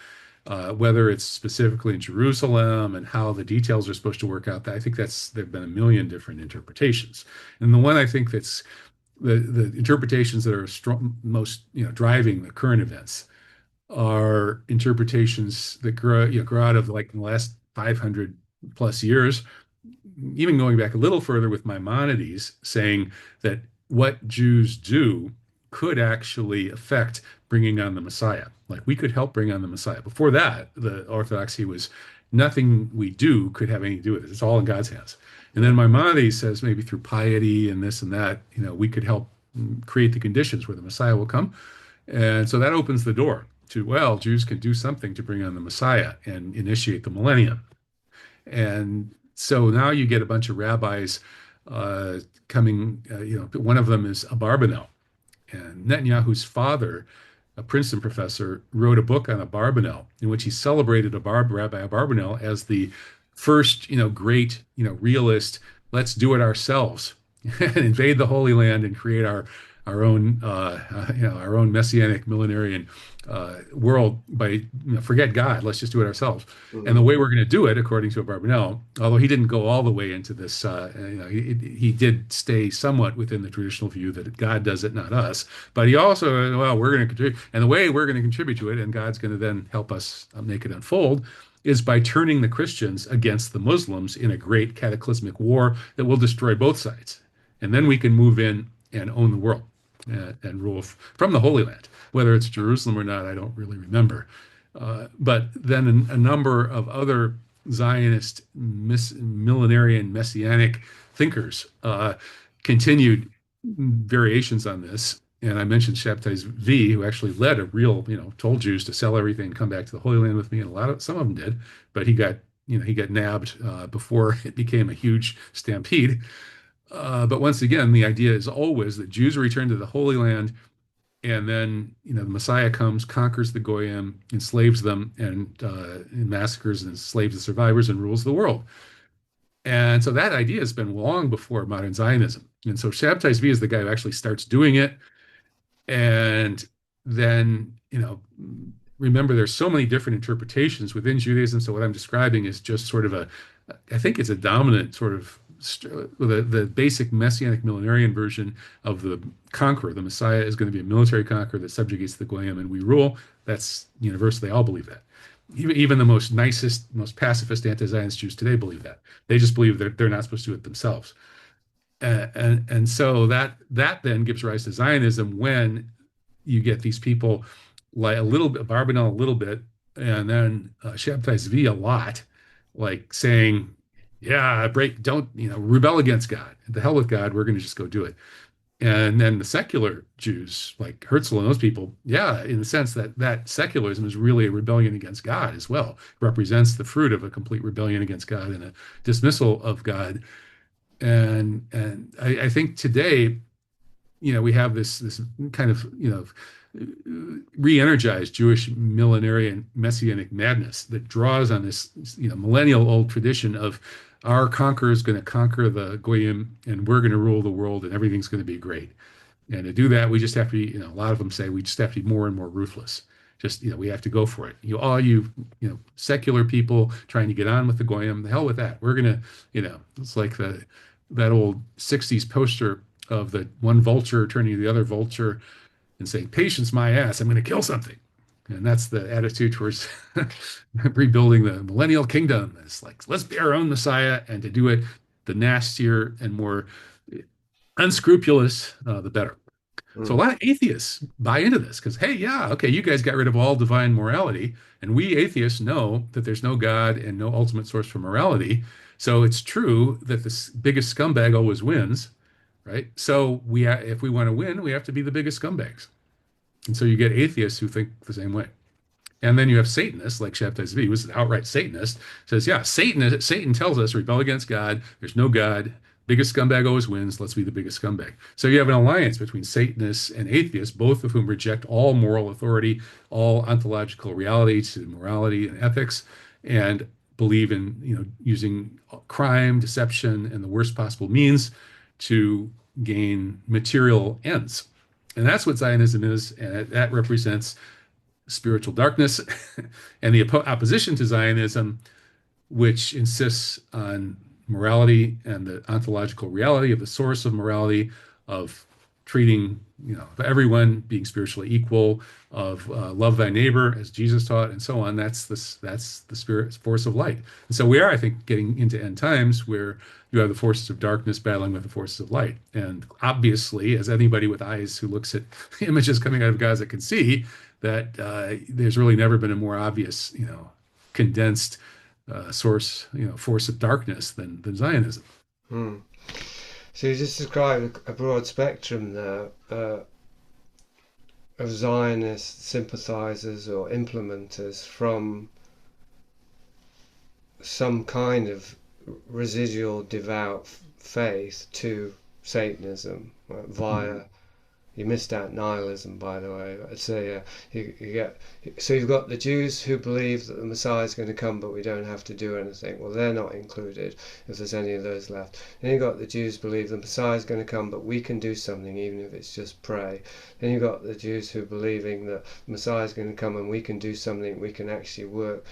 Whether it's specifically in Jerusalem and how the details are supposed to work out, I think there've been a million different interpretations. And the one I think that's the interpretations that are most driving the current events are interpretations that grow out of, like, in the last 500 plus years, even going back a little further with Maimonides, saying that what Jews do could actually affect bringing on the Messiah. Like, we could help bring on the Messiah. Before that, the orthodoxy was nothing we do could have anything to do with it. It's all in God's hands. And then Maimonides says maybe through piety and this and that, we could help create the conditions where the Messiah will come. And so that opens the door to, well, Jews can do something to bring on the Messiah and initiate the millennium. And so now you get a bunch of rabbis coming, one of them is Abarbanel. And Netanyahu's father, a Princeton professor, wrote a book on Abarbanel in which he celebrated Rabbi Abarbanel as the first, great, realist. Let's do it ourselves and invade the Holy Land and create our own, our own messianic millenarian world by, forget God, let's just do it ourselves. Mm-hmm. And the way we're going to do it, according to Abarbanel, although he didn't go all the way into this, he did stay somewhat within the traditional view that God does it, not us. But he also, well, we're going to contribute, and the way we're going to contribute to it, and God's going to then help us make it unfold, is by turning the Christians against the Muslims in a great cataclysmic war that will destroy both sides. And then we can move in and own the world and rule from the Holy Land. Whether it's Jerusalem or not, I don't really remember. But then a number of other Zionist millenarian messianic thinkers continued variations on this. And I mentioned Shabtai V, who actually led a real, told Jews to sell everything and come back to the Holy Land with me. And some of them did, but he got nabbed before it became a huge stampede. But once again, the idea is always that Jews return to the Holy Land, and then the Messiah comes, conquers the goyim, enslaves them, and massacres and enslaves the survivors and rules the world. And so that idea has been long before modern Zionism. And so Shabtai Zvi is the guy who actually starts doing it. And then, remember, there's so many different interpretations within Judaism. So what I'm describing is just sort of I think it's a dominant sort of the basic messianic millenarian version of the conqueror. The Messiah is going to be a military conqueror that subjugates the goyim and we rule. That's universal. They all believe that. Even the most nicest, most pacifist anti-Zionist Jews today believe that. They just believe that they're not supposed to do it themselves. And so that then gives rise to Zionism when you get these people like a little bit, Barbanel a little bit, and then Shabtai Zvi a lot, like saying, "Yeah, don't rebel against God. The hell with God. We're going to just go do it." And then the secular Jews, like Herzl and those people, yeah, in the sense that secularism is really a rebellion against God as well, it represents the fruit of a complete rebellion against God and a dismissal of God. And I think today, we have this kind of re-energized Jewish millenarian messianic madness that draws on this millennial old tradition of our conqueror is going to conquer the goyim and we're going to rule the world and everything's going to be great. And to do that, we just have to be, a lot of them say we just have to be more and more ruthless. Just, we have to go for it. All you secular people trying to get on with the goyim, the hell with that. We're gonna, it's like that old '60s poster of the one vulture turning to the other vulture and saying, "Patience, my ass, I'm going to kill something." And that's the attitude towards rebuilding the millennial kingdom. It's like, let's be our own Messiah, and to do it, the nastier and more unscrupulous, the better. So a Mm. lot of atheists buy into this because, hey, yeah, okay, you guys got rid of all divine morality, and we atheists know that there's no God and no ultimate source for morality. So it's true that the biggest scumbag always wins, right? So if we want to win, we have to be the biggest scumbags. And so you get atheists who think the same way. And then you have Satanists like Shabtai Zvi, who was an outright Satanist, says, yeah, Satan tells us rebel against God. There's no God. Biggest scumbag always wins. Let's be the biggest scumbag. So you have an alliance between Satanists and atheists, both of whom reject all moral authority, all ontological reality to morality and ethics, and believe in using crime, deception, and the worst possible means to gain material ends. And that's what Zionism is, and that represents spiritual darkness and the opposition to Zionism, which insists on morality and the ontological reality of the source of morality, of treating everyone being spiritually equal, of love thy neighbor as Jesus taught, and so on. That's the spirit force of light. And so we are, I think, getting into end times where you have the forces of darkness battling with the forces of light. And obviously, as anybody with eyes who looks at images coming out of Gaza can see, that there's really never been a more obvious, condensed force of darkness than Zionism. Mm. So you just described a broad spectrum there of Zionist sympathizers or implementers, from some kind of residual devout faith to Satanism, via, you missed out nihilism, by the way. I'd say you get, so you've got the Jews who believe that the Messiah is going to come, but we don't have to do anything. Well, they're not included, if there's any of those left. Then you've got the Jews who believe the Messiah is going to come, but we can do something, even if it's just pray. Then you've got the Jews who are believing that the Messiah is going to come and we can do something, we can actually work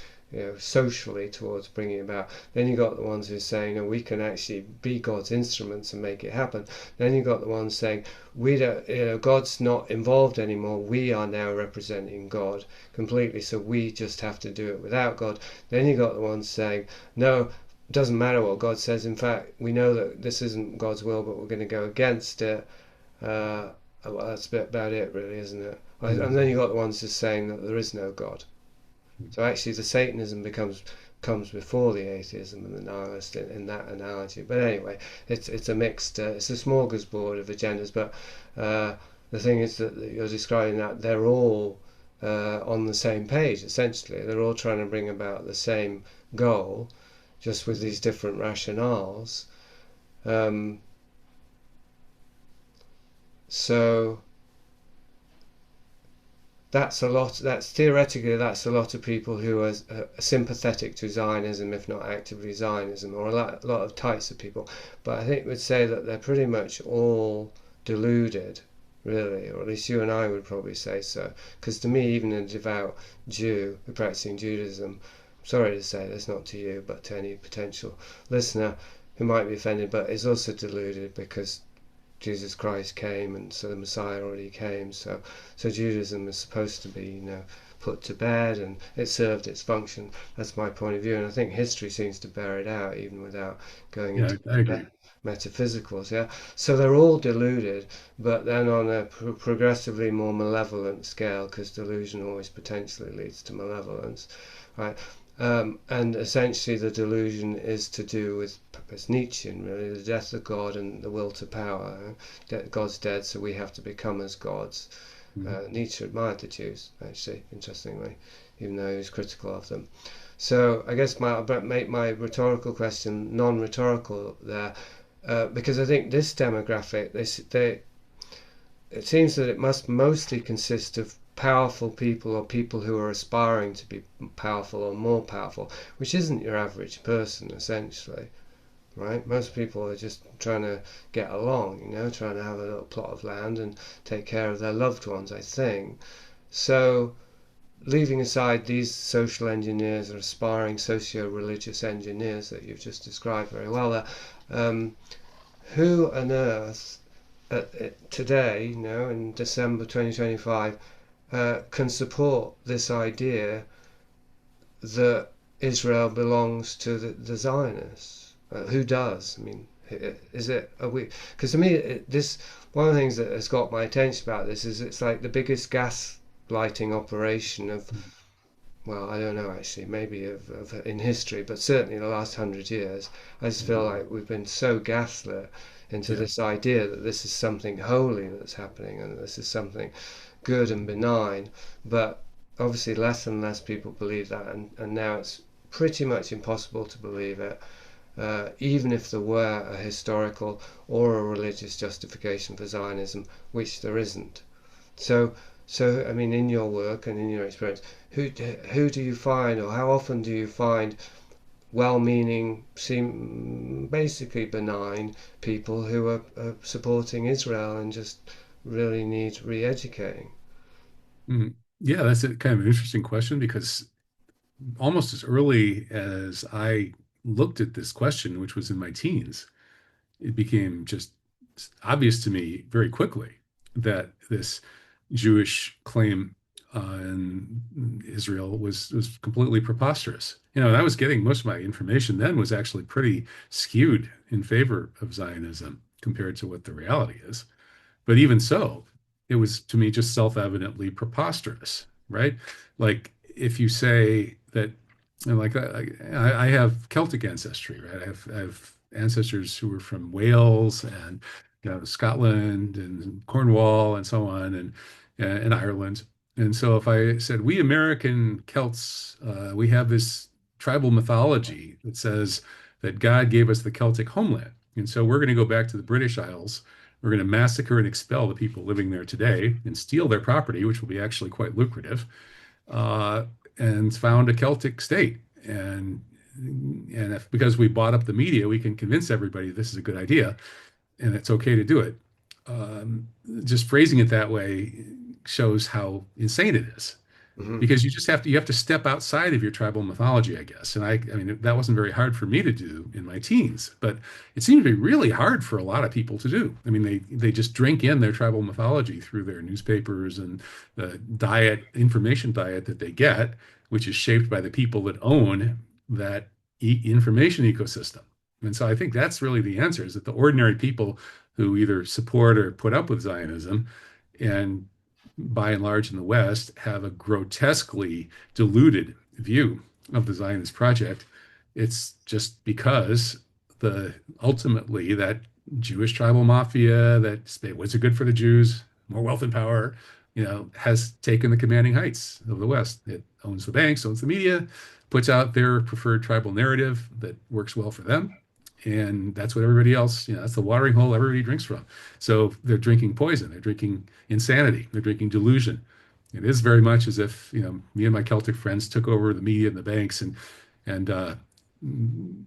socially towards bringing it about. Then you got the ones who are saying, no, we can actually be God's instruments and make it happen. Then you got the ones saying, we don't, God's not involved anymore. We are now representing God completely, so we just have to do it without God. Then you got the ones saying, no, it doesn't matter what God says. In fact, we know that this isn't God's will, but we're going to go against it. Well, that's a bit about it, really, isn't it? And then you got the ones just saying that there is no God. So actually the Satanism comes before the atheism and the nihilist in that analogy. But anyway, it's a mixed, it's a smorgasbord of agendas. But the thing is that you're describing that they're all on the same page, essentially. They're all trying to bring about the same goal, just with these different rationales. So that's a lot. That's theoretically, that's a lot of people who are sympathetic to Zionism, if not actively Zionism, or a lot of types of people. But I think we'd say that they're pretty much all deluded, really, or at least you and I would probably say so. Because to me, even a devout Jew practicing Judaism, I'm sorry to say this, not to you, but to any potential listener who might be offended, but is also deluded, because Jesus Christ came, and so the Messiah already came. So Judaism is supposed to be, put to bed, and it served its function. That's my point of view, and I think history seems to bear it out, even without going Yeah, into I agree. metaphysicals. Yeah, so they're all deluded, but then on a progressively more malevolent scale, because delusion always potentially leads to malevolence, right? And essentially, the delusion is to do with, it's Nietzschean really, the death of God and the will to power. God's dead, so we have to become as gods. Mhm. Nietzsche admired the Jews, actually, interestingly, even though he was critical of them. So I guess I'll make my rhetorical question non-rhetorical there, because I think this demographic, it seems that it must mostly consist of powerful people or people who are aspiring to be powerful or more powerful, which isn't your average person essentially, right? Most people are just trying to get along, trying to have a little plot of land and take care of their loved ones, I think. So, leaving aside these social engineers or aspiring socio-religious engineers that you've just described very well there, who on earth today, in December 2025, can support this idea that Israel belongs to the Zionists? Who does? I mean, is it are we? Because to me, this one of the things that has got my attention about this is it's like the biggest gaslighting operation of, well, I don't know actually, maybe of in history, but certainly the last 100 years. I just feel like we've been so gaslit into Yeah. this idea that this is something holy that's happening and this is something good and benign, but obviously less and less people believe that, and now it's pretty much impossible to believe it, even if there were a historical or a religious justification for Zionism, which there isn't. So, I mean, in your work and in your experience, who do you find, or how often do you find well-meaning, seem basically benign people who are supporting Israel and just really need re-educating? Mhm. Yeah, that's a kind of an interesting question because almost as early as I looked at this question, which was in my teens, it became just obvious to me very quickly that this Jewish claim in Israel was completely preposterous. And I was getting most of my information then was actually pretty skewed in favor of Zionism compared to what the reality is. But even so, it was to me just self-evidently preposterous, right? Like if you say that, like I have Celtic ancestry, right? I have ancestors who were from Wales and Scotland and Cornwall and so on, and Ireland. And so if I said we American Celts, we have this tribal mythology that says that God gave us the Celtic homeland, and so we're going to go back to the British Isles, we're going to massacre and expel the people living there today and steal their property, which will be actually quite lucrative, uh, and found a Celtic state. And if, because we bought up the media, we can convince everybody this is a good idea and it's okay to do it. Um, just phrasing it that way shows how insane it is Mm-hmm. because you have to step outside of your tribal mythology, I guess. And I mean that wasn't very hard for me to do in my teens, but it seemed to be really hard for a lot of people to do. I mean, they just drink in their tribal mythology through their newspapers and the information diet that they get, which is shaped by the people that own that information ecosystem. And so I think that's really the answer is that the ordinary people who either support or put up with Zionism and by and large in the West, have a grotesquely diluted view of the Zionist project. It's just because the ultimately that Jewish tribal mafia that what's it good for the Jews, more wealth and power, has taken the commanding heights of the West. It owns the banks, owns the media, puts out their preferred tribal narrative that works well for them. And that's what everybody else, that's the watering hole everybody drinks from. So they're drinking poison, they're drinking insanity, they're drinking delusion. It is very much as if, me and my Celtic friends took over the media and the banks and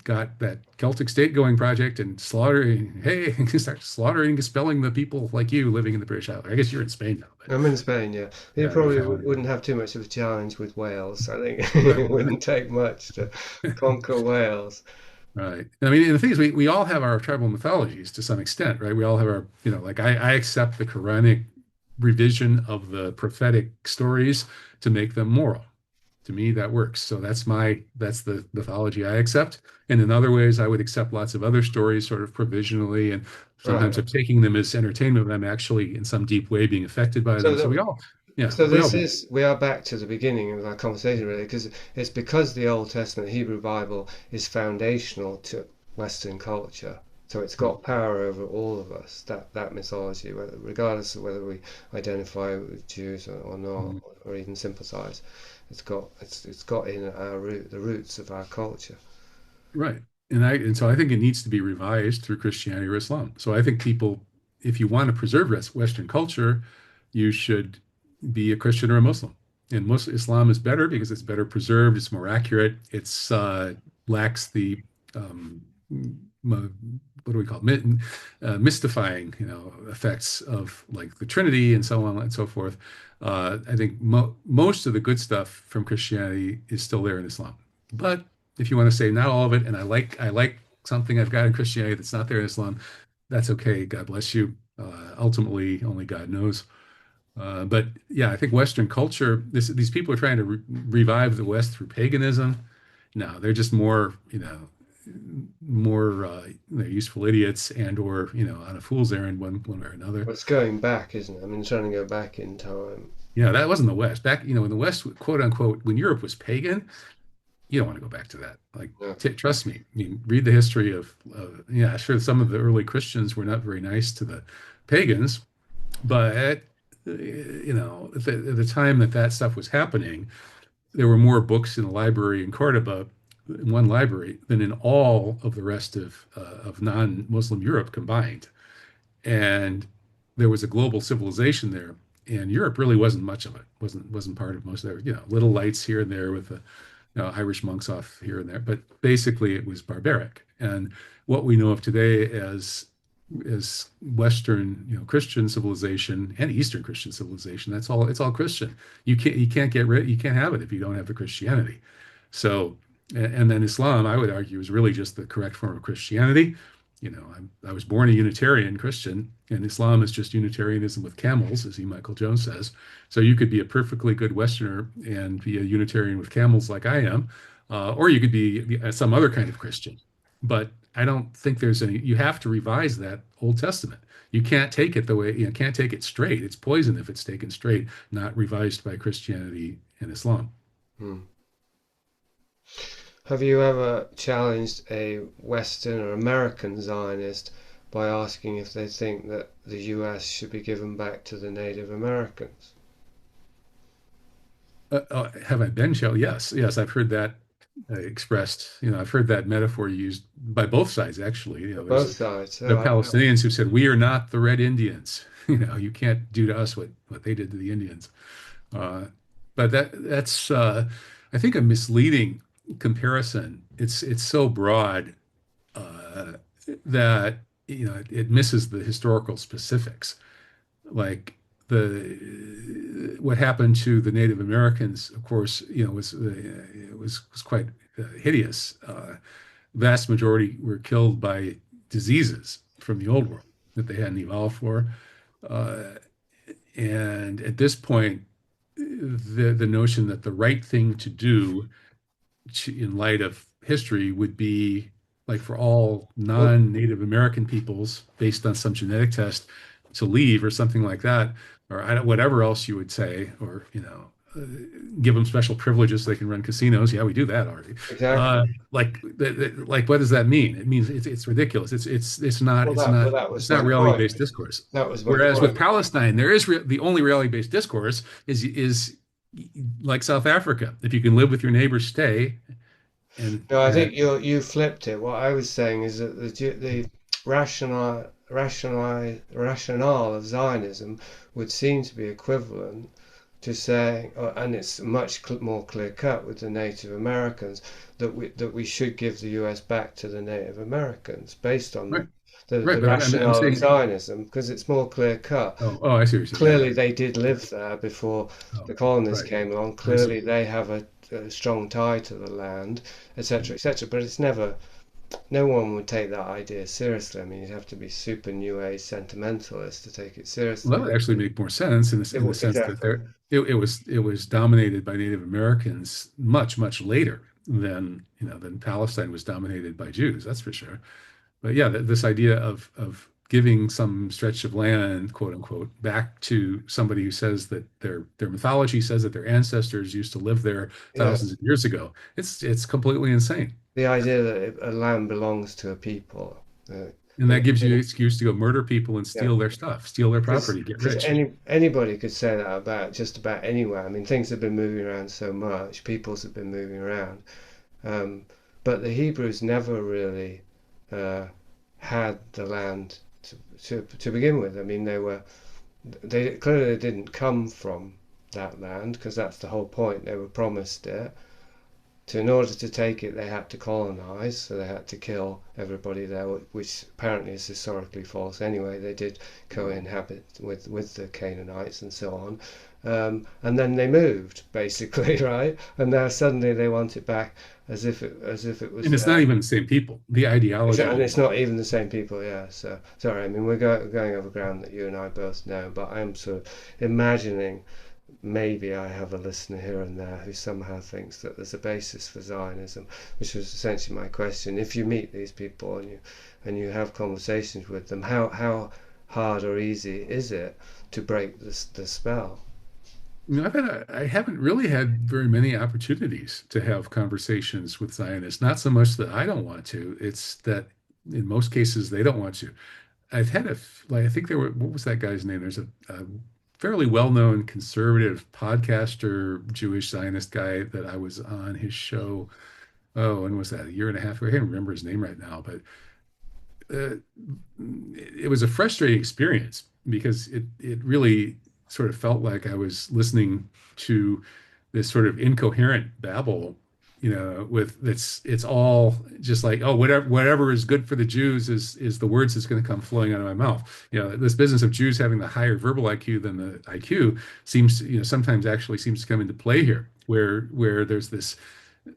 got that Celtic state going project and slaughtering, hey, start slaughtering, expelling the people like you living in the British Isles. I guess you're in Spain now, but I'm in Spain, yeah. You yeah, your probably family. wouldn't have too much of a challenge with Wales. I think Right, it wouldn't take much to conquer Wales. right. I mean, the thing is, we all have our tribal mythologies to some extent, right? We all have our, like I accept the Quranic revision of the prophetic stories to make them moral. To me, that works. So that's the mythology I accept. And in other ways, I would accept lots of other stories sort of provisionally. And sometimes Right. I'm taking them as entertainment, but I'm actually in some deep way being affected by So them. that Yeah, So we all this do. is we are back to the beginning of our conversation really, because it's because the Old Testament Hebrew Bible is foundational to Western culture. So it's got power over all of us. That mythology, regardless of whether we identify with Jews or not, Mhm. or even sympathise, it's got in our the roots of our culture. Right. And so I think it needs to be revised through Christianity or Islam. So I think people, if you want to preserve Western culture, you should be a Christian or a Muslim. And Muslim Islam is better because it's better preserved, it's more accurate, it's lacks the um, what do we call it? Mystifying, effects of like the Trinity and so on and so forth. I think most of the good stuff from Christianity is still there in Islam. But if you want to say not all of it, and I like something I've got in Christianity that's not there in Islam, that's okay. God bless you. Ultimately, only God knows. But yeah, I think Western culture, these people are trying to revive the West through paganism. No, they're just more useful idiots and or on a fool's errand one way or another. Well, it's going back, isn't it? I mean, trying to go back in time. That wasn't the West. Back, in the West, quote unquote, when Europe was pagan, you don't want to go back to that. Like, Yeah. trust me. I mean, read the history yeah, sure, some of the early Christians were not very nice to the pagans, but at the time that stuff was happening, there were more books in the library in Cordoba, in one library, than in all of the rest of non-Muslim Europe combined. And there was a global civilization there, and Europe really wasn't much of it. wasn't part of most of there. Little lights here and there with the Irish monks off here and there, but basically it was barbaric. And what we know of today as Western, Christian civilization and Eastern Christian civilization, it's all Christian. You can't have it if you don't have the Christianity. So, and then Islam, I would argue, is really just the correct form of Christianity. I was born a Unitarian Christian, and Islam is just Unitarianism with camels, as E. Michael Jones says. So you could be a perfectly good Westerner and be a Unitarian with camels like I am, or you could be some other kind of Christian. But I don't think there's any. You have to revise that Old Testament. You can't take it the way can't take it straight. It's poison if it's taken straight, not revised by Christianity and Islam. Hmm. Have you ever challenged a Western or American Zionist by asking if they think that the US should be given back to the Native Americans? Have I been shell? Yes, yes, I've heard that expressed. I've heard that metaphor used by both sides, actually. There's Both sides. the Oh, Palestinians who said, "We are not the Red Indians. You can't do to us what they did to the Indians." Uh, but that's I think a misleading comparison. It's so broad uh, that it misses the historical specifics. Like what happened to the Native Americans, of course, was quite hideous. Vast majority were killed by diseases from the old world that they hadn't evolved for. Uh, and at this point, the notion that the right thing to do in light of history would be like for all well, non-Native American peoples based on some genetic test to leave or something like that, or whatever else you would say, or give them special privileges so they can run casinos. Yeah, we do that already. exactly. Like what does that mean? It means it's ridiculous. It's not Well, it's that not well, that was it's my not point. reality-based discourse. That was my Whereas with point. Palestine, there is the only reality-based discourse is like South Africa. If you can live with your neighbors, stay. And, No, I and think you flipped it. What I was saying is that the rationale of Zionism would seem to be equivalent to saying, and it's much more clear cut with the Native Americans, that we should give the US back to the Native Americans based on right, the right. But I'm rationale of saying, Zionism because it's more clear cut. oh, I see what you're saying. Yeah. Clearly, they did live there before Oh, the colonists right. came along. I see. Clearly, they have a strong tie to the land, etc., etc. But it's never no one would take that idea seriously. I mean, you'd have to be super New Age sentimentalist to take it Well, seriously. that would actually make more sense in the sense that Exactly. it was dominated by Native Americans much later than than Palestine was dominated by Jews. That's for sure. But yeah, this idea of giving some stretch of land, quote unquote, back to somebody who says that their mythology says that their ancestors used to live there Yeah. thousands of years ago. It's completely insane. The idea that a land belongs to a people. Uh, And in, that gives you in, an excuse to go murder people and yeah. steal their stuff, steal their property, get Because rich. anybody could say that about just about anywhere. I mean, things have been moving around so much, peoples have been moving around. Um, but the Hebrews never really uh, had the land to begin with. I mean, they clearly didn't come from that land because that's the whole point. They were promised it. So in order to take it, they had to colonize, so they had to kill everybody there, which apparently is historically false. Anyway, they did co-inhabit with the Canaanites and so on, and then they moved basically, right? And now suddenly they want it back as if it was And it's not even the same people. The and ideology. it's not even the same people, yeah. So sorry, I mean going over ground that you and I both know, but I'm sort of imagining maybe I have a listener here and there who somehow thinks that there's a basis for Zionism, which was essentially my question. If you meet these people and you have conversations with them, how hard or easy is it to break the spell? I haven't really had very many opportunities to have conversations with Zionists. Not so much that I don't want to, it's that in most cases they don't want to. I've had like, I think there were, what was that guy's name? There's a fairly well-known conservative podcaster, Jewish Zionist guy that I was on his show. Oh, when was that? A year and a half ago. I can't remember his name right now, but uh, it was a frustrating experience because it really sort of felt like I was listening to this sort of incoherent babble, with it's all just like, oh, whatever is good for the Jews is the words that's going to come flowing out of my mouth. This business of Jews having the higher verbal IQ than the IQ seems, sometimes actually seems to come into play here, where there's this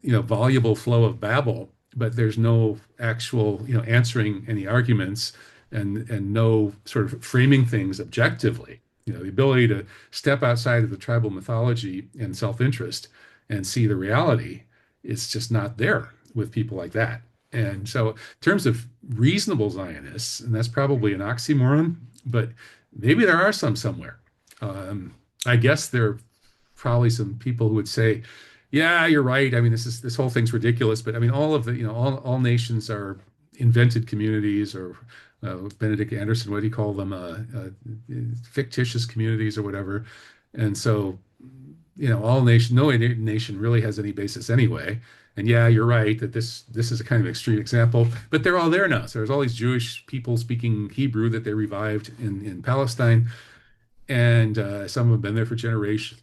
voluble flow of babble, but there's no actual, answering any arguments and no sort of framing things objectively. The ability to step outside of the tribal mythology and self-interest and see the reality is just not there with people like that. And so, in terms of reasonable Zionists, and that's probably an oxymoron, but maybe there are some somewhere. I guess there are probably some people who would say, "Yeah, you're right. I mean, this whole thing's ridiculous." But I mean, all of the all nations are invented communities, or Benedict Anderson, what do you call them? Fictitious communities or whatever. And so, no nation really has any basis anyway. And yeah, you're right that this is a kind of extreme example, but they're all there now. So there's all these Jewish people speaking Hebrew that they revived in Palestine, and some have been there for generations.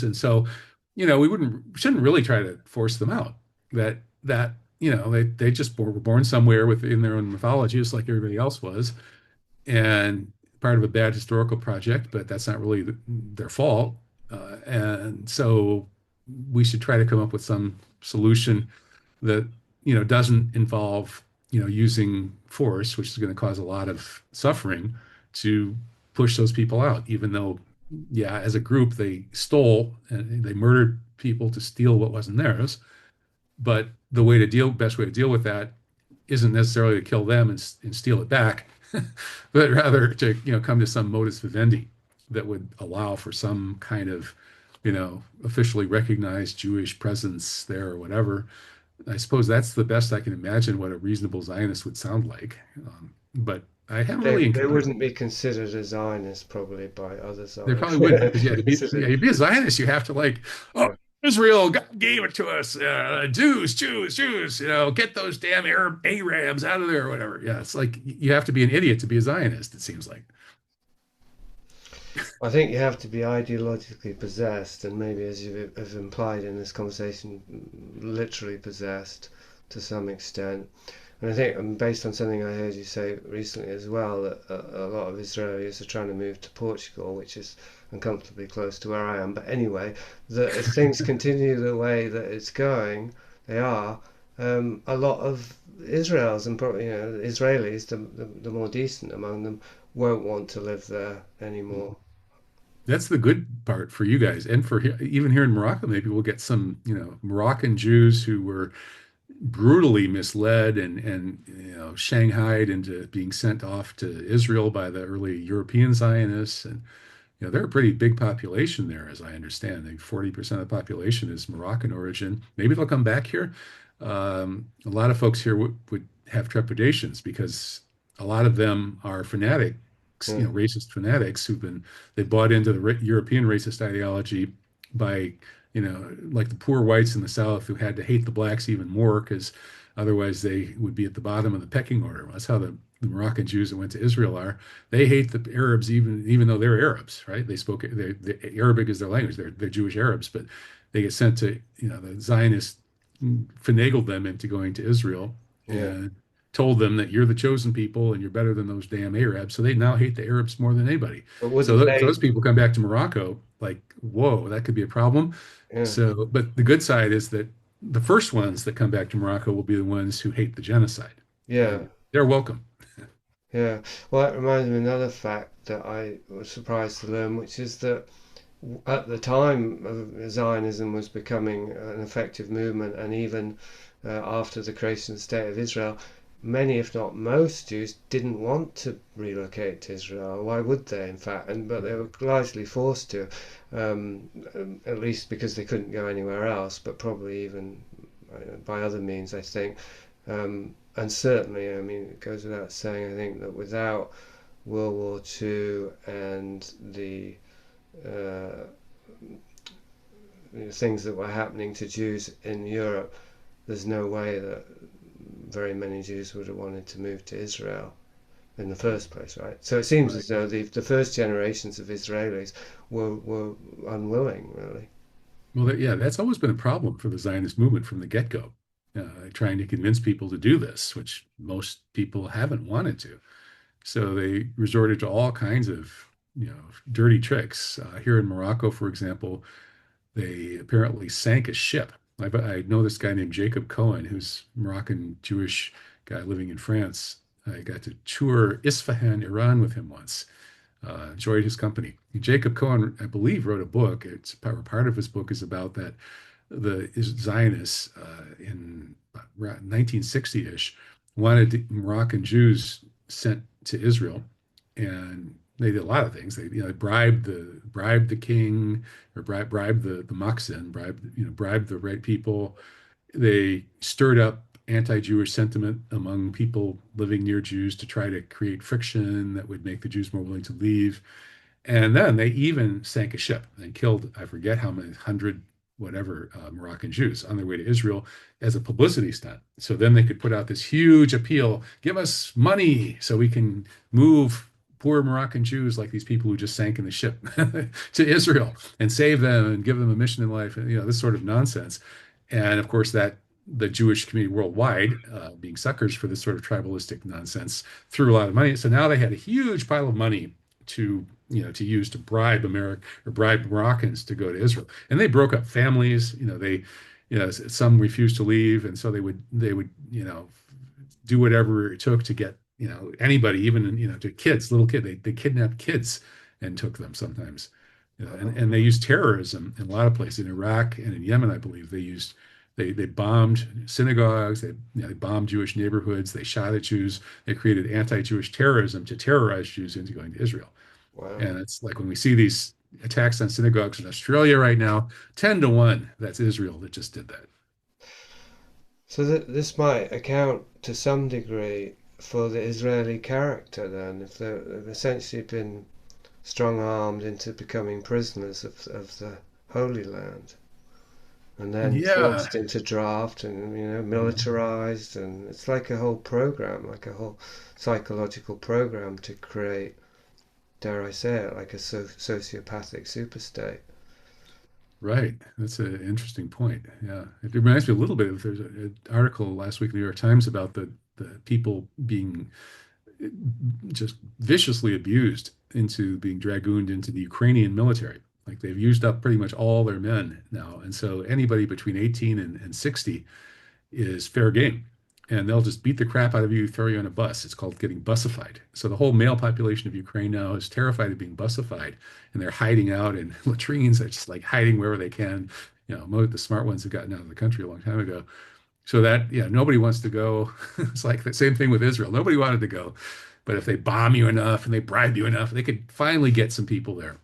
And so, we shouldn't really try to force them out. That they just were born somewhere within their own mythology, just like everybody else was, and part of a bad historical project, but that's not really their fault. And so we should try to come up with some solution that doesn't involve using force, which is going to cause a lot of suffering, to push those people out, even though, yeah, as a group they stole and they murdered people to steal what wasn't theirs. But the best way to deal with that isn't necessarily to kill them and steal it back, but rather to come to some modus vivendi that would allow for some kind of officially recognized Jewish presence there or whatever. I suppose that's the best I can imagine what a reasonable Zionist would sound like. But I haven't really They encountered. wouldn't be considered a Zionist probably by other They Zionists. probably wouldn't, because yeah, Considered, to be a Zionist, you have to like, oh, yeah. Israel, God gave it to us. Jews, get those damn Arabs out of there or whatever. Yeah, it's like you have to be an idiot to be a Zionist, it seems like. I think you have to be ideologically possessed, and maybe, as you have implied in this conversation, literally possessed to some extent. And I think, based on something I heard you say recently as well, that a lot of Israelis are trying to move to Portugal, which is uncomfortably close to where I am. But anyway, that if things continue the way that it's going, they are. a lot of Israel's and probably Israelis, the more decent among them, won't want to live there anymore. That's the good part for you guys, and for even here in Morocco, maybe we'll get some, Moroccan Jews who were brutally misled and shanghaied into being sent off to Israel by the early European Zionists. And they're a pretty big population there, as I understand. 40% of the population is Moroccan origin. Maybe they'll come back here. A lot of folks here would have trepidations because a lot of them are fanatics, Yeah, racist fanatics they bought into the European racist ideology by, like the poor whites in the South who had to hate the blacks even more because otherwise they would be at the bottom of the pecking order. That's how the Moroccan Jews that went to Israel are. They hate the Arabs even though they're Arabs, right? The Arabic is their language. They're Jewish Arabs, but they get sent to, the Zionists finagled them into going to Israel yeah. and told them that you're the chosen people and you're better than those damn Arabs. So they now hate the Arabs more than anybody. But So wouldn't those they? people come back to Morocco like, whoa, that could be a problem. Yeah, So, but the good side is that the first ones that come back to Morocco will be the ones who hate the genocide, yeah, and they're welcome. yeah. Well, that reminds me of another fact that I was surprised to learn, which is that at the time Zionism was becoming an effective movement, and even after the creation of the State of Israel, many, if not most, Jews didn't want to relocate to Israel. Why would they, in fact? But they were largely forced to, at least because they couldn't go anywhere else, but probably even by other means, I think. And certainly, I mean, it goes without saying, I think that without World War II and the uh, things that were happening to Jews in Europe, there's no way that very many Jews would have wanted to move to Israel in the first place, right? So it seems Right. as though the first generations of Israelis were unwilling, really. Well, yeah, that's always been a problem for the Zionist movement from the get-go, trying to convince people to do this, which most people haven't wanted to. So they resorted to all kinds of, dirty tricks. Here in Morocco, for example, they apparently sank a ship. I know this guy named Jacob Cohen, who's a Moroccan Jewish guy living in France. I got to tour Isfahan, Iran with him once. Enjoyed his company. Jacob Cohen, I believe, wrote a book. It's part of his book is about that the Zionists in 1960-ish wanted Moroccan Jews sent to Israel, and they did a lot of things. They bribed the king or bribed the Maksen, bribed the right people. They stirred up anti-Jewish sentiment among people living near Jews to try to create friction that would make the Jews more willing to leave. And then they even sank a ship and killed, I forget how many hundred, whatever, Moroccan Jews on their way to Israel as a publicity stunt. So then they could put out this huge appeal, give us money so we can move poor Moroccan Jews like these people who just sank in the ship to Israel and save them and give them a mission in life, and this sort of nonsense. And of course, that the Jewish community worldwide, being suckers for this sort of tribalistic nonsense, threw a lot of money. So now they had a huge pile of money to use to bribe America or bribe Moroccans to go to Israel. And they broke up families. Some refused to leave, and so they would do whatever it took to get anybody, even to kids, little kid. They kidnapped kids and took them sometimes. And they used terrorism in a lot of places in Iraq and in Yemen, I believe. They bombed synagogues, they bombed Jewish neighborhoods, they shot at Jews, they created anti-Jewish terrorism to terrorize Jews into going to Israel. Wow. And it's like when we see these attacks on synagogues in Australia right now, 10 to 1, that's Israel that just did that. So this might account to some degree for the Israeli character then, if they've essentially been strong-armed into becoming prisoners of the Holy Land, and then Yeah. forced into draft and militarized, and it's like a whole program, like a whole psychological program to create, dare I say it, like a sociopathic superstate. Right. That's an interesting point. Yeah. It reminds me a little bit of there's an article last week in the New York Times about the people being just viciously abused into being dragooned into the Ukrainian military. Like they've used up pretty much all their men now. And so anybody between 18 and 60 is fair game. And they'll just beat the crap out of you, throw you on a bus. It's called getting bussified. So the whole male population of Ukraine now is terrified of being bussified, and they're hiding out in latrines. They're just like hiding wherever they can. The smart ones have gotten out of the country a long time ago. So that, yeah, nobody wants to go. It's like the same thing with Israel. Nobody wanted to go, but if they bomb you enough and they bribe you enough, they could finally get some people there.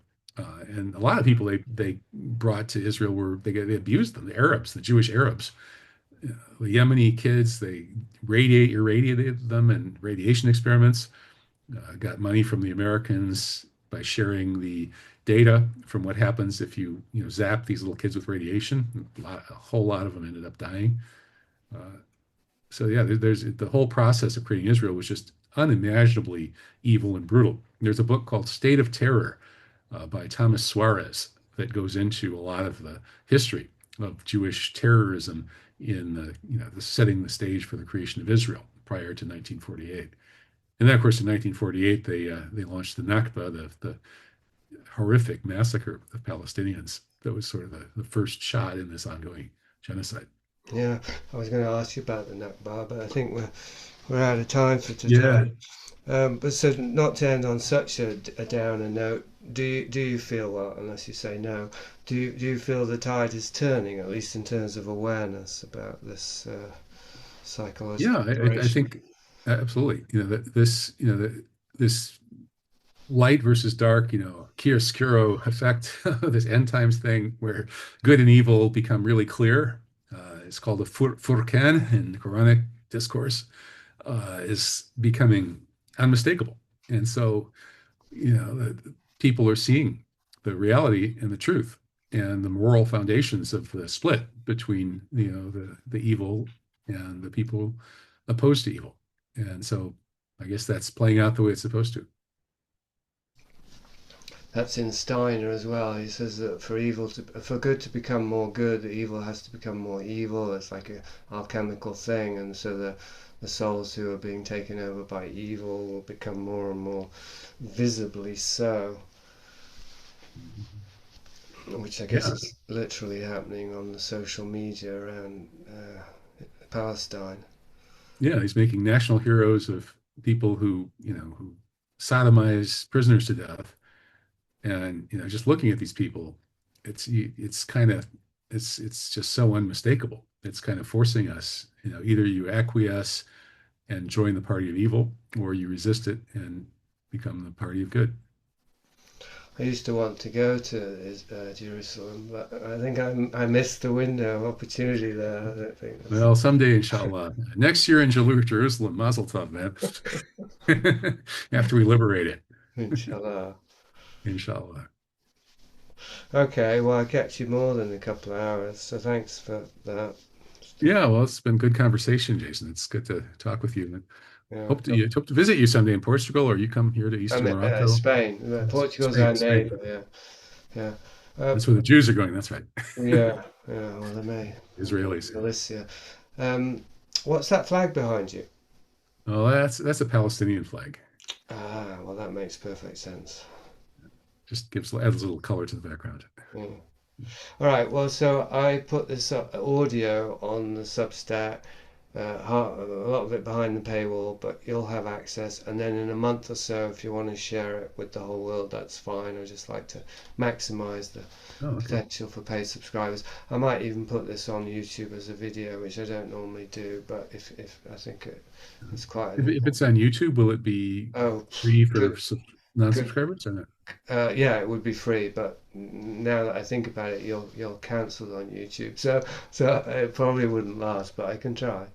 And a lot of people they brought to Israel were they abused them, the Arabs, the Jewish Arabs, the Yemeni kids. They irradiated them in radiation experiments. Got money from the Americans by sharing the data from what happens if you zap these little kids with radiation. A whole lot of them ended up dying. Uh, so yeah, there's the whole process of creating Israel was just unimaginably evil and brutal. There's a book called State of Terror by Thomas Suarez that goes into a lot of the history of Jewish terrorism in the setting the stage for the creation of Israel prior to 1948. And then, of course, in 1948, they launched the Nakba, the horrific massacre of Palestinians. That was sort of the first shot in this ongoing genocide. Yeah, I was going to ask you about the Nakba, but I think we're out of time for Yeah, today. But so not to end on such a downer note, do you feel, well, unless you say no, do you feel the tide is turning, at least in terms of awareness about this yeah, psychological I operation? think absolutely. This light versus dark, chiaroscuro effect, this end times thing where good and evil become really clear. It's called the Furqan in the Quranic discourse, is becoming unmistakable. And so, people are seeing the reality and the truth and the moral foundations of the split between, the evil and the people opposed to evil. And so I guess that's playing out the way it's supposed to. That's in Steiner as well. He says that for good to become more good, the evil has to become more evil. It's like a alchemical thing, and so the souls who are being taken over by evil will become more and more visibly so, which I guess Yeah. is literally happening on the social media around Palestine. Yeah. He's making national heroes of people who sodomize prisoners to death. And, just looking at these people, it's kind of, it's just so unmistakable. It's kind of forcing us, either you acquiesce and join the party of evil, or you resist it and become the party of good. I used to want to go to Jerusalem, but I think I missed the window of opportunity there. I don't think that's Well, someday, inshallah. Next year in Jerusalem, Mazel Tov, man. After we liberate it, inshallah. inshallah. Okay, well, I kept you more than a couple of hours, so thanks for that. Yeah, well, it's been good conversation, Jason. It's good to talk with you. And Yeah, hope to visit you someday in Portugal, or you come here to I'm Eastern in Morocco. Spain. Portugal's Spain, our Spain. neighbour. Yeah, yeah, uh, That's where the Jews are going. That's right. yeah, yeah. Well, they may. Israelis. Galicia. Um, what's that flag behind you? Well, that's a Palestinian flag. Ah, well, that makes perfect sense. Just adds a little color to the background. Yeah. All right. Well, so I put this audio on the Substack, a lot of it behind the paywall, but you'll have access. And then in a month or so, if you want to share it with the whole world, that's fine. I just like to maximize the Oh, okay. potential for paid subscribers. I might even put this on YouTube as a video, which I don't normally do, but if I think it's quite an If it's important. on YouTube, will it be Oh, free for good, good. non-subscribers or not? Yeah, it would be free, but now that I think about it, you're cancelled on YouTube, so it probably wouldn't last, but I can try.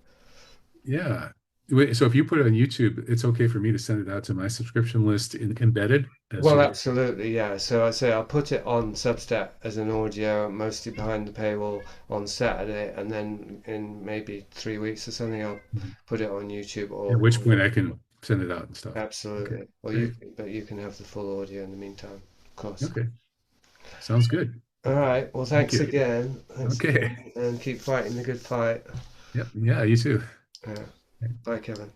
Yeah. Wait, so if you put it on YouTube, it's okay for me to send it out to my subscription list embedded as Well, sort of. absolutely, yeah. So I say I'll put it on Substack as an audio, mostly behind the paywall on Saturday, and then in maybe 3 weeks or something, I'll Mhm. put it on YouTube At which or point I can send it out and stuff. Okay, absolutely. Well, great. but you can have the full audio in the meantime, of course. Okay, sounds good. All right. Well, Thank thanks you. again. Thanks Okay. again, and keep fighting the good fight. Yep. Yeah, you too. Uh, bye, Kevin.